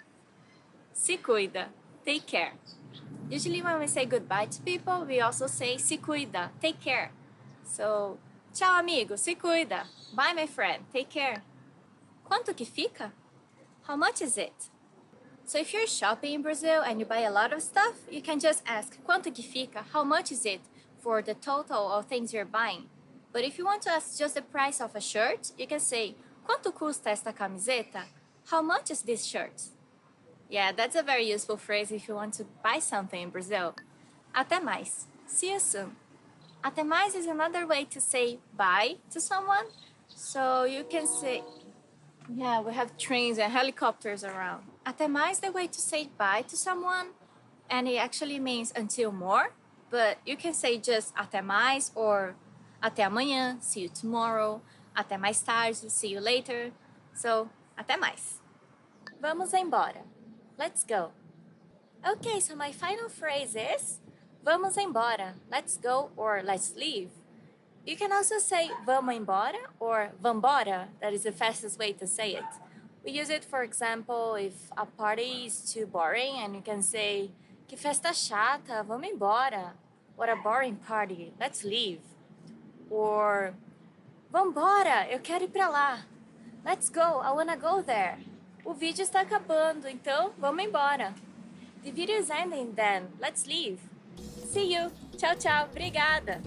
Se cuida. Take care. Usually when we say goodbye to people, we also say se cuida. Take care. So, tchau amigo, se cuida. Bye my friend, take care. Quanto que fica? How much is it? So if you're shopping in Brazil and you buy a lot of stuff, you can just ask quanto que fica, how much is it for the total of things you're buying. But if you want to ask just the price of a shirt, you can say quanto custa esta camiseta? How much is this shirt? Yeah, that's a very useful phrase if you want to buy something in Brazil. Até mais. See you soon. Até mais is another way to say bye to someone. So you can say, yeah, we have trains and helicopters around. Até mais is the way to say bye to someone, and it actually means until more, but you can say just até mais or até amanhã, see you tomorrow, até mais tarde, see you later. So, até mais. Vamos embora. Let's go. Okay, so my final phrase is vamos embora, let's go or let's leave. You can also say vamos embora or vambora, that is the fastest way to say it. We use it, for example, if a party is too boring and you can say que festa chata, vamos embora. What a boring party, let's leave. Or vambora, eu quero ir pra lá. Let's go, I wanna go there. O vídeo está acabando, então vamos embora. The video is ending then, let's leave. See you. Tchau, tchau. Obrigada.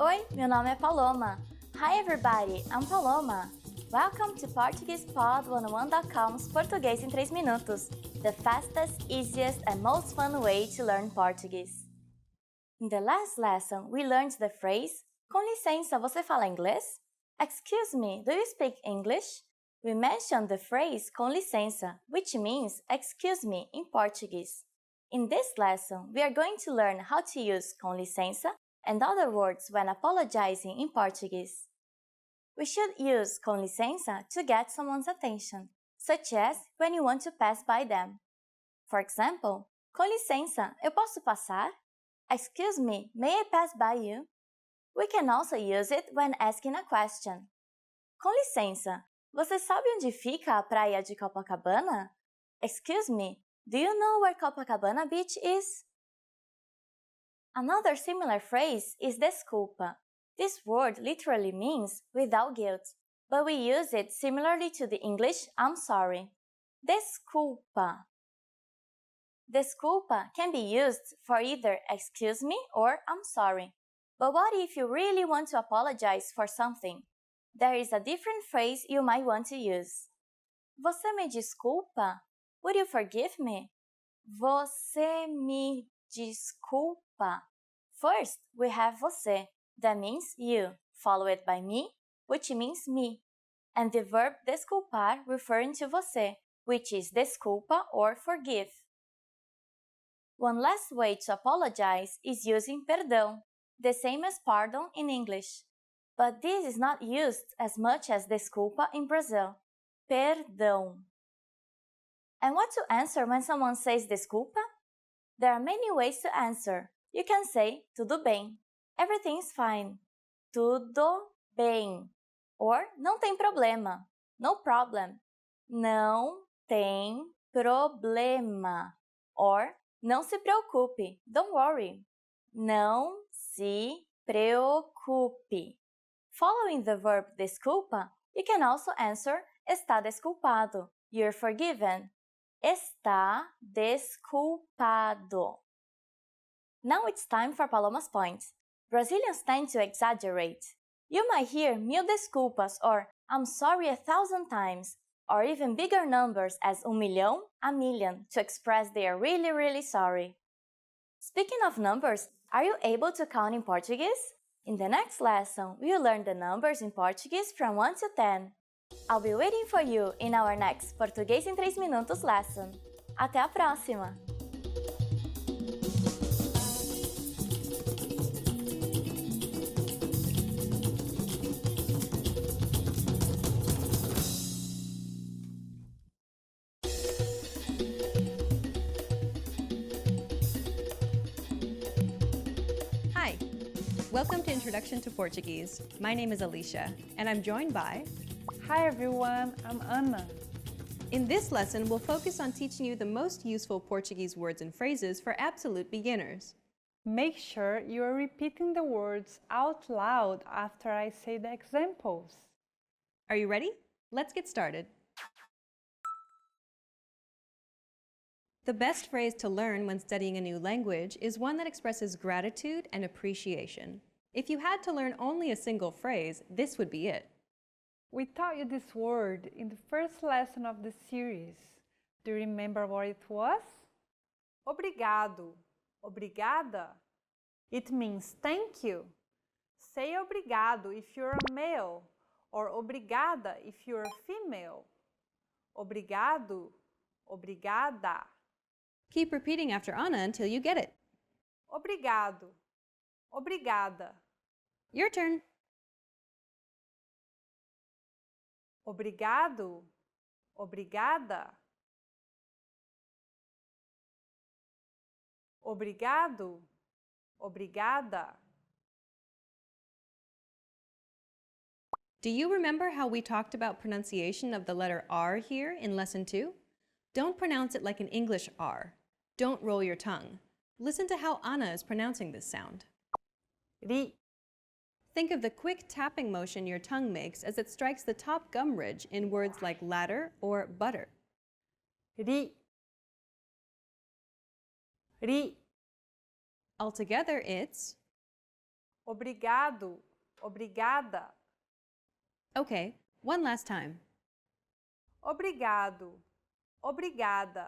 Oi, meu nome é Paloma. Hi everybody, I'm Paloma. Welcome to PortuguesePod101.com's Português em 3 minutos, the fastest, easiest and most fun way to learn Portuguese. In the last lesson, we learned the phrase com licença, você fala inglês? Excuse me, do you speak English? We mentioned the phrase com licença, which means excuse me in Portuguese. In this lesson, we are going to learn how to use com licença and other words when apologizing in Portuguese. We should use com licença to get someone's attention, such as when you want to pass by them. For example, com licença, eu posso passar? Excuse me, may I pass by you? We can also use it when asking a question. Com licença, você sabe onde fica a praia de Copacabana? Excuse me, do you know where Copacabana Beach is? Another similar phrase is desculpa. This word literally means without guilt, but we use it similarly to the English I'm sorry. Desculpa. Desculpa can be used for either excuse me or I'm sorry. But what if you really want to apologize for something? There is a different phrase you might want to use. Você me desculpa? Would you forgive me? Você me desculpa. First, we have você, that means you, followed by me, which means me, and the verb desculpar referring to você, which is desculpa or forgive. One last way to apologize is using perdão, the same as pardon in English. But this is not used as much as desculpa in Brazil. Perdão. And what to answer when someone says desculpa? There are many ways to answer. You can say tudo bem. Everything's fine. Tudo bem. Or não tem problema. No problem. Não tem problema. Or não se preocupe. Don't worry. Não se preocupe. Following the verb desculpa, you can also answer está desculpado. You're forgiven. Está desculpado. Now it's time for Paloma's point. Brazilians tend to exaggerate. You might hear mil desculpas or I'm sorry 1,000 times, or even bigger numbers as milhão, a million, to express they are really, really sorry. Speaking of numbers, are you able to count in Portuguese? In the next lesson, we will learn the numbers in Portuguese from 1 to 10. I'll be waiting for you in our next Português em 3 minutos lesson. Até a próxima! Welcome to Introduction to Portuguese. My name is Alicia, and I'm joined by... Hi everyone, I'm Ana. In this lesson, we'll focus on teaching you the most useful Portuguese words and phrases for absolute beginners. Make sure you are repeating the words out loud after I say the examples. Are you ready? Let's get started. The best phrase to learn when studying a new language is one that expresses gratitude and appreciation. If you had to learn only a single phrase, this would be it. We taught you this word in the first lesson of the series. Do you remember what it was? Obrigado. Obrigada. It means thank you. Say obrigado if you're a male, or obrigada if you're a female. Obrigado. Obrigada. Keep repeating after Ana until you get it. Obrigado. Obrigada. Your turn. Obrigado. Obrigada. Obrigado. Obrigada. Do you remember how we talked about pronunciation of the letter R here in Lesson 2? Don't pronounce it like an English R. Don't roll your tongue. Listen to how Ana is pronouncing this sound. Ri. Think of the quick tapping motion your tongue makes as it strikes the top gum ridge in words like ladder or butter. Ri. Ri. Altogether, it's... Obrigado. Obrigada. Okay, one last time. Obrigado. Obrigada.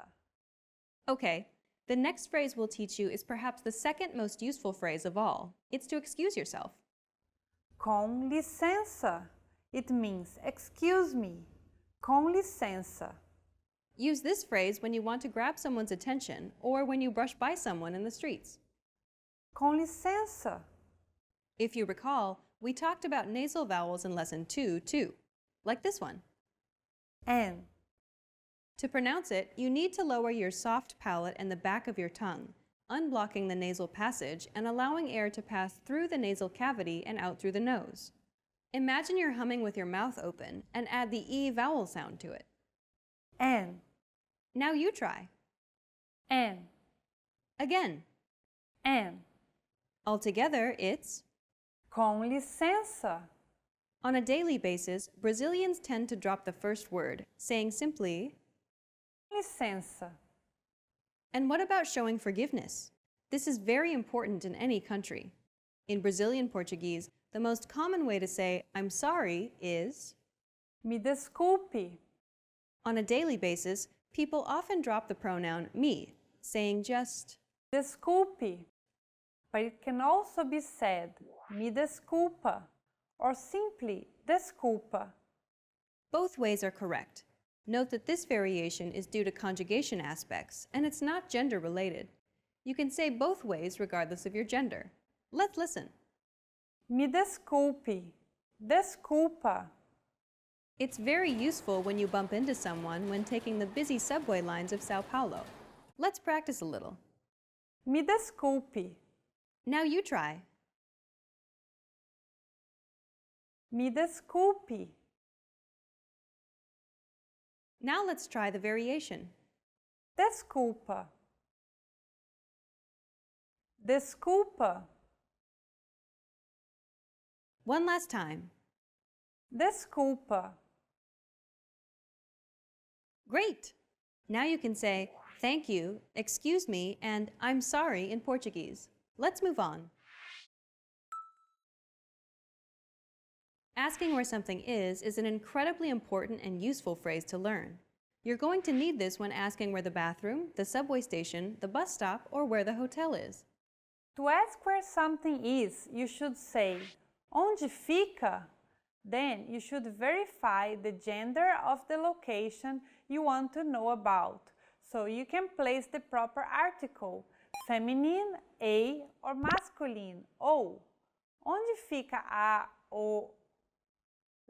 Okay, the next phrase we'll teach you is perhaps the second most useful phrase of all. It's to excuse yourself. Com licença. It means excuse me. Com licença. Use this phrase when you want to grab someone's attention or when you brush by someone in the streets. Com licença. If you recall, we talked about nasal vowels in Lesson 2 too, like this one. N. To pronounce it, you need to lower your soft palate and the back of your tongue, unblocking the nasal passage and allowing air to pass through the nasal cavity and out through the nose. Imagine you're humming with your mouth open and add the E vowel sound to it. N. Now you try. N. Again. N. Altogether, it's... Com licença. On a daily basis, Brazilians tend to drop the first word, saying simply... Licença. And what about showing forgiveness? This is very important in any country. In Brazilian Portuguese, the most common way to say I'm sorry is... Me desculpe. On a daily basis, people often drop the pronoun me, saying just... Desculpe. But it can also be said me desculpa or simply desculpa. Both ways are correct. Note that this variation is due to conjugation aspects, and it's not gender related. You can say both ways regardless of your gender. Let's listen. Me desculpe. Desculpa. It's very useful when you bump into someone when taking the busy subway lines of São Paulo. Let's practice a little. Me desculpe. Now you try. Me desculpe. Now let's try the variation. Desculpa. Desculpa. One last time. Desculpa. Great! Now you can say thank you, excuse me, and I'm sorry in Portuguese. Let's move on. Asking where something is an incredibly important and useful phrase to learn. You're going to need this when asking where the bathroom, the subway station, the bus stop, or where the hotel is. To ask where something is, you should say onde fica? Then you should verify the gender of the location you want to know about, so you can place the proper article, feminine, a, or masculine, o. Onde fica a, o?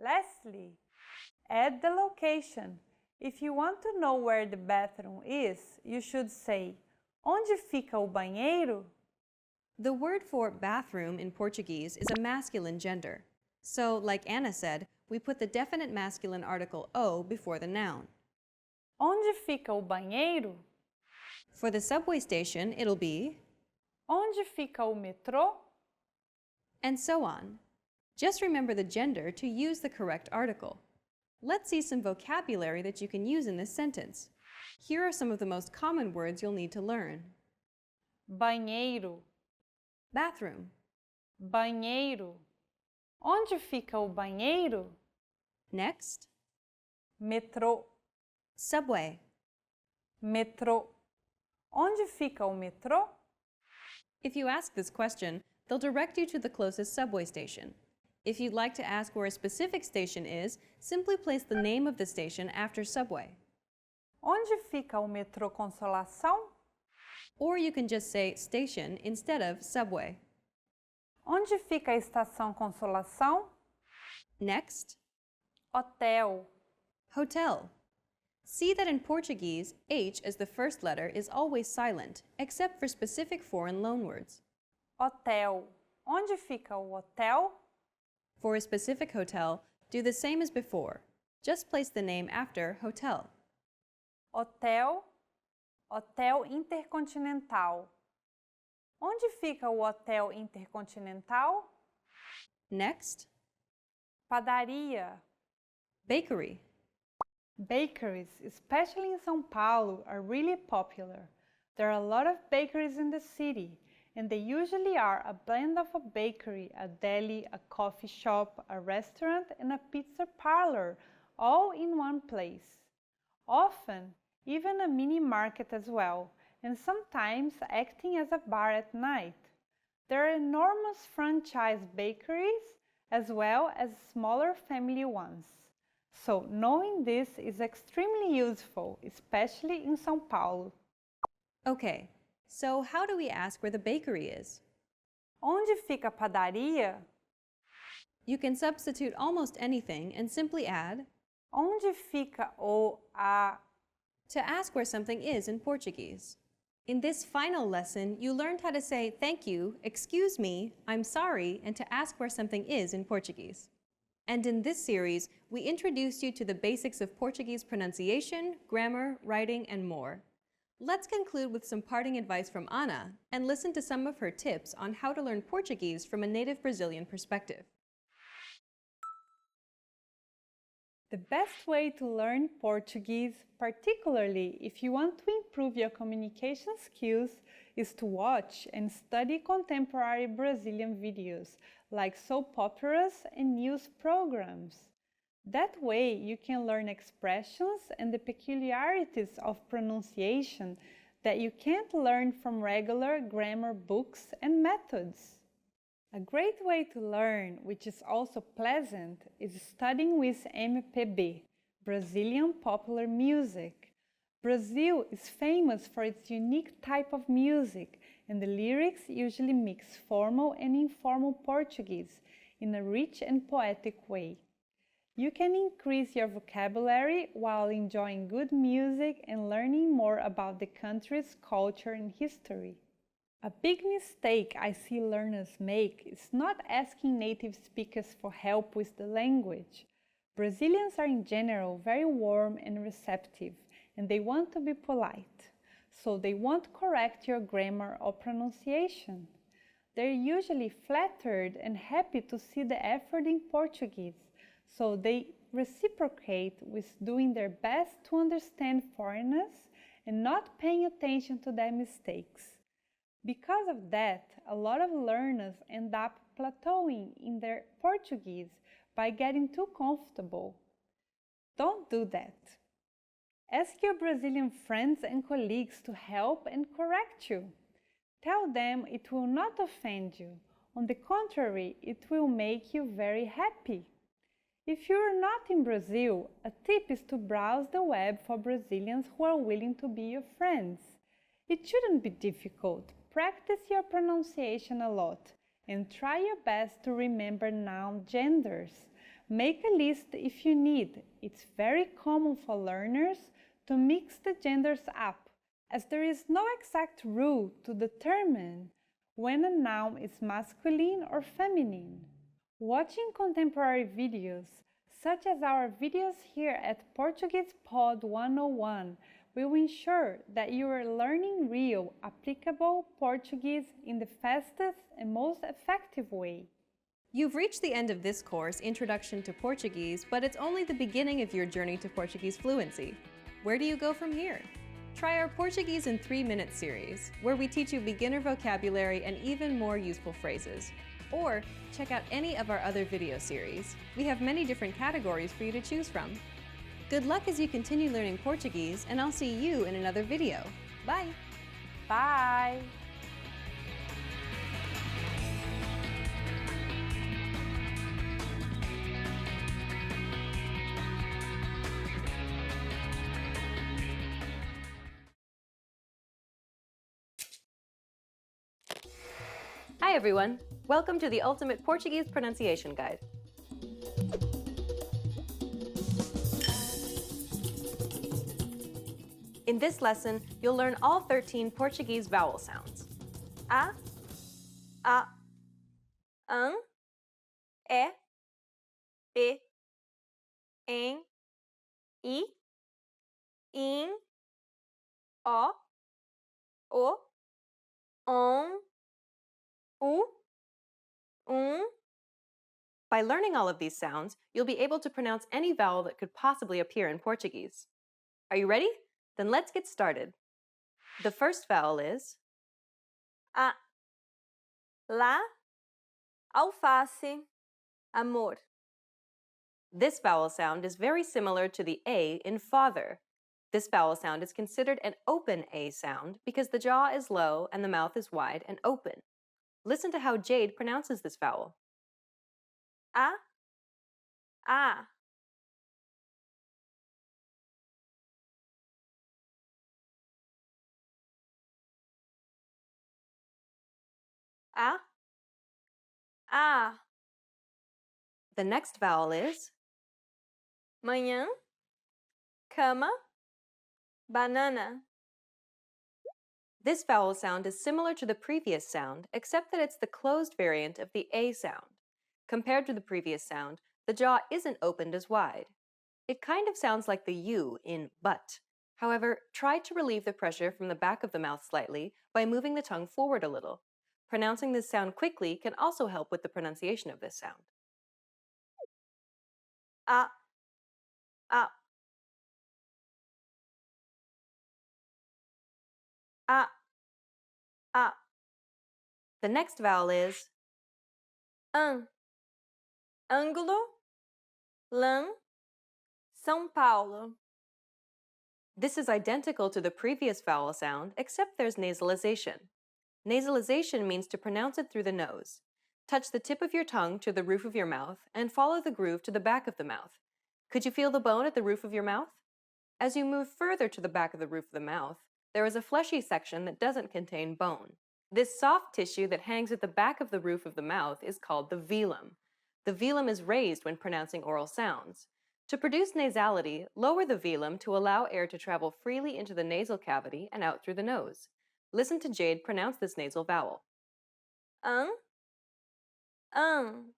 Lastly, add the location. If you want to know where the bathroom is, you should say onde fica o banheiro? The word for bathroom in Portuguese is a masculine gender. So, like Anna said, we put the definite masculine article o before the noun. Onde fica o banheiro? For the subway station, it'll be Onde fica o metrô? and so on. Just remember the gender to use the correct article. Let's see some vocabulary that you can use in this sentence. Here are some of the most common words you'll need to learn. Banheiro, Bathroom, banheiro. Onde fica o banheiro? next, Metrô, subway, metrô. Onde fica o metrô? If you ask this question, they'll direct you to the closest subway station. If you'd like to ask where a specific station is, simply place the name of the station after subway. Onde fica o metrô Consolação? Or you can just say station instead of subway. Onde fica a estação Consolação? Next, Hotel, hotel. See that in Portuguese, H as the first letter is always silent, except for specific foreign loanwords. hotel. Onde fica o hotel? For a specific hotel, do the same as before. Just place the name after hotel. Hotel, Hotel Intercontinental. Onde fica o Hotel Intercontinental? Next, Padaria. bakery. Bakeries, especially in São Paulo, are really popular. There are a lot of bakeries in the city, and they usually are a blend of a bakery, a deli, a coffee shop, a restaurant, and a pizza parlor, all in one place. Often, even a mini market as well, and sometimes acting as a bar at night. There are enormous franchise bakeries as well as smaller family ones. So knowing this is extremely useful, especially in São Paulo. Okay, so how do we ask where the bakery is? Onde fica a padaria? You can substitute almost anything and simply add Onde fica a? to ask where something is in Portuguese. In this final lesson, you learned how to say thank you, excuse me, I'm sorry, and to ask where something is in Portuguese. And in this series, we introduced you to the basics of Portuguese pronunciation, grammar, writing, and more. Let's conclude with some parting advice from Ana and listen to some of her tips on how to learn Portuguese from a native Brazilian perspective. The best way to learn Portuguese, particularly if you want to improve your communication skills, is to watch and study contemporary Brazilian videos like soap operas and news programs. That way you can learn expressions and the peculiarities of pronunciation that you can't learn from regular grammar books and methods. A great way to learn, which is also pleasant, is studying with MPB, Brazilian popular music. Brazil is famous for its unique type of music, and the lyrics usually mix formal and informal Portuguese in a rich and poetic way. You can increase your vocabulary while enjoying good music and learning more about the country's culture and history. A big mistake I see learners make is not asking native speakers for help with the language. Brazilians are in general very warm and receptive, and they want to be polite, so they won't correct your grammar or pronunciation. They're usually flattered and happy to see the effort in Portuguese, so they reciprocate with doing their best to understand foreigners and not paying attention to their mistakes. Because of that, a lot of learners end up plateauing in their Portuguese by getting too comfortable. Don't do that. Ask your Brazilian friends and colleagues to help and correct you. Tell them it will not offend you. On the contrary, it will make you very happy. If you're not in Brazil, a tip is to browse the web for Brazilians who are willing to be your friends. It shouldn't be difficult. Practice your pronunciation a lot and try your best to remember noun genders. Make a list if you need. It's very common for learners to mix the genders up, as there is no exact rule to determine when a noun is masculine or feminine. Watching contemporary videos, such as our videos here at Portuguese Pod 101, will ensure that you are learning real, applicable Portuguese in the fastest and most effective way. You've reached the end of this course, Introduction to Portuguese, but it's only the beginning of your journey to Portuguese fluency. Where do you go from here? Try our Portuguese in 3-minute series, where we teach you beginner vocabulary and even more useful phrases. Or check out any of our other video series. We have many different categories for you to choose from. Good luck as you continue learning Portuguese, and I'll see you in another video. Bye! Bye! Hi everyone! Welcome to the Ultimate Portuguese Pronunciation Guide. In this lesson, you'll learn all 13 Portuguese vowel sounds. A, an, e, em, I, in, o, on, u, By learning all of these sounds, you'll be able to pronounce any vowel that could possibly appear in Portuguese. Are you ready? Then let's get started. The first vowel is a, lá, alface, amor. This vowel sound is very similar to the A in father. This vowel sound is considered an open A sound because the jaw is low and the mouth is wide and open. Listen to how Jade pronounces this vowel. A, a. The next vowel is Manhã, cama, banana. This vowel sound is similar to the previous sound, except that it's the closed variant of the A sound. Compared to the previous sound, the jaw isn't opened as wide. It kind of sounds like the U in but. However, try to relieve the pressure from the back of the mouth slightly by moving the tongue forward a little. Pronouncing this sound quickly can also help with the pronunciation of this sound. A, a. A. The next vowel is ângulo, lã, São Paulo. This is identical to the previous vowel sound, except there's nasalization. Nasalization means to pronounce it through the nose. Touch the tip of your tongue to the roof of your mouth and follow the groove to the back of the mouth. Could you feel the bone at the roof of your mouth? As you move further to the back of the roof of the mouth, there is a fleshy section that doesn't contain bone. This soft tissue that hangs at the back of the roof of the mouth is called the velum. The velum is raised when pronouncing oral sounds. To produce nasality, lower the velum to allow air to travel freely into the nasal cavity and out through the nose. Listen to Jade pronounce this nasal vowel. An. An.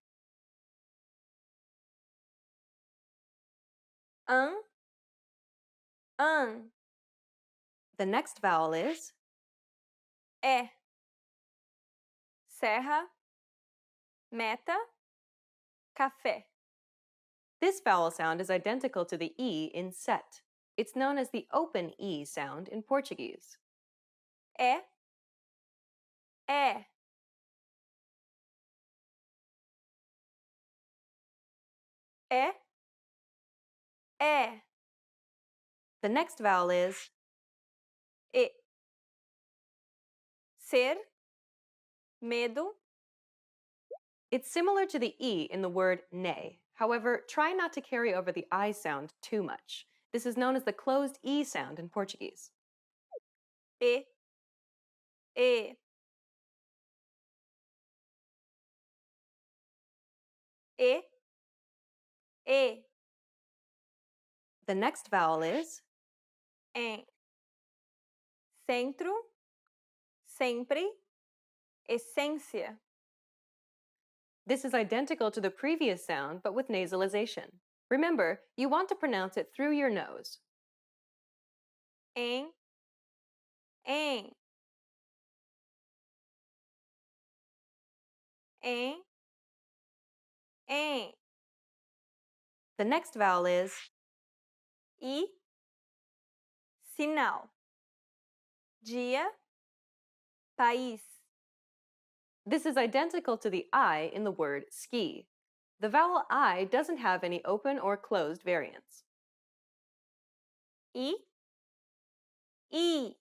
The next vowel is E. Serra, meta, café. This vowel sound is identical to the E in set. It's known as the open E sound in Portuguese. E. The next vowel is E. Ser, medo. It's similar to the E in the word ne. However, try not to carry over the I sound too much. This is known as the closed E sound in Portuguese. E. The next vowel is Em. Centro, sempre, essência. This is identical to the previous sound, but with nasalization. Remember, you want to pronounce it through your nose. Em, em, em. The next vowel is I, sinal. Dia, país. This is identical to the I in the word ski. The vowel I doesn't have any open or closed variants. I, I,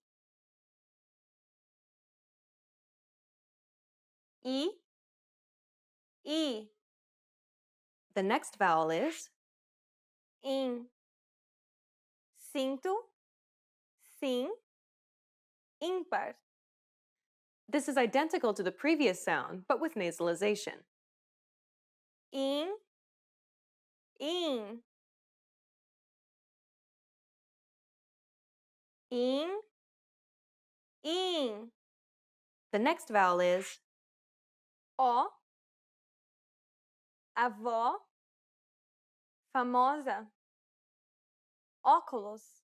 I. The next vowel is In, cinto, sim, ímpar. This is identical to the previous sound, but with nasalization. In, in, in. The next vowel is Ó, avó, famosa. Óculos.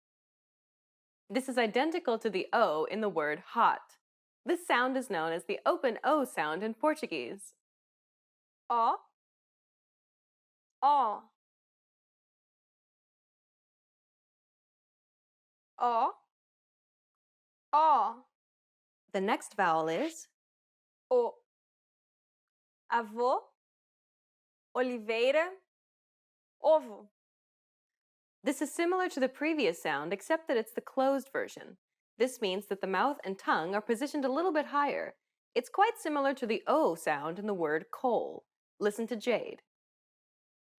This is identical to the O in the word hot. This sound is known as the open O sound in Portuguese. Ó, ó. Ó, ó. The next vowel is O. Avô, oliveira, ovo. This is similar to the previous sound, except that it's the closed version. This means that the mouth and tongue are positioned a little bit higher. It's quite similar to the O sound in the word coal. Listen to Jade.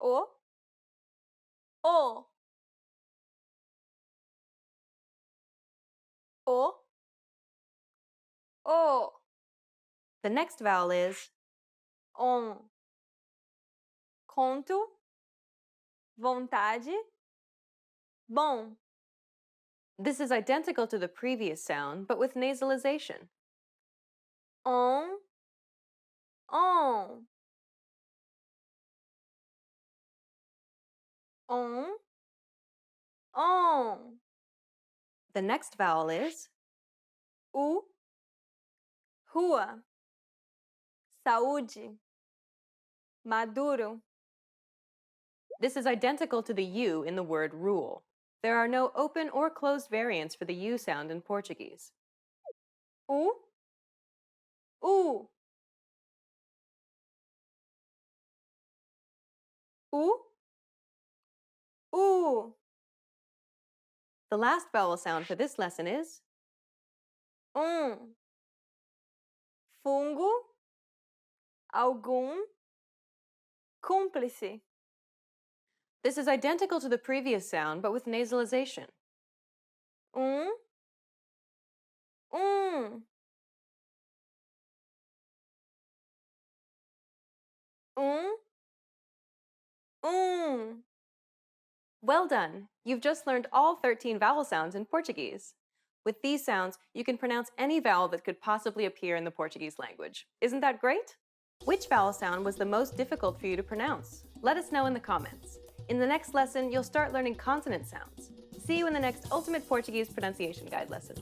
O, o. O, o. The next vowel is On. Conto, vontade, bom. This is identical to the previous sound, but with nasalization. On, on. On, on. The next vowel is U, rua. Saúde, maduro. This is identical to the U in the word rule. There are no open or closed variants for the U sound in Portuguese. U, U. U, U. The last vowel sound for this lesson is Fungo, algum, cúmplice. This is identical to the previous sound, but with nasalization. Um. Um. Well done! You've just learned all 13 vowel sounds in Portuguese. With these sounds, you can pronounce any vowel that could possibly appear in the Portuguese language. Isn't that great? Which vowel sound was the most difficult for you to pronounce? Let us know in the comments. In the next lesson, you'll start learning consonant sounds. See you in the next Ultimate Portuguese Pronunciation Guide lesson.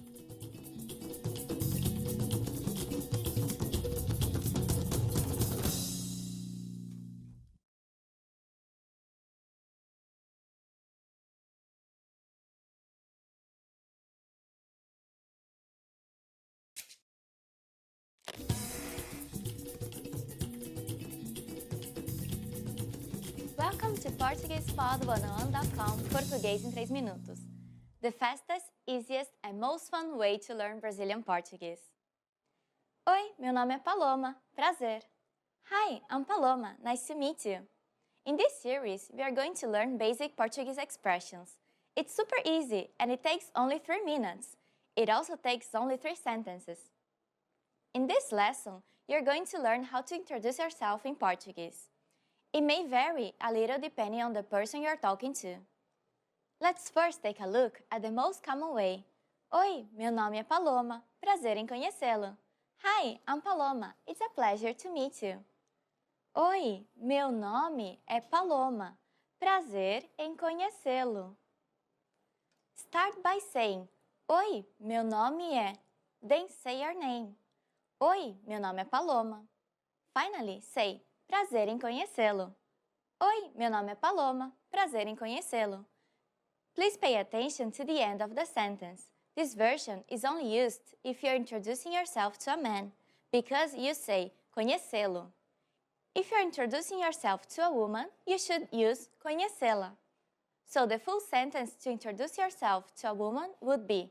Welcome to PortuguesePod101.com Português em 3 minutos. The fastest, easiest and most fun way to learn Brazilian Portuguese. Oi, meu nome é Paloma. Prazer. Hi, I'm Paloma. Nice to meet you. In this series, we are going to learn basic Portuguese expressions. It's super easy and it takes only 3 minutes. It also takes only 3 sentences. In this lesson, you're going to learn how to introduce yourself in Portuguese. It may vary a little depending on the person you're talking to. Let's first take a look at the most common way. Oi, meu nome é Paloma. Prazer em conhecê-lo. Hi, I'm Paloma. It's a pleasure to meet you. Oi, meu nome é Paloma. Prazer em conhecê-lo. Start by saying, Oi, meu nome é. Then say your name. Oi, meu nome é Paloma. Finally, say, prazer em conhecê-lo. Oi, meu nome é Paloma. Prazer em conhecê-lo. Please pay attention to the end of the sentence. This version is only used if you're introducing yourself to a man, because you say conhecê-lo. If you're introducing yourself to a woman, you should use conhecê-la. So the full sentence to introduce yourself to a woman would be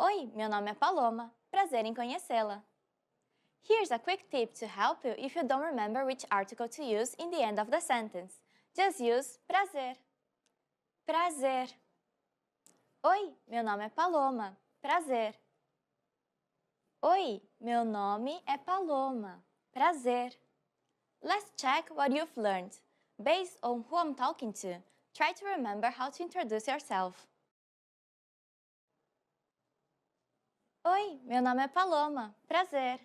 Oi, meu nome é Paloma. Prazer em conhecê-la. Here's a quick tip to help you if you don't remember which article to use in the end of the sentence. Just use prazer. Prazer. Oi, meu nome é Paloma. Prazer. Oi, meu nome é Paloma. Prazer. Let's check what you've learned. Based on who I'm talking to, try to remember how to introduce yourself. Oi, meu nome é Paloma. Prazer.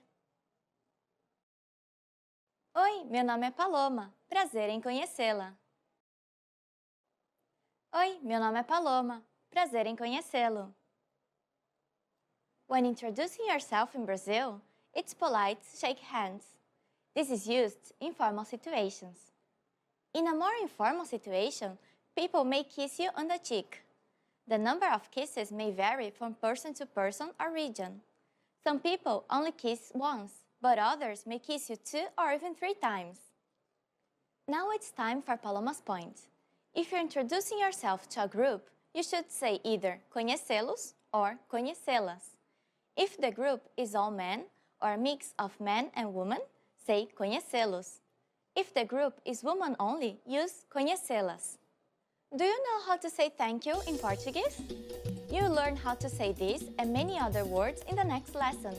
Oi, meu nome é Paloma. Prazer em conhecê-la. Oi, meu nome é Paloma. Prazer em conhecê-lo. When introducing yourself in Brazil, it's polite to shake hands. This is used in formal situations. In a more informal situation, people may kiss you on the cheek. The number of kisses may vary from person to person or region. Some people only kiss once, but others may kiss you 2 or even 3 times. Now it's time for Paloma's point. If you're introducing yourself to a group, you should say either conhecê-los or conhecê-las. If the group is all men or a mix of men and women, say conhecê-los. If the group is woman only, use conhecê-las. Do you know how to say thank you in Portuguese? You'll learn how to say this and many other words in the next lesson.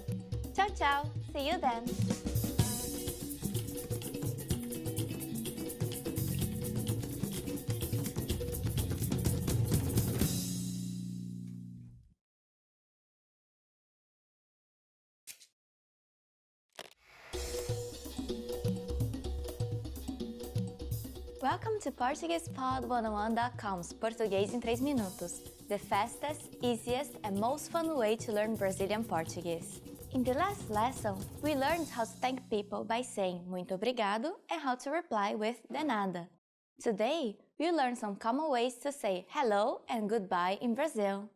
Ciao, ciao! See you then! Welcome to PortuguesePod101.com's Português em 3 minutos, the fastest, easiest, and most fun way to learn Brazilian Portuguese. In the last lesson, we learned how to thank people by saying muito obrigado and how to reply with de nada. Today, we'll learn some common ways to say hello and goodbye in Brazil.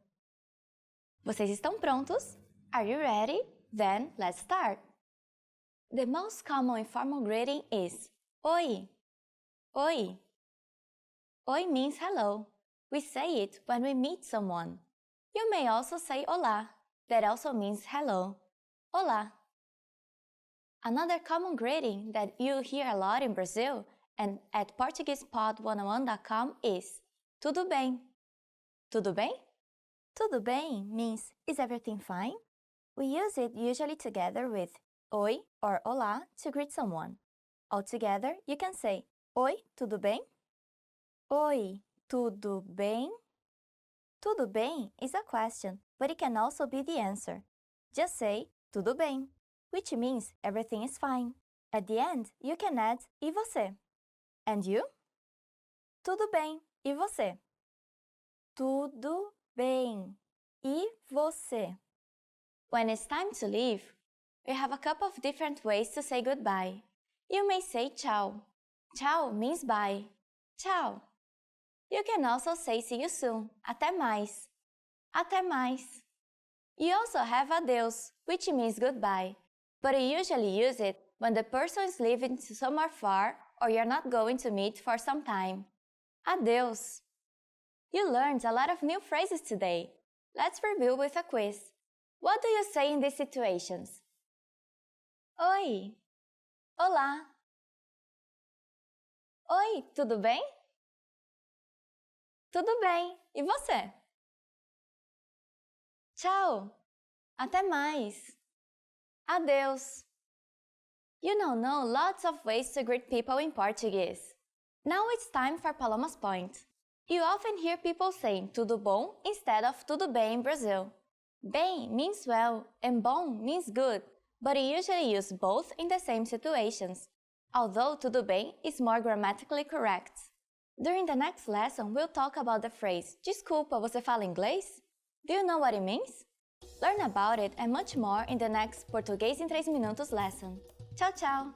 Vocês estão prontos? Are you ready? Then, let's start! The most common informal greeting is Oi! Oi. Oi means hello. We say it when we meet someone. You may also say olá. That also means hello. Olá. Another common greeting that you hear a lot in Brazil and at PortuguesePod101.com is tudo bem. Tudo bem? Tudo bem means is everything fine? We use it usually together with oi or olá to greet someone. Altogether, you can say Oi, tudo bem? Oi, tudo bem? Tudo bem is a question, but it can also be the answer. Just say tudo bem, which means everything is fine. At the end, you can add e você? And you? Tudo bem, e você? Tudo bem, e você? When it's time to leave, we have a couple of different ways to say goodbye. You may say tchau. Tchau means bye. Tchau. You can also say see you soon. Até mais. Até mais. You also have adeus, which means goodbye, but you usually use it when the person is leaving to somewhere far or you're not going to meet for some time. Adeus. You learned a lot of new phrases today. Let's review with a quiz. What do you say in these situations? Oi. Olá. Oi, tudo bem? Tudo bem, e você? Tchau, até mais. Adeus. You now know lots of ways to greet people in Portuguese. Now it's time for Paloma's point. You often hear people saying tudo bom instead of tudo bem in Brazil. Bem means well and bom means good, but you usually use both in the same situations, although tudo bem is more grammatically correct. During the next lesson, we'll talk about the phrase Desculpa, você fala inglês? Do you know what it means? Learn about it and much more in the next Português em 3 minutos lesson. Tchau, tchau!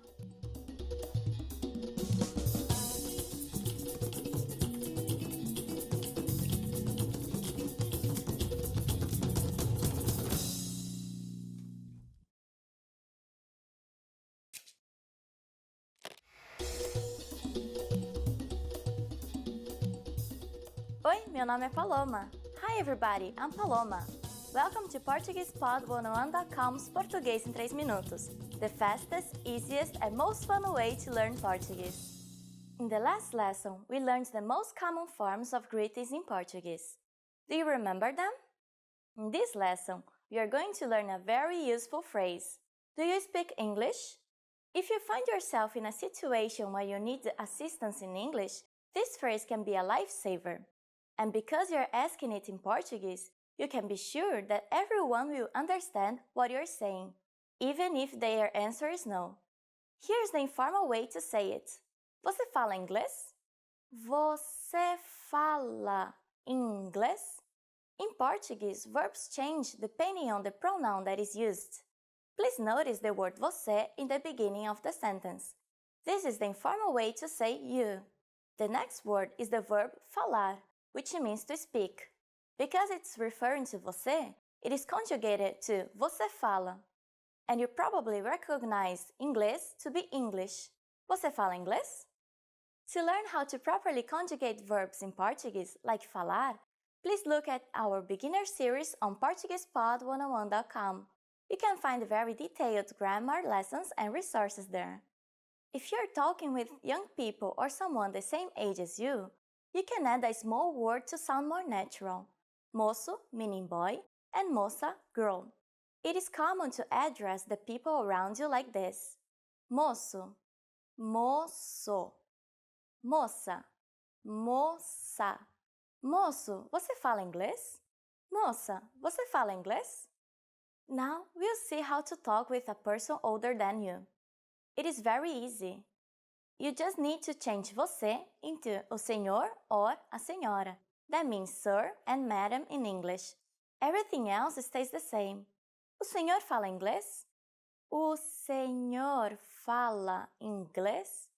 Oi, meu nome é Paloma. Hi everybody, I'm Paloma. Welcome to PortuguesePod101.com's Português em 3 minutos, the fastest, easiest and most fun way to learn Portuguese. In the last lesson, we learned the most common forms of greetings in Portuguese. Do you remember them? In this lesson, we are going to learn a very useful phrase. Do you speak English? If you find yourself in a situation where you need assistance in English, this phrase can be a lifesaver. And because you're asking it in Portuguese, you can be sure that everyone will understand what you're saying, even if their answer is no. Here's the informal way to say it. Você fala inglês? Você fala inglês? In Portuguese, verbs change depending on the pronoun that is used. Please notice the word você in the beginning of the sentence. This is the informal way to say you. The next word is the verb falar, which means to speak. Because it's referring to você, it is conjugated to você fala. And you probably recognize inglês to be English. Você fala inglês? To learn how to properly conjugate verbs in Portuguese, like falar, please look at our beginner series on PortuguesePod101.com. You can find very detailed grammar lessons and resources there. If you're talking with young people or someone the same age as you can add a small word to sound more natural. Moço, meaning boy, and moça, girl. It is common to address the people around you like this. Moço, moço, moça, moça. Moço, você fala inglês? Moça, você fala inglês? Now we'll see how to talk with a person older than you. It is very easy. You just need to change você into o senhor or a senhora. That means sir and madam in English. Everything else stays the same. O senhor fala inglês? O senhor fala inglês?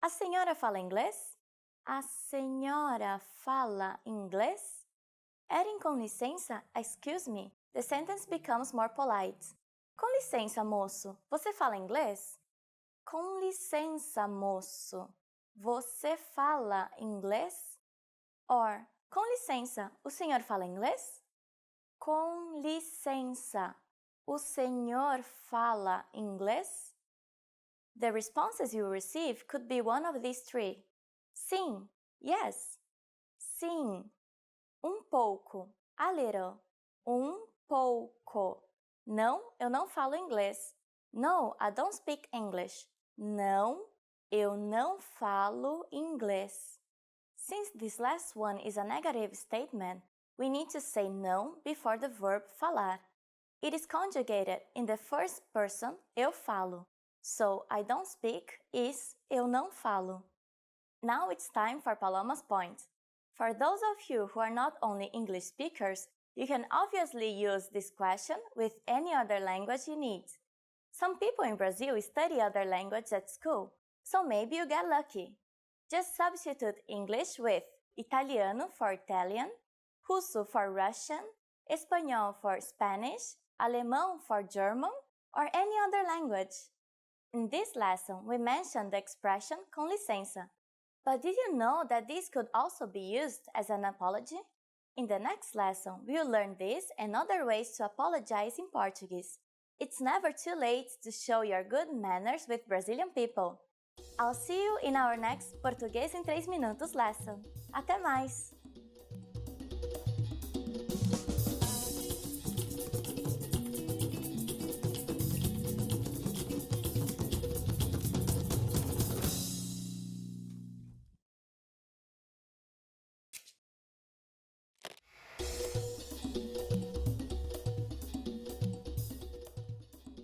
A senhora fala inglês? A senhora fala inglês? Adding com licença, excuse me, the sentence becomes more polite. Com licença, moço, você fala inglês? Com licença, moço, você fala inglês? Or, com licença, o senhor fala inglês? Com licença, o senhor fala inglês? The responses you receive could be one of these three. Sim, yes. Sim. Pouco, a little. Pouco. Não, eu não falo inglês. No, I don't speak English. Não, eu não falo inglês. Since this last one is a negative statement, we need to say não before the verb falar. It is conjugated in the first person, eu falo. So, I don't speak is eu não falo. Now it's time for Paloma's point. For those of you who are not only English speakers, you can obviously use this question with any other language you need. Some people in Brazil study other languages at school, so maybe you get lucky. Just substitute English with Italiano for Italian, Russo for Russian, Espanhol for Spanish, Alemão for German, or any other language. In this lesson, we mentioned the expression com licença. But did you know that this could also be used as an apology? In the next lesson, we will learn this and other ways to apologize in Portuguese. It's never too late to show your good manners with Brazilian people. I'll see you in our next Português em 3 minutos lesson. Até mais!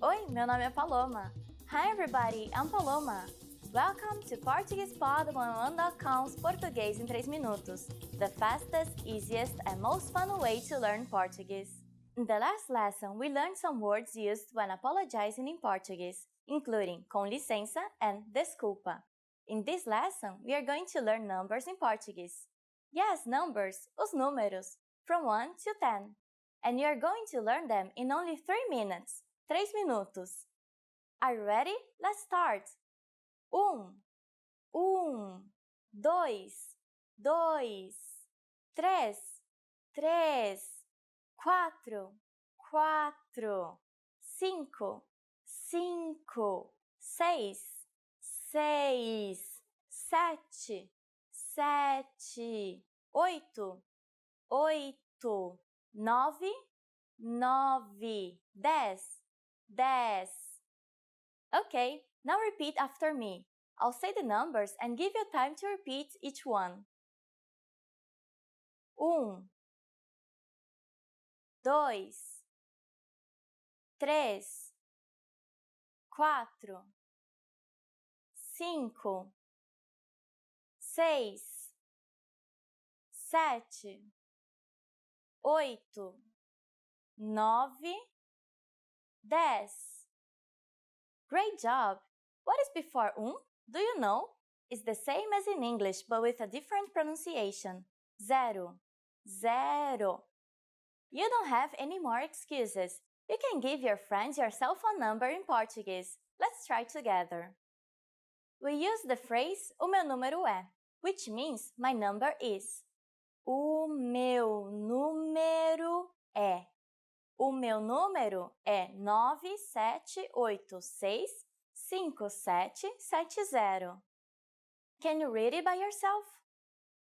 Oi, meu nome é Paloma. Hi everybody, I'm Paloma. Welcome to PortuguesePod101.com's Português em 3 minutos, the fastest, easiest, and most fun way to learn Portuguese. In the last lesson, we learned some words used when apologizing in Portuguese, including com licença and desculpa. In this lesson, we are going to learn numbers in Portuguese. Yes, numbers, os números, from 1 to 10. And you are going to learn them in only 3 minutes, 3 minutos. Are you ready? Let's start! 1, 2, 2, 3, 3, 4, 4, 5, 5, 6, 6, 7, 7, 8, 8, 9, 9, 10, 10. Okay, now repeat after me. I'll say the numbers and give you time to repeat each one. 1, 2, 3, 4, 5, 6, 7, 8, 9, 10. Great job! What is before Do you know? It's the same as in English, but with a different pronunciation. Zero. Zero. You don't have any more excuses. You can give your friends your cell phone number in Portuguese. Let's try together. We use the phrase o meu número é, which means my number is. O meu número é. O meu número é 978657770. Can you read it by yourself?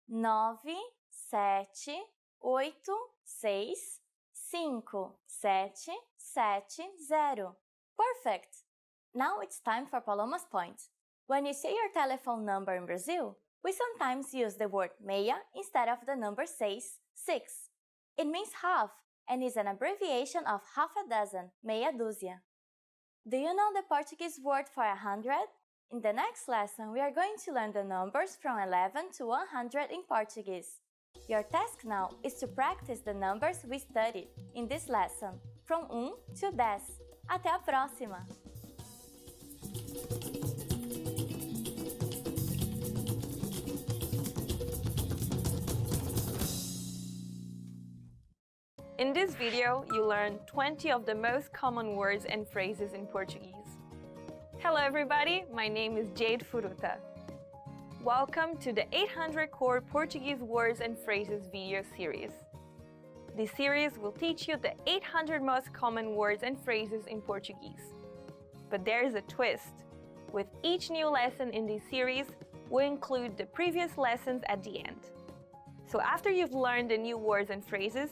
978657770. Perfect! Now it's time for Paloma's point. When you say your telephone number in Brazil, we sometimes use the word meia instead of the number 6. It means half and is an abbreviation of half a dozen, meia dúzia. Do you know the Portuguese word for 100? In the next lesson, we are going to learn the numbers from 11 to 100 in Portuguese. Your task now is to practice the numbers we studied in this lesson, from 1 to 10. Até a próxima! In this video, you learn 20 of the most common words and phrases in Portuguese. Hello everybody, my name is Jade Furuta. Welcome to the 800 Core Portuguese Words and Phrases video series. This series will teach you the 800 most common words and phrases in Portuguese. But there is a twist. With each new lesson in this series, we include the previous lessons at the end. So after you've learned the new words and phrases,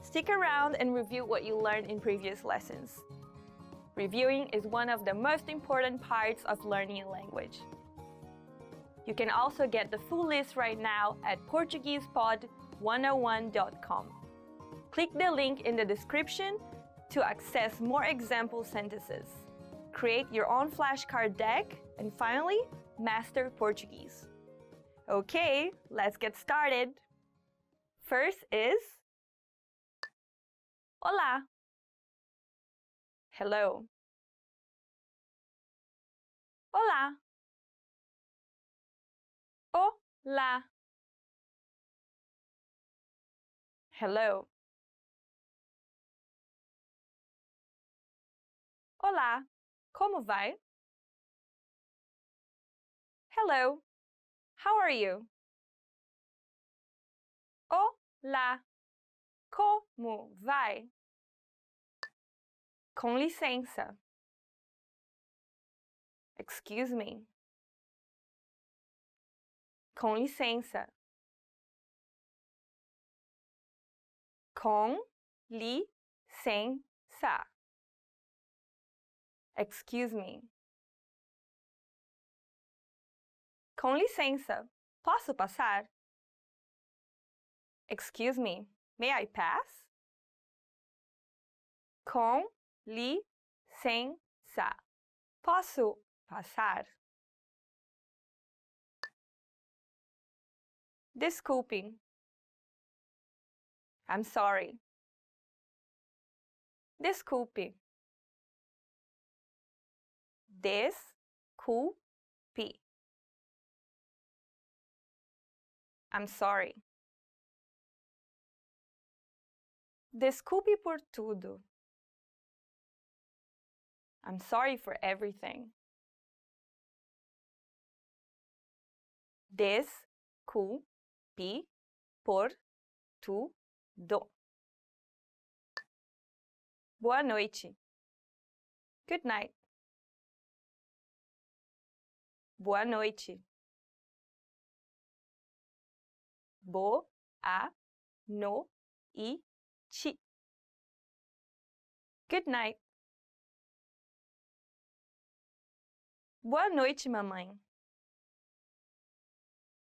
stick around and review what you learned in previous lessons. Reviewing is one of the most important parts of learning a language. You can also get the full list right now at PortuguesePod101.com. Click the link in the description to access more example sentences, create your own flashcard deck, and finally, master Portuguese. Okay, let's get started. First is Olá. Hello. Olá. Olá. Hello. Olá. Como vai? Hello. How are you? Olá. Como vai? Com licença. Excuse me. Com licença. Com licença. Excuse me. Com licença. Posso passar? Excuse me. May I pass? Com licença. passa. Posso passar? Desculpe. I'm sorry. Desculpe. Desculpe. I'm sorry. Desculpe por tudo. I'm sorry for everything. Desculpe por tudo. Boa noite. Good night. Boa noite. Boa noite. Good night. Boa noite, mamãe.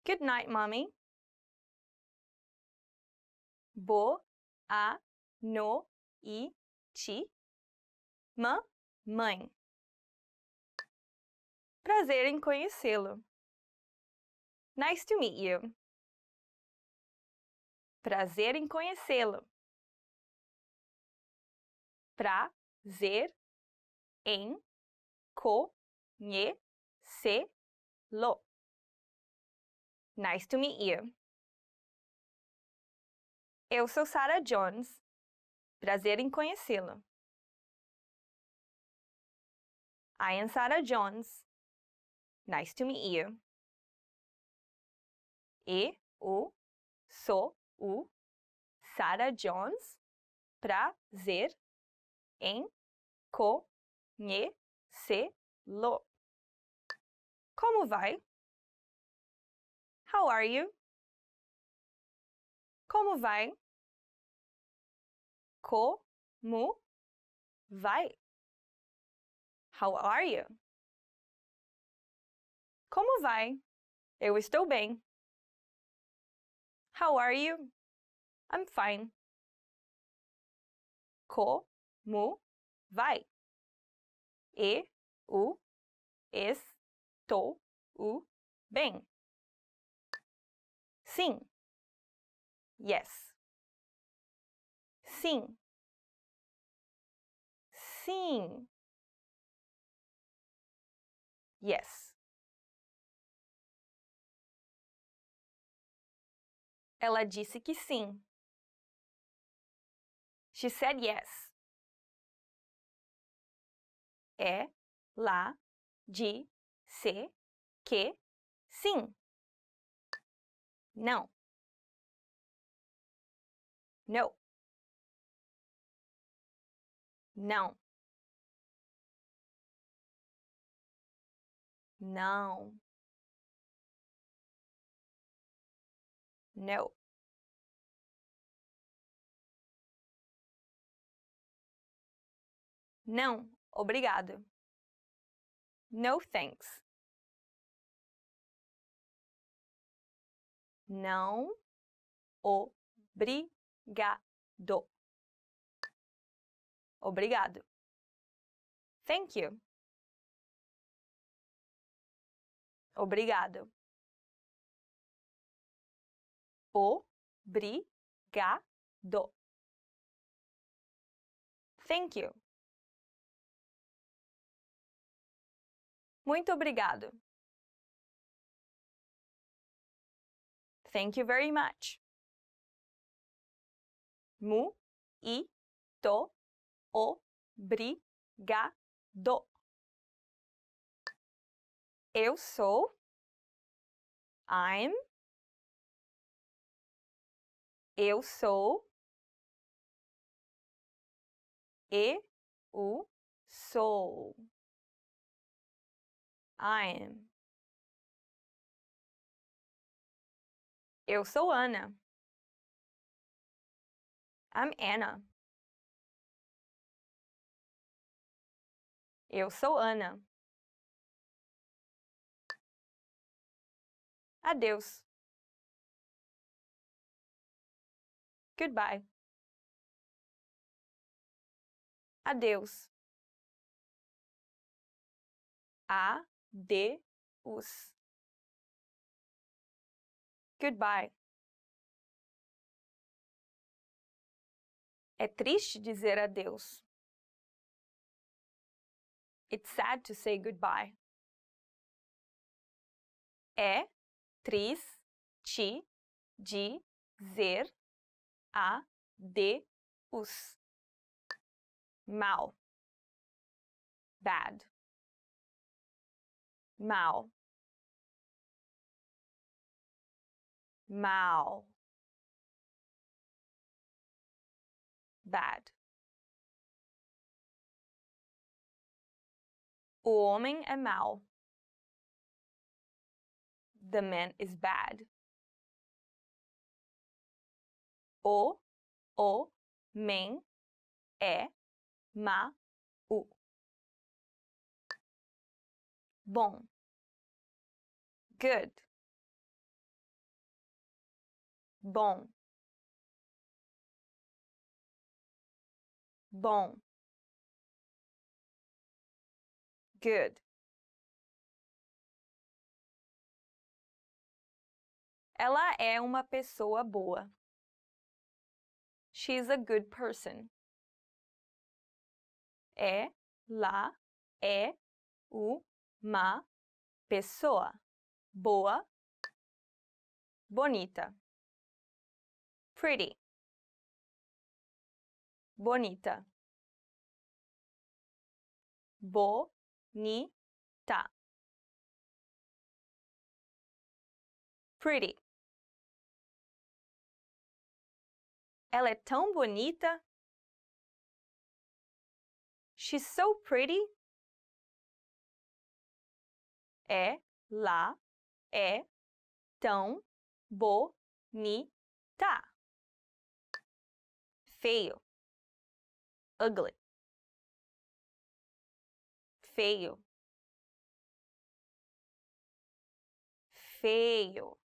Good night, mommy. Boa noite, mamãe. Prazer em conhecê-lo. Nice to meet you. Prazer em conhecê-lo. Prazer em conhecê-lo. Nice to meet you. Eu sou Sarah Jones. Prazer em conhecê-lo. I am Sarah Jones. Nice to meet you. Eu sou Sarah Jones. Prazer em conhecê-lo. Como vai? How are you? Como vai? Como vai? How are you? Como vai? Eu estou bem. How are you? I'm fine. Como vai? Eu estou bem. Sim. Yes. Sim. Sim. Yes. Ela disse que sim. She said yes. Ela disse que sim. Não. No. Não. Não. No. Não, obrigado. No thanks. Não, obrigado. Obrigado. Thank you. Obrigado. Obrigado. Thank you. Muito obrigado. Thank you very much. Muito obrigado. Eu sou. I'm. Eu sou. Eu sou. I'm. Eu sou Ana. I'm Anna. Eu sou Ana. Adeus. Goodbye. Adeus. Adeus. Goodbye. É triste dizer adeus. It's sad to say goodbye. É triste dizer adeus. Mal. Bad. Mal. Mal. Bad. O homem é mau. The man is bad. O homem é mau. Bom. Good. Bom. Bom. Good. Ela é uma pessoa boa. She's a good person. Ela é uma pessoa boa, bonita. Pretty. Bonita. Bonita. Pretty. Ela é tão bonita. She's so pretty. Ela é tão bonita. Feio. Ugly. Feio. Feio.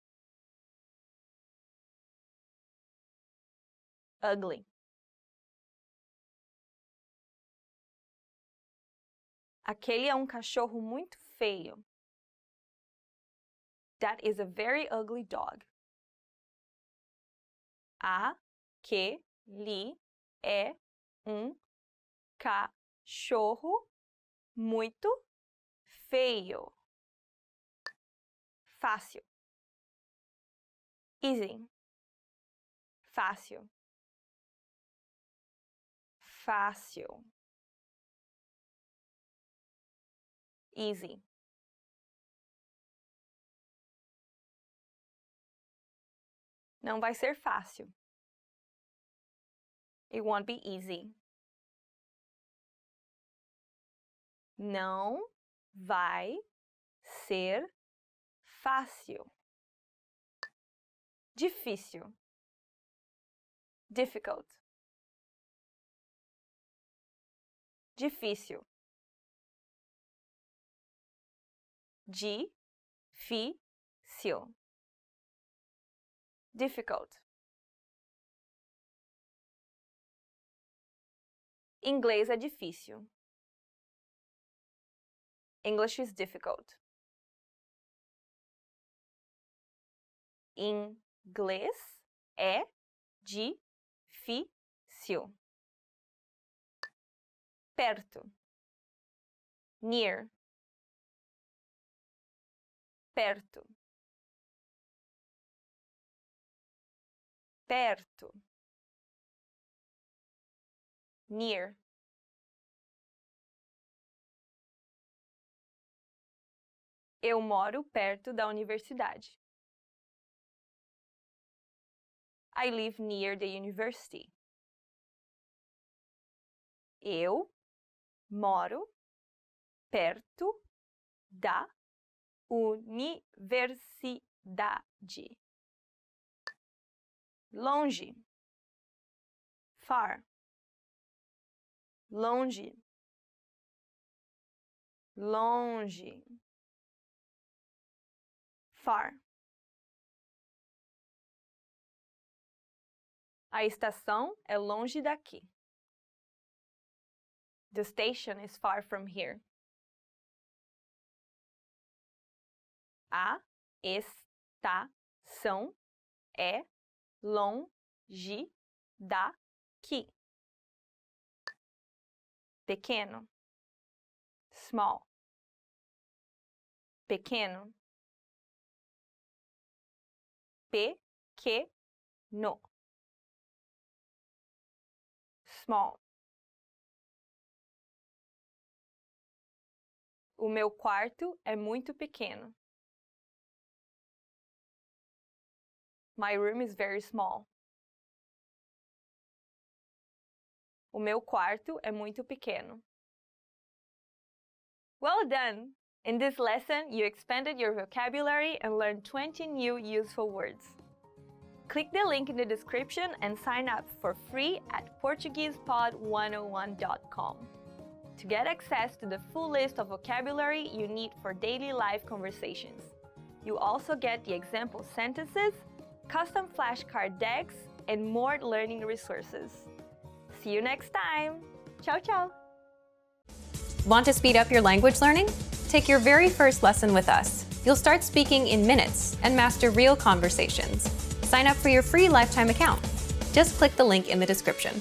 Ugly. Aquele é um cachorro muito feio. That is a very ugly dog. Aquele é um cachorro muito feio. Fácil. Easy. Fácil. Fácil. Easy. Não vai ser fácil. It won't be easy. Não vai ser fácil. Difícil. Difficult. Difícil. Difícil. Difficult. Inglês é difícil. English is difficult. Inglês é difícil. Perto. Near. Perto. Perto. Near. Eu moro perto da universidade. I live near the university. Eu moro perto da universidade. Longe. Far. Longe. Longe. Far. A estação é longe daqui. The station is far from here. A estação é longe daqui. Pequeno. Small. Pequeno. Pequeno. Small. O meu quarto é muito pequeno. My room is very small. O meu quarto é muito pequeno. Well done! In this lesson, you expanded your vocabulary and learned 20 new useful words. Click the link in the description and sign up for free at PortuguesePod101.com. To get access to the full list of vocabulary you need for daily life conversations. You also get the example sentences, custom flashcard decks, and more learning resources. See you next time! Ciao, ciao! Want to speed up your language learning? Take your very first lesson with us. You'll start speaking in minutes and master real conversations. Sign up for your free lifetime account. Just click the link in the description.